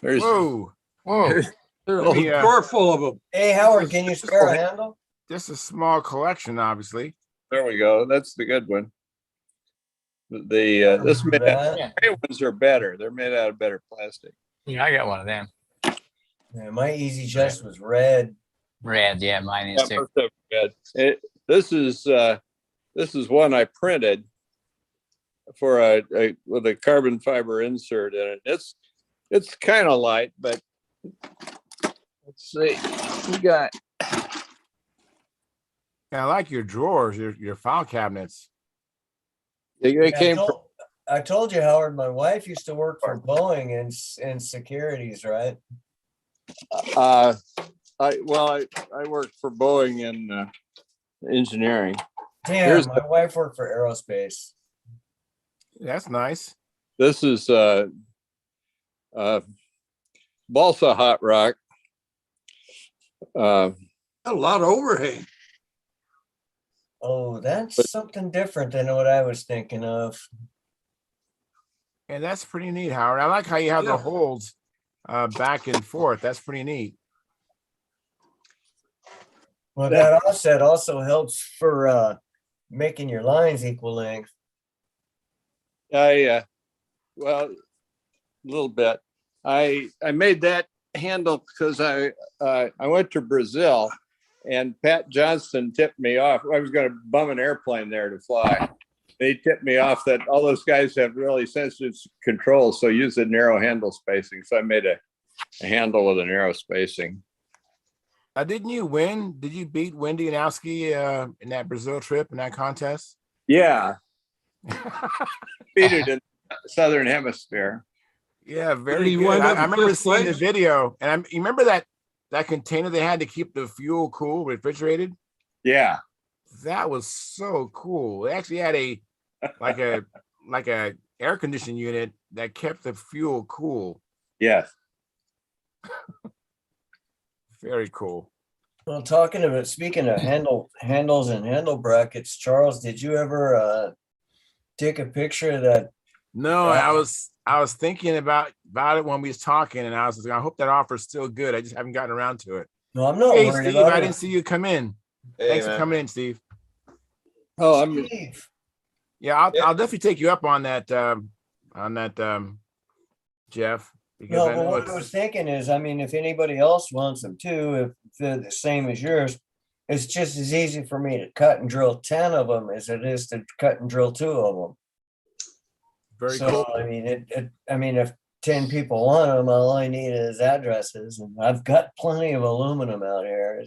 There's, Whoa. Whoa. There's a Let whole me, drawer full of them. Hey Howard, can you spare a handle? Just a small collection, obviously. there we go. That's the good one. This Remember that? Yeah. gray ones are better. They're made out of better plastic. Yeah, I got one of them. Yeah, my Easy Chest was red. Red, yeah, mine is Yeah, too. most of them are red. This is one I printed for with a carbon fiber insert in it. It's kind of light, but let's see. We got, And I like your drawers, your file cabinets. they Yeah, came from, I told you, Howard, my wife used to work for Boeing in securities, right? I worked for Boeing in engineering. Damn, my wife worked for aerospace. That's nice. This is balsa hot rock. A lot of overhang. Oh, that's something different than what I was thinking of. And that's pretty neat, Howard. I like how you have the Yeah. holes back and forth. That's pretty neat. Well, that offset also helps for making your lines equal length. Well, a little bit. I made that handle because I went to Brazil and Pat Johnston tipped me off. I was going to bum an airplane there to fly. They tipped me off that all those guys have really sensitive controls, so use a narrow handle spacing. So I made a handle with a narrow spacing. Didn't you win? Did you beat Wendy and Alski in that Brazil trip in that contest? Yeah, beat it in the Southern Hemisphere. Yeah, very Did he good. wind up I in remember fifth seeing the place? video, and you remember that container they had to keep the fuel cool, refrigerated. Yeah, That was so cool. They actually had a air conditioning unit that kept the fuel cool. yes. Very cool. Well, speaking of handles and handle brackets, Charles, did you ever take a picture of that? No, I was thinking about it when we was talking, and I was like, I hope that offer's still good. I just haven't gotten around to it. No, I'm not Hey, worried Steve, about I it. didn't see you come in. Thanks for coming in, Steve. Oh, I'm Steve. Yeah, I'll definitely take you up on that, Jeff. Because No, I but know what I was thinking is, I mean, if anybody else wants them too, if they're the same as yours, it's just as easy for me to cut and drill 10 of them as it is to cut and drill 2 of them. very So, cool. I mean, if 10 people want them, all I need is addresses, and I've got plenty of aluminum out here.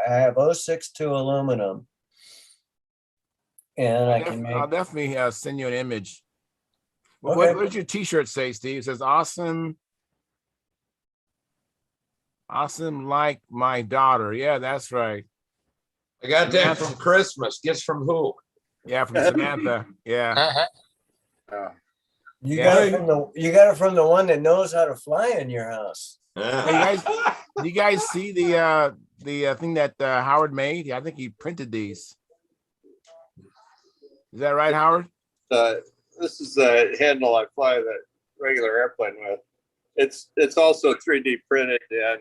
I have 062 aluminum, and I can I'll make. definitely send you an image. What does your T-shirt say, Steve? It says awesome like my daughter. Yeah, that's right. I got that from Christmas. Gifts from who? Yeah, from Samantha. Yeah. You Yeah. got it from the one that knows how to fly in your house. Hey, you guys see the thing that Howard made? Yeah, I think he printed these. Is that right, Howard? This is the handle I fly the regular airplane with. It's also 3D printed, and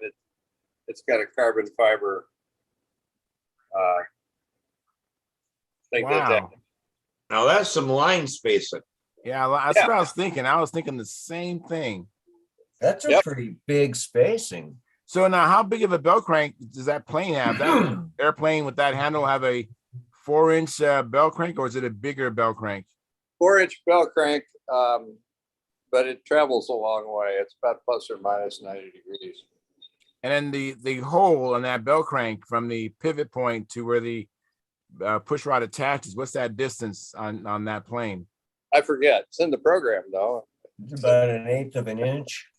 it's got a carbon fiber thing. Wow. Now that's some line spacing. Yeah, that's what I was thinking. I was thinking the same thing. That's a pretty big spacing. So now, how big of a bell crank does that plane have? That airplane with that handle have a 4-inch bell crank, or is it a bigger bell crank? 4-inch bell crank, but it travels a long way. It's about plus or minus 90 degrees. And then the hole on that bell crank from the pivot point to where the push rod attaches, what's that distance on that plane? I forget. It's in the program, though. It's about 1/8 of an inch.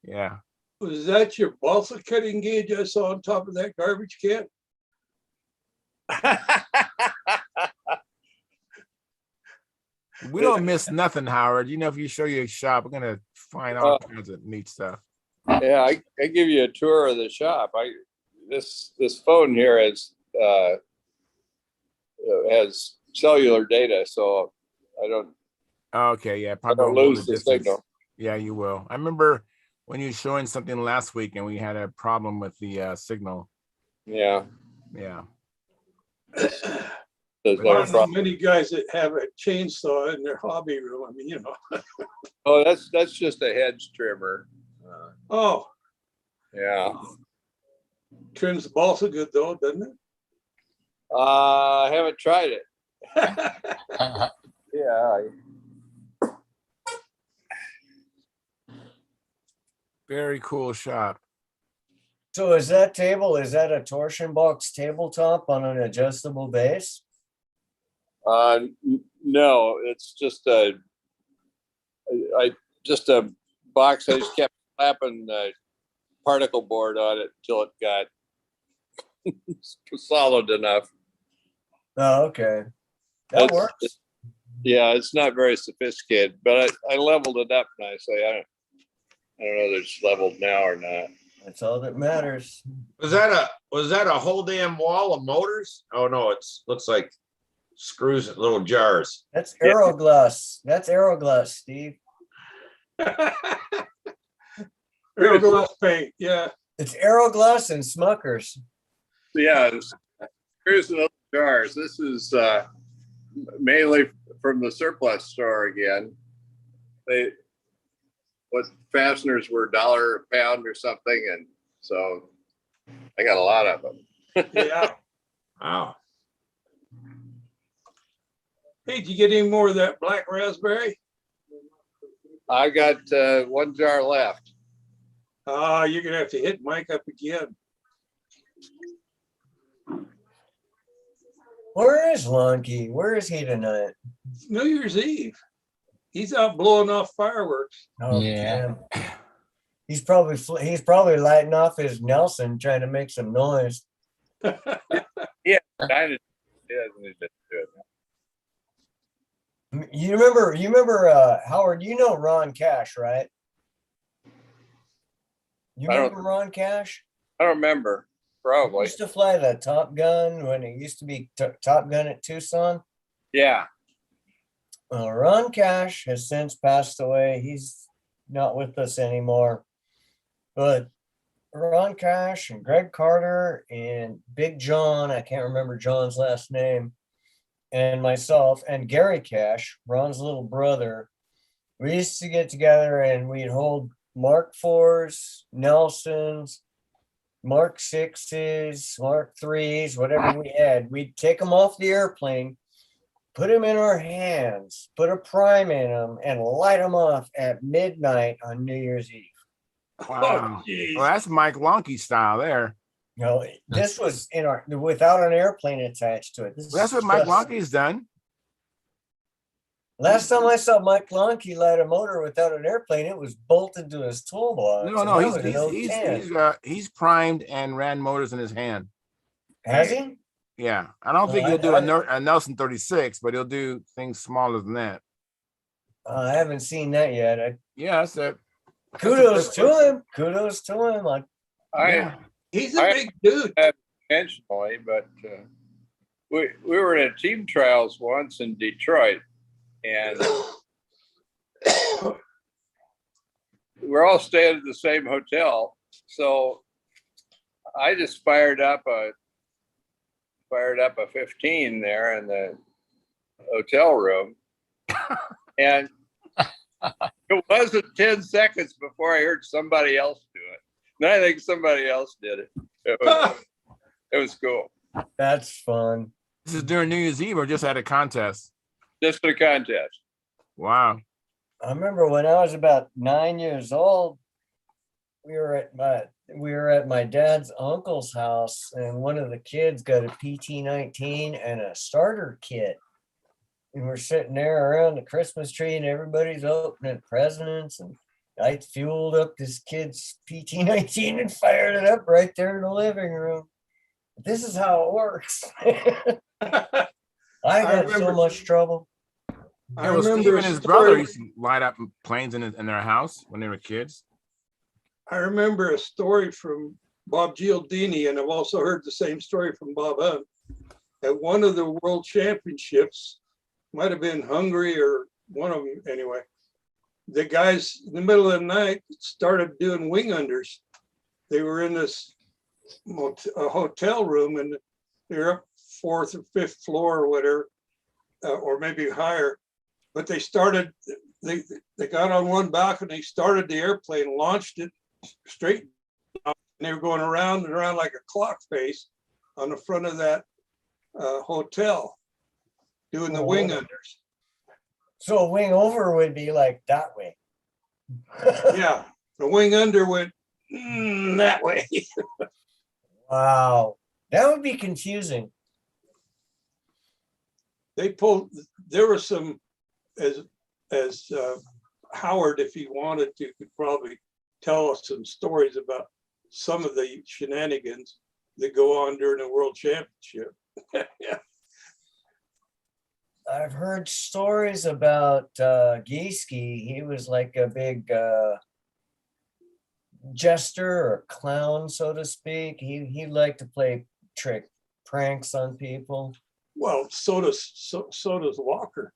Yeah. Was that your balsa cutting gauge I saw on top of that garbage can? We don't miss nothing, Howard. You know, if you show your shop, we're gonna find all kinds of neat stuff. Yeah, I give you a tour of the shop. This phone here has cellular data, so I don't Okay, yeah, I probably don't won't go lose the distance. signal. Yeah, you will. I remember when you were showing something last week and we had a problem with the signal. Yeah. Yeah. There's I no don't know problem. many guys that have a chainsaw in their hobby room. I mean, you know. Oh, that's just a hedge trimmer. Oh, Yeah. trims the balsa good though, doesn't it? I haven't tried it. Yeah. Very cool shop. So is that a torsion box tabletop on an adjustable base? No, it's just a box. I just kept slapping the particle board on it until it got solid enough. Oh, okay. That It's- works. Yeah, it's not very sophisticated, but I leveled it up nicely. I don't know if it's leveled now or not. That's all that matters. Was that a whole damn wall of motors? Oh no, looks like screws in little jars. That's Aeroglass. That's Aeroglass, Steve. Aeroglass paint, yeah. It's Aeroglass and Smuckers. Yeah, screws in little jars. This is mainly from the surplus store again. What fasteners were $1 a pound or something, and so I got a lot of them. Yeah. Wow. Hey, did you get any more of that black raspberry? I got one jar left. You're gonna have to hit Mike up again. Where is Lonky? Where is he tonight? It's New Year's Eve. He's out blowing off fireworks. Oh, Yeah. damn. He's probably lighting off his Nelson, trying to make some noise. Yeah, kind of. Yeah, You remember Howard? You know Ron Cash, right? You I don't- remember Ron Cash? I don't remember. He Probably. used to fly the Top Gun when it used to be Top Gun at Tucson. Yeah. Well, Ron Cash has since passed away. He's not with us anymore. But Ron Cash and Greg Carter and Big John, I can't remember John's last name, and myself and Gary Cash, Ron's little brother, we used to get together and we'd hold Mark IVs, Nelsons, Mark 6s, Mark 3s, whatever we had. We'd take them off the airplane, put them in our hands, put a prime in them, and light them off at midnight on New Year's Eve. Wow. geez. Well, that's Mike Lonky style there. You know, this was without an airplane attached to it. Well, that's what Mike Lonky's done. Last time I saw Mike Lonky light a motor without an airplane, it was bolted to his toolbox. No, and no, that was in 010. he's primed and ran motors in his hand. Has he? Yeah, I don't think he'll do a Nelson 36, but he'll do things smaller than that. I haven't seen that yet. Yeah, that's it. Kudos to him. Kudos to him. He's a big dude. Intentionally, but we were in a team trials once in Detroit, and we're all staying at the same hotel. So I just fired up a 15 there in the hotel room, and it wasn't 10 seconds before I heard somebody else do it. And I think somebody else did it. It was cool. That's fun. This is during New Year's Eve or just at a contest? Just a contest. Wow. I remember when I was about 9 years old, we were at my dad's uncle's house, and one of the kids got a PT-19 and a starter kit. And we're sitting there around the Christmas tree, and everybody's opening presents, and I fueled up this kid's PT-19 and fired it up right there in the living room. This is how it works. I got so much trouble. I Yeah, well, Steve remember and a his brother story. used to light up planes in their house when they were kids. I remember a story from Bob Gialdini, and I've also heard the same story from Bob Hunt. At one of the world championships, might have been Hungary or one of them anyway, the guys in the middle of the night started doing wing unders. They were in this a hotel room, and they're up 4th or 5th floor or whatever, or maybe higher. But they started, they got on one balcony, started the airplane, launched it straight, and they were going around and around like a clock face on the front of that hotel, doing the wing unders. So a wing over would be like that way. Yeah, the wing under went that way. Wow, that would be confusing. They pulled, there were some, as Howard, if he wanted to, could probably tell us some stories about some of the shenanigans that go on during the World Championship. Yeah. I've heard stories about Gieske. He was like a big jester or clown, so to speak. He liked to play pranks on people. Well, so does Walker.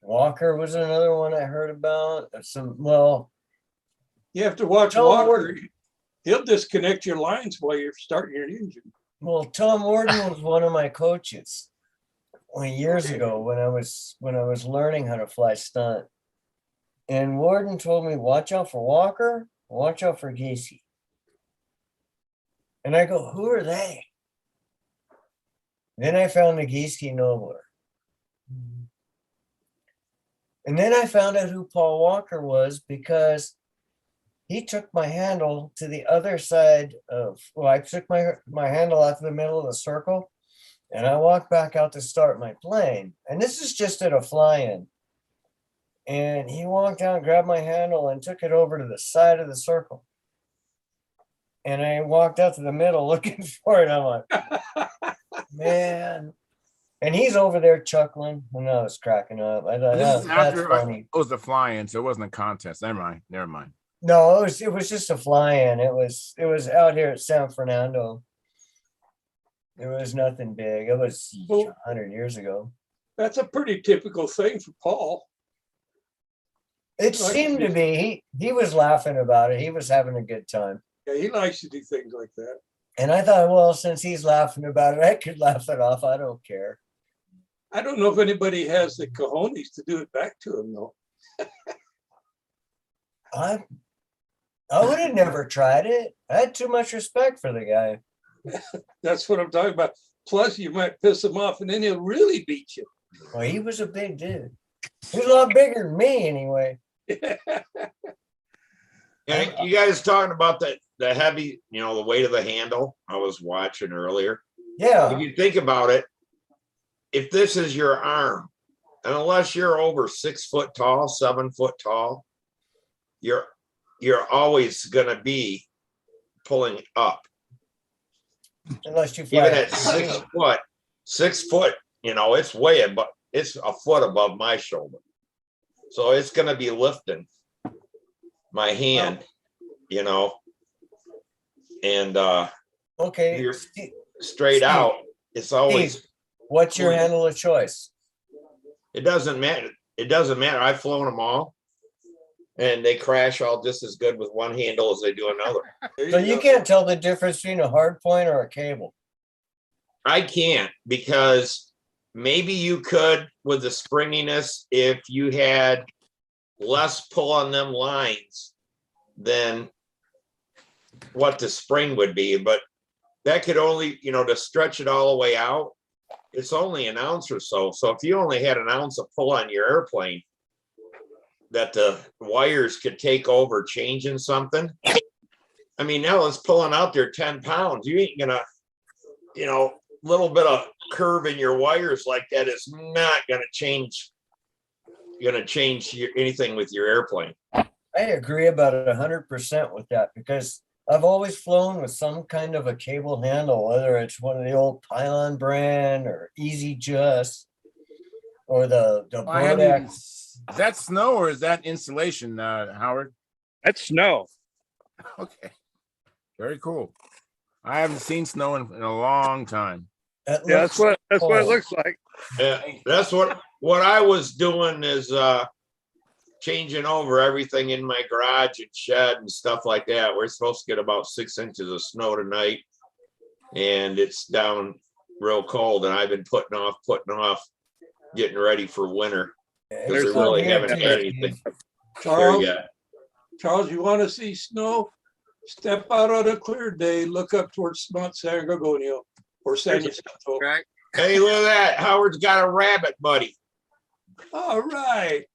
Walker was another one I heard about. You have to watch Tom Walker. Warden. He'll disconnect your lines while you're starting your engine. Well, Tom Warden was one of my coaches years ago when I was learning how to fly stunt. And Warden told me, watch out for Walker, watch out for Gieske. And I go, who are they? Then I found the Gieske Nobler. And then I found out who Paul Walker was, because he took my handle to the other side of, I took my handle out to the middle of the circle, and I walked back out to start my plane. And this is just at a fly-in. And he walked out, grabbed my handle, and took it over to the side of the circle. And I walked out to the middle looking for it. I'm like, man. And he's over there chuckling, and I was cracking up. I thought, This is that's after funny. it was the fly-in, so it wasn't a contest. Never mind. No, it was just a fly-in. It was out here at San Fernando. There was nothing big. It was 100 years ago. That's a pretty typical thing for Paul. It seemed to be. He was laughing about it. He was having a good time. Yeah, he likes to do things like that. And I thought, well, since he's laughing about it, I could laugh it off. I don't care. I don't know if anybody has the cojones to do it back to him, though. I would have never tried it. I had too much respect for the guy. That's what I'm talking about. Plus, you might piss him off, and then he'll really beat you. Well, he was a big dude. He was a lot bigger than me, anyway. And you guys talking about the heavy, the weight of the handle I was watching earlier. Yeah. If you think about it, if this is your arm, and unless you're over 6 foot tall, 7 foot tall, you're always gonna be pulling up. Unless you fly. Even at 6 foot, it's way above, it's a foot above my shoulder. So it's gonna be lifting my hand, and okay. you're straight out. It's always. Steve, what's your handle of choice? It doesn't matter. It doesn't matter. I've flown them all, and they crash all just as good with one handle as they do another. So you can't tell the difference between a hard point or a cable. I can't, because maybe you could with the springiness if you had less pull on them lines than what the spring would be, but that could only, to stretch it all the way out, it's only an ounce or so. So if you only had an ounce of pull on your airplane, that the wires could take over changing something. I mean, now it's pulling out there 10 pounds. You ain't gonna, little bit of curve in your wires like that is not gonna change anything with your airplane. I agree about 100% with that because I've always flown with some kind of a cable handle, whether it's one of the old Pylon brand or Easy Just or the I haven't, Bodak. is that snow or is that insulation, Howard? That's snow. Okay, very cool. I haven't seen snow in a long time. That Yeah, looks that's what it cool. looks like. Yeah, that's what I was doing is changing over everything in my garage and shed and stuff like that. We're supposed to get about 6 inches of snow tonight, and it's down real cold. And I've been putting off getting ready for winter Yeah, because it's we really cold here haven't too, had Steve. anything there Charles, yet. Charles, you want to see snow? Step out on a clear day, look up towards Mount San Gorgonio or San Jacinto. Right? Hey, look at that! Howard's got a rabbit buddy. All right.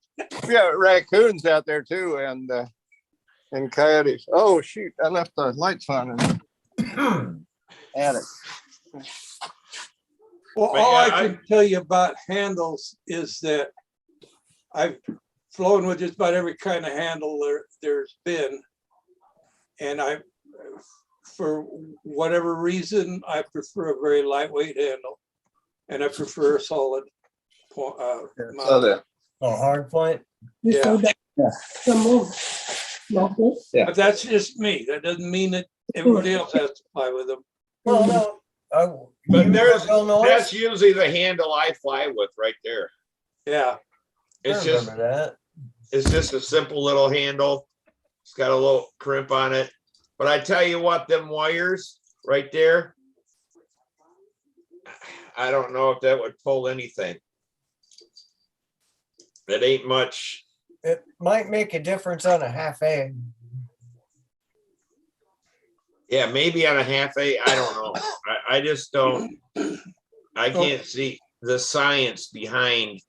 We got raccoons out there too, and coyotes. Oh shoot! I left the lights on and attic. Well, But all yeah, I can tell you about handles is that I've flown with just about every kind of handle there's been. And for whatever reason, I prefer a very lightweight handle. And I prefer a solid mount. Oh, hard point. Yeah. Yeah. But that's just me. That doesn't mean that everybody else has to fly with them. Well, no. But there's Illinois? that's usually the handle I fly with right there. Yeah. It's I just remember that. it's just a simple little handle. It's got a little crimp on it. But I tell you what, them wires right there, I don't know if that would pull anything. It ain't much. It might make a difference on a half A. Yeah, maybe on a half A. I don't know. I just don't. I can't see the science behind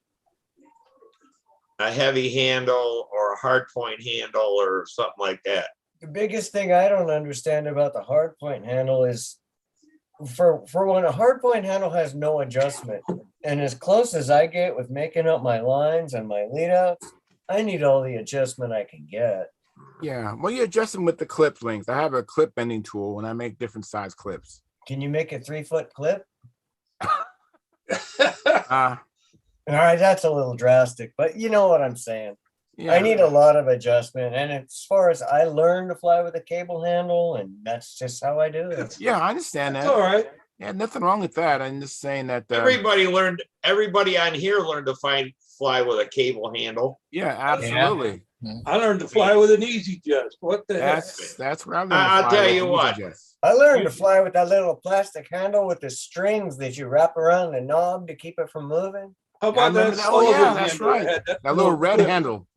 a heavy handle or a hard point handle or something like that. The biggest thing I don't understand about the hard point handle is for when a hard point handle has no adjustment, and as close as I get with making up my lines and my lead outs, I need all the adjustment I can get. Yeah, well, you adjust them with the clip length. I have a clip bending tool when I make different size clips. Can you make a 3-foot clip? Uh, All right, that's a little drastic, but you know what I'm saying. yeah. I need a lot of adjustment, and as far as I learned to fly with a cable handle, and that's just how I do it. Yeah, I understand that. All right. Yeah, nothing wrong with that. I'm just saying that. Everybody on here learned to fly with a cable handle. Yeah, absolutely. I learned to fly with an Easy Just. What the heck? That's what I learned. I'll tell you what. I learned to fly with that little plastic handle with the strings that you wrap around the knob to keep it from moving. How about that? Oh, yeah, Sullivan that's handle? right. Had That little red clip. handle.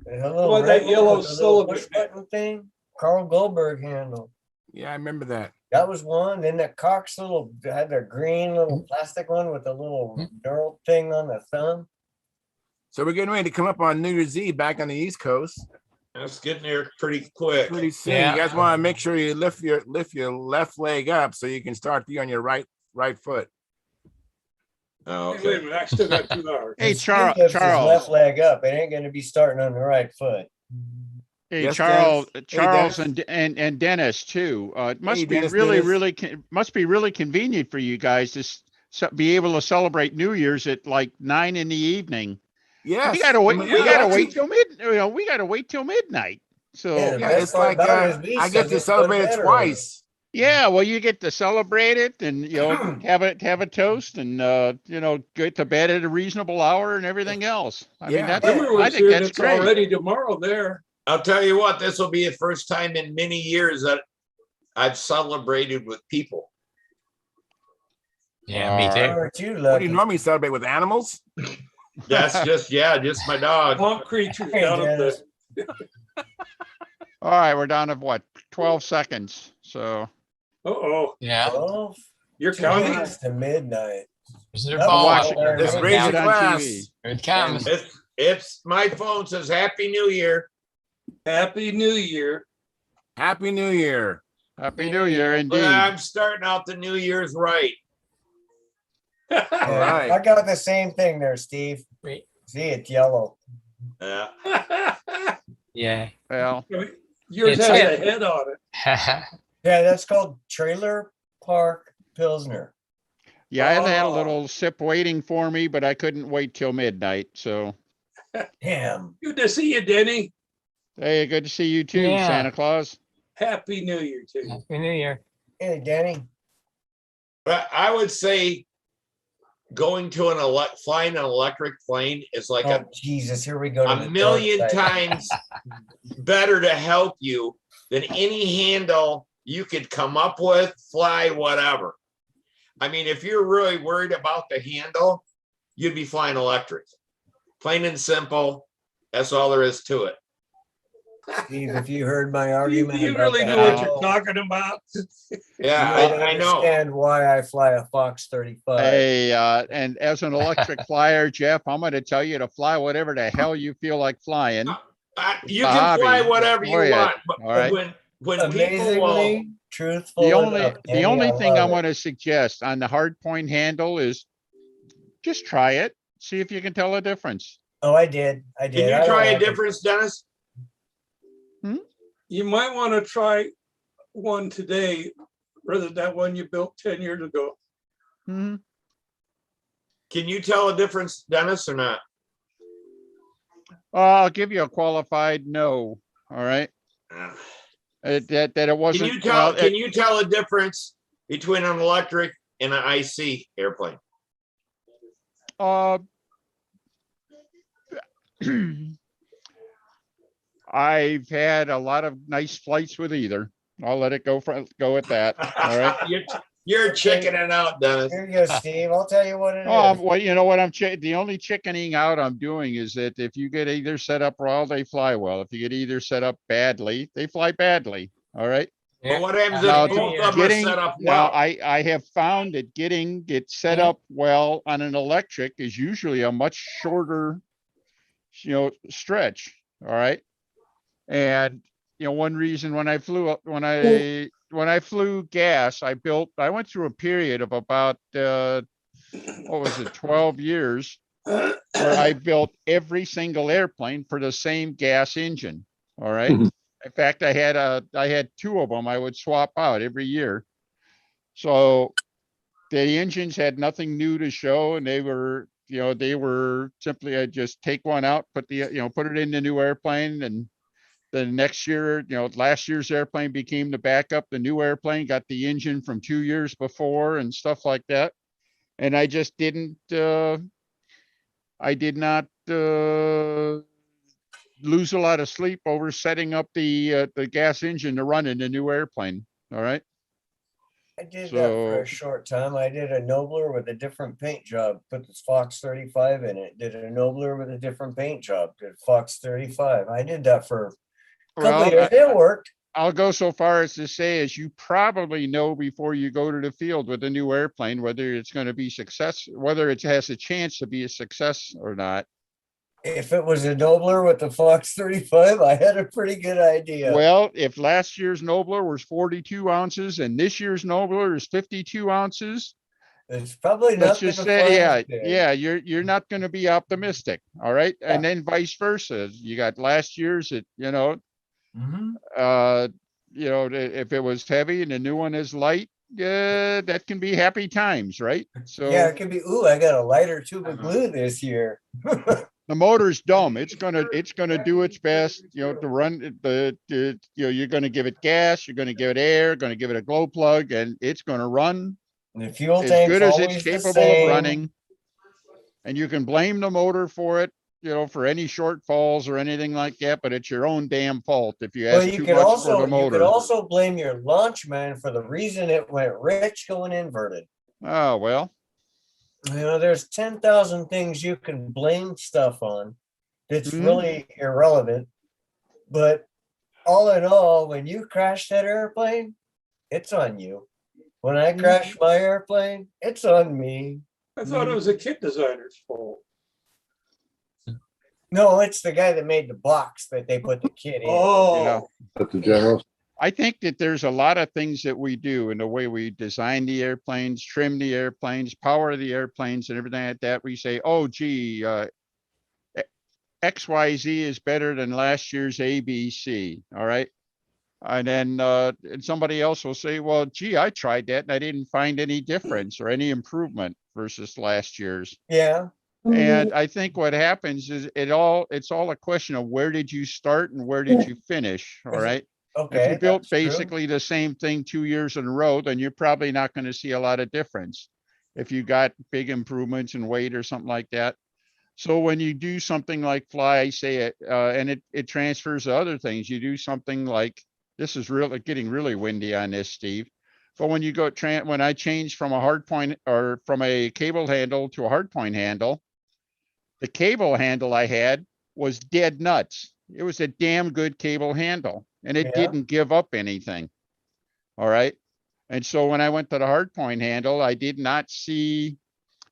Well, that yellow Sullivan button thing, Carl Goldberg handle. Yeah, I remember that. That was one. Then that Cox little had their green little plastic one with the little knurled thing on the thumb. So we're getting ready to come up on New Year's Eve back on the East Coast. That's getting there pretty quick. Pretty soon. Yeah. You guys want to make sure you lift your left leg up so you can start on your right foot. Oh, Hey, wait a okay. minute, I still got 2 hours. Hey, Steve lifts his Charles. left leg up. It ain't going to be starting on the right foot. Hey, Yes, Charles, Dennis. Hey, Charles, Dennis. and Dennis too. It must Hey, be Dennis, really, Dennis. must be really convenient for you guys to be able to celebrate New Year's at like 9 p.m. Yes. We gotta wait. I mean, We gotta actually- wait till we gotta wait till midnight. So Yeah, Yeah, best it's part like about it is we I get still to get celebrate to it bed twice. yeah, well, you get to celebrate it and have a toast and get to bed at a reasonable hour and everything else. I mean, Yeah. that's Yeah. I Everyone's think here, that's it's great. already tomorrow there. I'll tell you what, this will be the first time in many years that I've celebrated with people. Yeah, me All too. right. Aren't you What do lucky? you normally celebrate with animals? That's just my dog. Swamp creatures Hey, down at Dennis. the. All right, we're down to what, 12 seconds. So Uh-oh, Yeah. 12 you're 2 counting? minutes to midnight. Is there That's ball? watching- Let's Here raise Watch your it on glass. TV. Here it comes. It's my phone says Happy New Year. Happy New Year. Happy New Year. Happy New Year, But indeed. I'm starting out the New Year's right. All right. I got the same thing there, Steve. Wait. See, it's yellow. Yeah. Yeah. Well, Yours It's has like- a head on it. Yeah, that's called Trailer Park Pilsner. yeah, I had a Oh. little sip waiting for me, but I couldn't wait till midnight. So, Damn. Good to see you, Denny. hey, good to see you too, Yeah. Santa Claus. Happy New Year to you. Happy New Year. Hey, Danny. But I would say going to flying an electric plane is like Oh, Jesus, here we go. to a the million dark side. times better to help you than any handle you could come up with, fly, whatever. I mean, if you're really worried about the handle, you'd be flying electric. Plain and simple. That's all there is to it. Steve, if you heard my You, argument you about really the know what handle, you're talking about. Yeah, you would I know. understand why I fly a Fox 35. Hey, and as an electric flyer, Jeff, I'm going to tell you to fly whatever the hell you feel like flying. You a can fly hobby. whatever you Go ahead. want, but All right. when people will, Amazingly truthful. The only enough, the Danny, only I thing love I it. want to suggest on the hard point handle is just try it. See if you can tell a difference. Oh, I did. I did. can I you don't try a have to- difference, Dennis? You might want to try one today rather than that one you built 10 years ago. Hmm. Can you tell a difference, Dennis, or not? I'll give you a qualified no. All right. That it wasn't. Can you tell? well, Can you tell a difference between an electric and an IC airplane? I've had a lot of nice flights with either. I'll let it go at that. All right. You're checking it out, Dennis. Here you go, Steve. I'll tell you what it is. Well, you know what the only chickening out I'm doing is that if you get either set up well, they fly well. If you get either set up badly, they fly badly. All right. But what happens Now, if both of them are set up now well? I have found that getting it set up well on an electric is usually a much shorter, stretch. All right. And one reason when I flew gas, I went through a period of about 12 years where I built every single airplane for the same gas engine. All right. In fact, I had two of them I would swap out every year. So the engines had nothing new to show, and they were simply, I just take one out, put it in the new airplane, and the next year, last year's airplane became the backup. The new airplane got the engine from 2 years before and stuff like that. And I just did not lose a lot of sleep over setting up the gas engine to run in the new airplane. All right. I did that for So a short time. I did a Nobler with a different paint job, put this Fox 35 in it, did a Nobler with a different paint job, did Fox 35. I did that for a couple of years. It worked. I'll go so far as to say, as you probably know before you go to the field with a new airplane, whether it's going to be whether it has a chance to be a success or not. If it was a Nobler with the Fox 35, I had a pretty good idea. Well, if last year's Nobler was 42 ounces and this year's Nobler is 52 ounces, it's probably let's not just gonna say, fly as big. you're not going to be optimistic. All right. And then vice versa. You got last year's at, if it was heavy and the new one is light, that can be happy times, right? So Yeah, it could be, ooh, I got a lighter tube of glue this year. the motor's dumb. It's gonna do its best, to run you're gonna give it gas, you're gonna give it air, gonna give it a glow plug, and it's gonna run And the fuel as tank's good as always it's the capable of same. running. And you can blame the motor for it, for any shortfalls or anything like that, but it's your own damn fault if you Well, ask you too could much for also the motor. blame your launch man for the reason it went rich going inverted. Oh, well. There's 10,000 things you can blame stuff on that's Mhm. really irrelevant. But all in all, when you crash that airplane, it's on you. When I crash my airplane, it's on me. I thought it was a kit designer's fault. No, it's the guy that made the box that they put the kit in. Oh, But the general. I think that there's a lot of things that we do in the way we design the airplanes, trim the airplanes, power the airplanes and everything like that. We say, oh, gee, XYZ is better than last year's ABC, all right? And then and somebody else will say, well, gee, I tried that and I didn't find any difference or any improvement versus last year's. Yeah. And I think what happens is it's all a question of where did you start and where did you finish, all right? If Okay, you built that's true. basically the same thing 2 years in a row, then you're probably not going to see a lot of difference. If you got big improvements in weight or something like that. So when you do something like fly, say it, and it transfers to other things, you do something like, this is really getting really windy on this, Steve. But when you go when I changed from a hard point or from a cable handle to a hard point handle, the cable handle I had was dead nuts. It was a damn good cable handle and it Yeah. didn't give up anything. All right. And so when I went to the hard point handle, I did not see,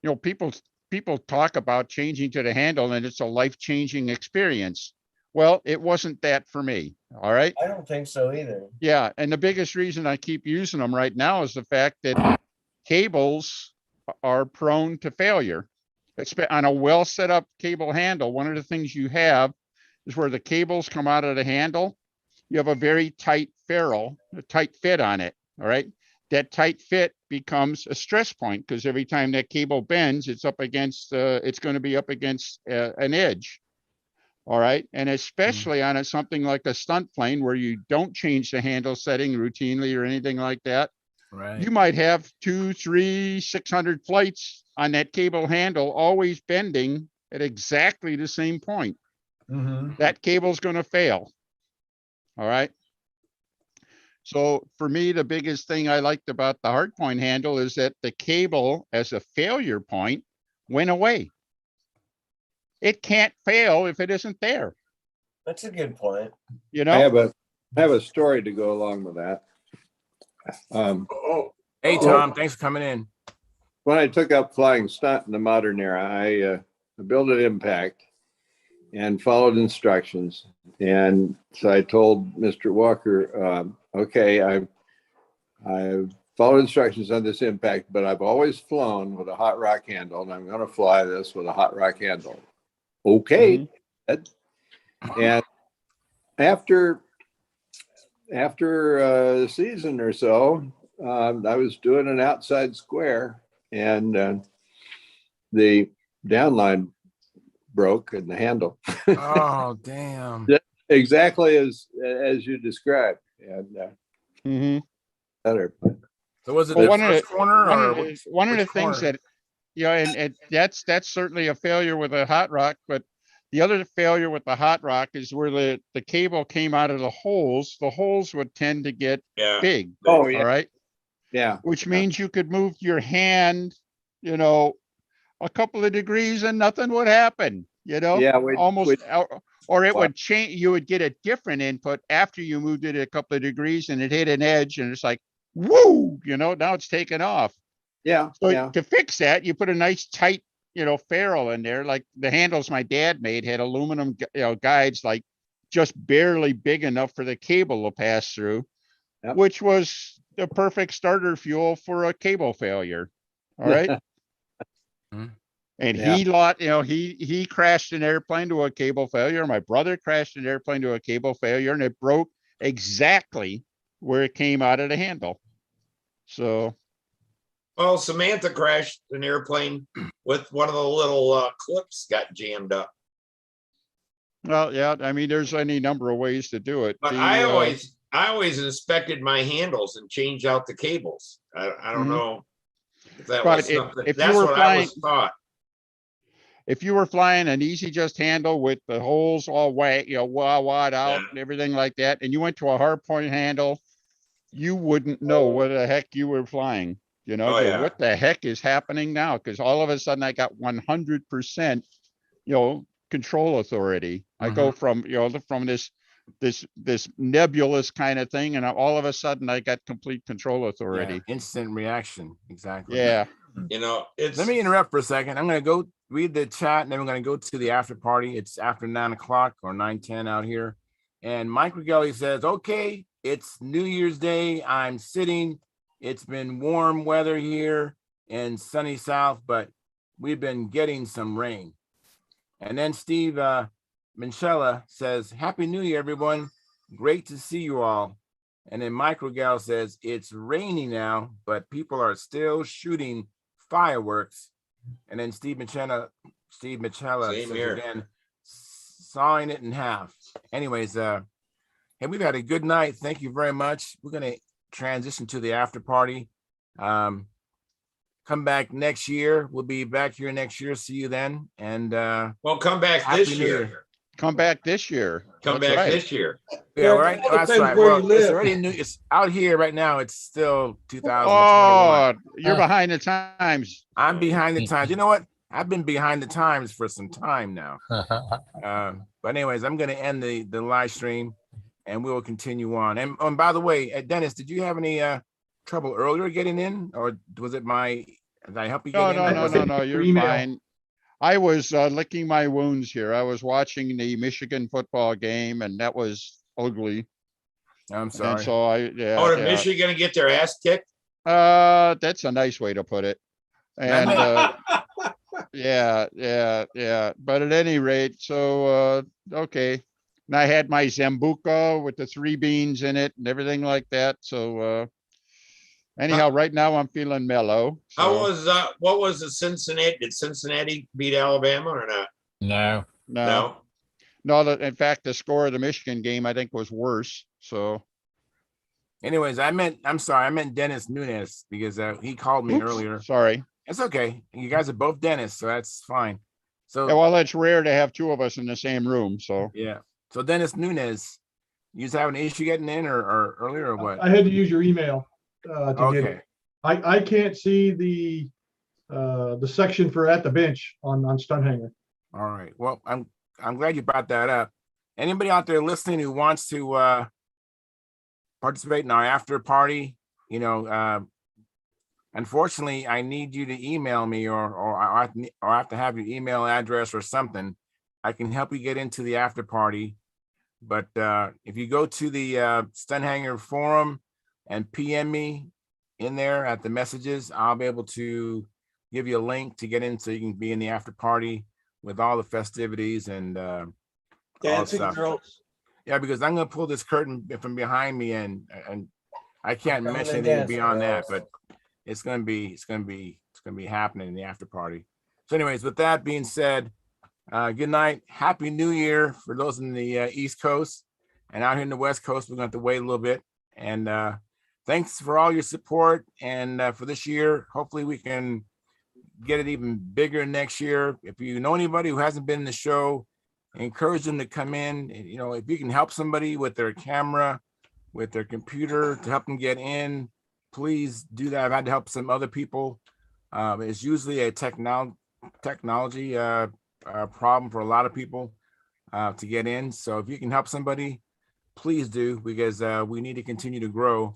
people talk about changing to the handle and it's a life-changing experience. Well, it wasn't that for me. All right. I don't think so either. Yeah. And the biggest reason I keep using them right now is the fact that cables are prone to failure. On a well set up cable handle, one of the things you have is where the cables come out of the handle, you have a very tight ferrule, a tight fit on it. All right. That tight fit becomes a stress point because every time that cable bends, it's up against, it's going to be up against an edge. All right. And especially on something like a stunt plane where you don't change the handle setting routinely or anything like that. Right. You might have 2, 3, 600 flights on that cable handle, always bending at exactly the same point. That cable's going to fail. All right. So for me, the biggest thing I liked about the hard point handle is that the cable as a failure point went away. It can't fail if it isn't there. That's a good point. I have a story to go along with that. Hey, Tom, thanks for coming in. When I took up flying stunt in the modern era, I built an impact and followed instructions. And so I told Mr. Walker, okay, I've followed instructions on this impact, but I've always flown with a hot rock handle, and I'm going to fly this with a hot rock handle. Okay. And after a season or so, I was doing an outside square, and the downline broke in the handle. Oh, damn. Exactly as you described. And better. So was it Well, the one of first the- corner one or of the- which, one of the which things corner? that, and that's certainly a failure with a hot rock, but the other failure with the hot rock is where the cable came out of the holes would tend to get big. Oh, yeah. All right. Yeah. Which means you could move your hand, a couple of degrees and nothing would happen, Yeah, almost, or it would change. You would get a different input after you moved it a couple of degrees and it hit an edge and it's like, woo, now it's taken off. Yeah. So Yeah. to fix that, you put a nice tight, ferrule in there. Like the handles my dad made had aluminum, guides, like just barely big enough for the cable to pass through, which was the perfect starter fuel for a cable failure. All right. And he crashed an airplane to a cable failure. My brother crashed an airplane to a cable failure, and it broke exactly where it came out of the handle. So, well, Samantha crashed an airplane with one of the little clips got jammed up. well, yeah, I mean, there's any number of ways to do it. But I always inspected my handles and changed out the cables. I don't know if that was something. That's what I was taught. If you were flying an easy just handle with the holes all wide out and everything like that, and you went to a hard point handle, you wouldn't know what the heck you were flying. What the heck is happening now? Because all of a sudden I got 100%, control authority. I go from, from this nebulous kind of thing, and all of a sudden I got complete control authority. Yeah, instant reaction. Exactly. Yeah. Let me interrupt for a second. I'm going to go read the chat, and then we're going to go to the after party. It's after 9 o'clock or 9:10 out here. And Mike Regelli says, okay, it's New Year's Day. I'm sitting. It's been warm weather here in sunny South, but we've been getting some rain. And then Steve Minchella says, Happy New Year, everyone. Great to see you all. And then Microgal says, it's rainy now, but people are still shooting fireworks. And then Steve Michella Same says here. again, sawing it in half. Anyways, hey, we've had a good night. Thank you very much. We're going to transition to the after party. Come back next year. We'll be back here next year. See you then. And Well, come back Happy this New year. Year. Come back this year. Come That's back right. this year. Yeah, right. it That's depends right. where Well, you it's live. already new. It's out here right now. It's still 2021. Oh, you're behind the times. I'm behind the times. You know what? I've been behind the times for some time now. But anyways, I'm going to end the live stream, and we will continue on. And by the way, Dennis, did you have any trouble earlier getting in, or was it my? Did I help you get No, in? no, Was no, it- no, you're email. fine. I was licking my wounds here. I was watching the Michigan football game and that was ugly. I'm And sorry. so yeah, Oh, did yeah. Michigan get their ass kicked? That's a nice way to put it. And meant- yeah. But at any rate, so okay. And I had my Zambuca with the 3 beans in it and everything like that. So anyhow, right now I'm feeling mellow. How So, was what was the Cincinnati? Did Cincinnati beat Alabama or not? No. no, in fact, the score of the Michigan game, I think, was worse. So Anyways, I'm sorry. I meant Dennis Nunes because he called me oops, earlier. sorry. It's okay. You guys are both Dennis, so that's fine. So Yeah, well, it's rare to have 2 of us in the same room. So yeah. So Dennis Nunes, you just have an issue getting in or earlier or what? I had to use your email to get Okay. it. I can't see the section for at the bench on Stunthangar. All right. Well, I'm glad you brought that up. Anybody out there listening who wants to participate in our after party, unfortunately, I need you to email me or I have to have your email address or something. I can help you get into the after party. But if you go to the Stunthangar forum and PM me in there at the messages, I'll be able to give you a link to get in so you can be in the after party with all the festivities and all Dancing stuff. girls. Yeah, because I'm gonna pull this curtain from behind me and I can't Coming mention to anything dance beyond that, girls. but it's gonna be happening in the after party. So anyways, with that being said, good night. Happy New Year for those in the East Coast, and out here in the West Coast, we're going to have to wait a little bit. And thanks for all your support. And for this year, hopefully we can get it even bigger next year. If you know anybody who hasn't been in the show, encourage them to come in. If you can help somebody with their camera, with their computer to help them get in, please do that. I've had to help some other people. It's usually a technology problem for a lot of people to get in. So if you can help somebody, please do, because we need to continue to grow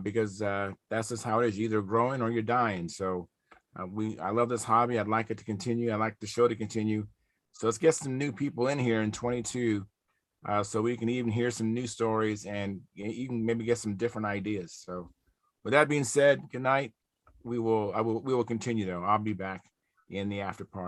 because that's just how it is. You're either growing or you're dying. So I love this hobby. I'd like it to continue. I'd like the show to continue. So let's get some new people in here in 22 so we can even hear some new stories and even maybe get some different ideas. So with that being said, good night. We will continue though. I'll be back in the after party.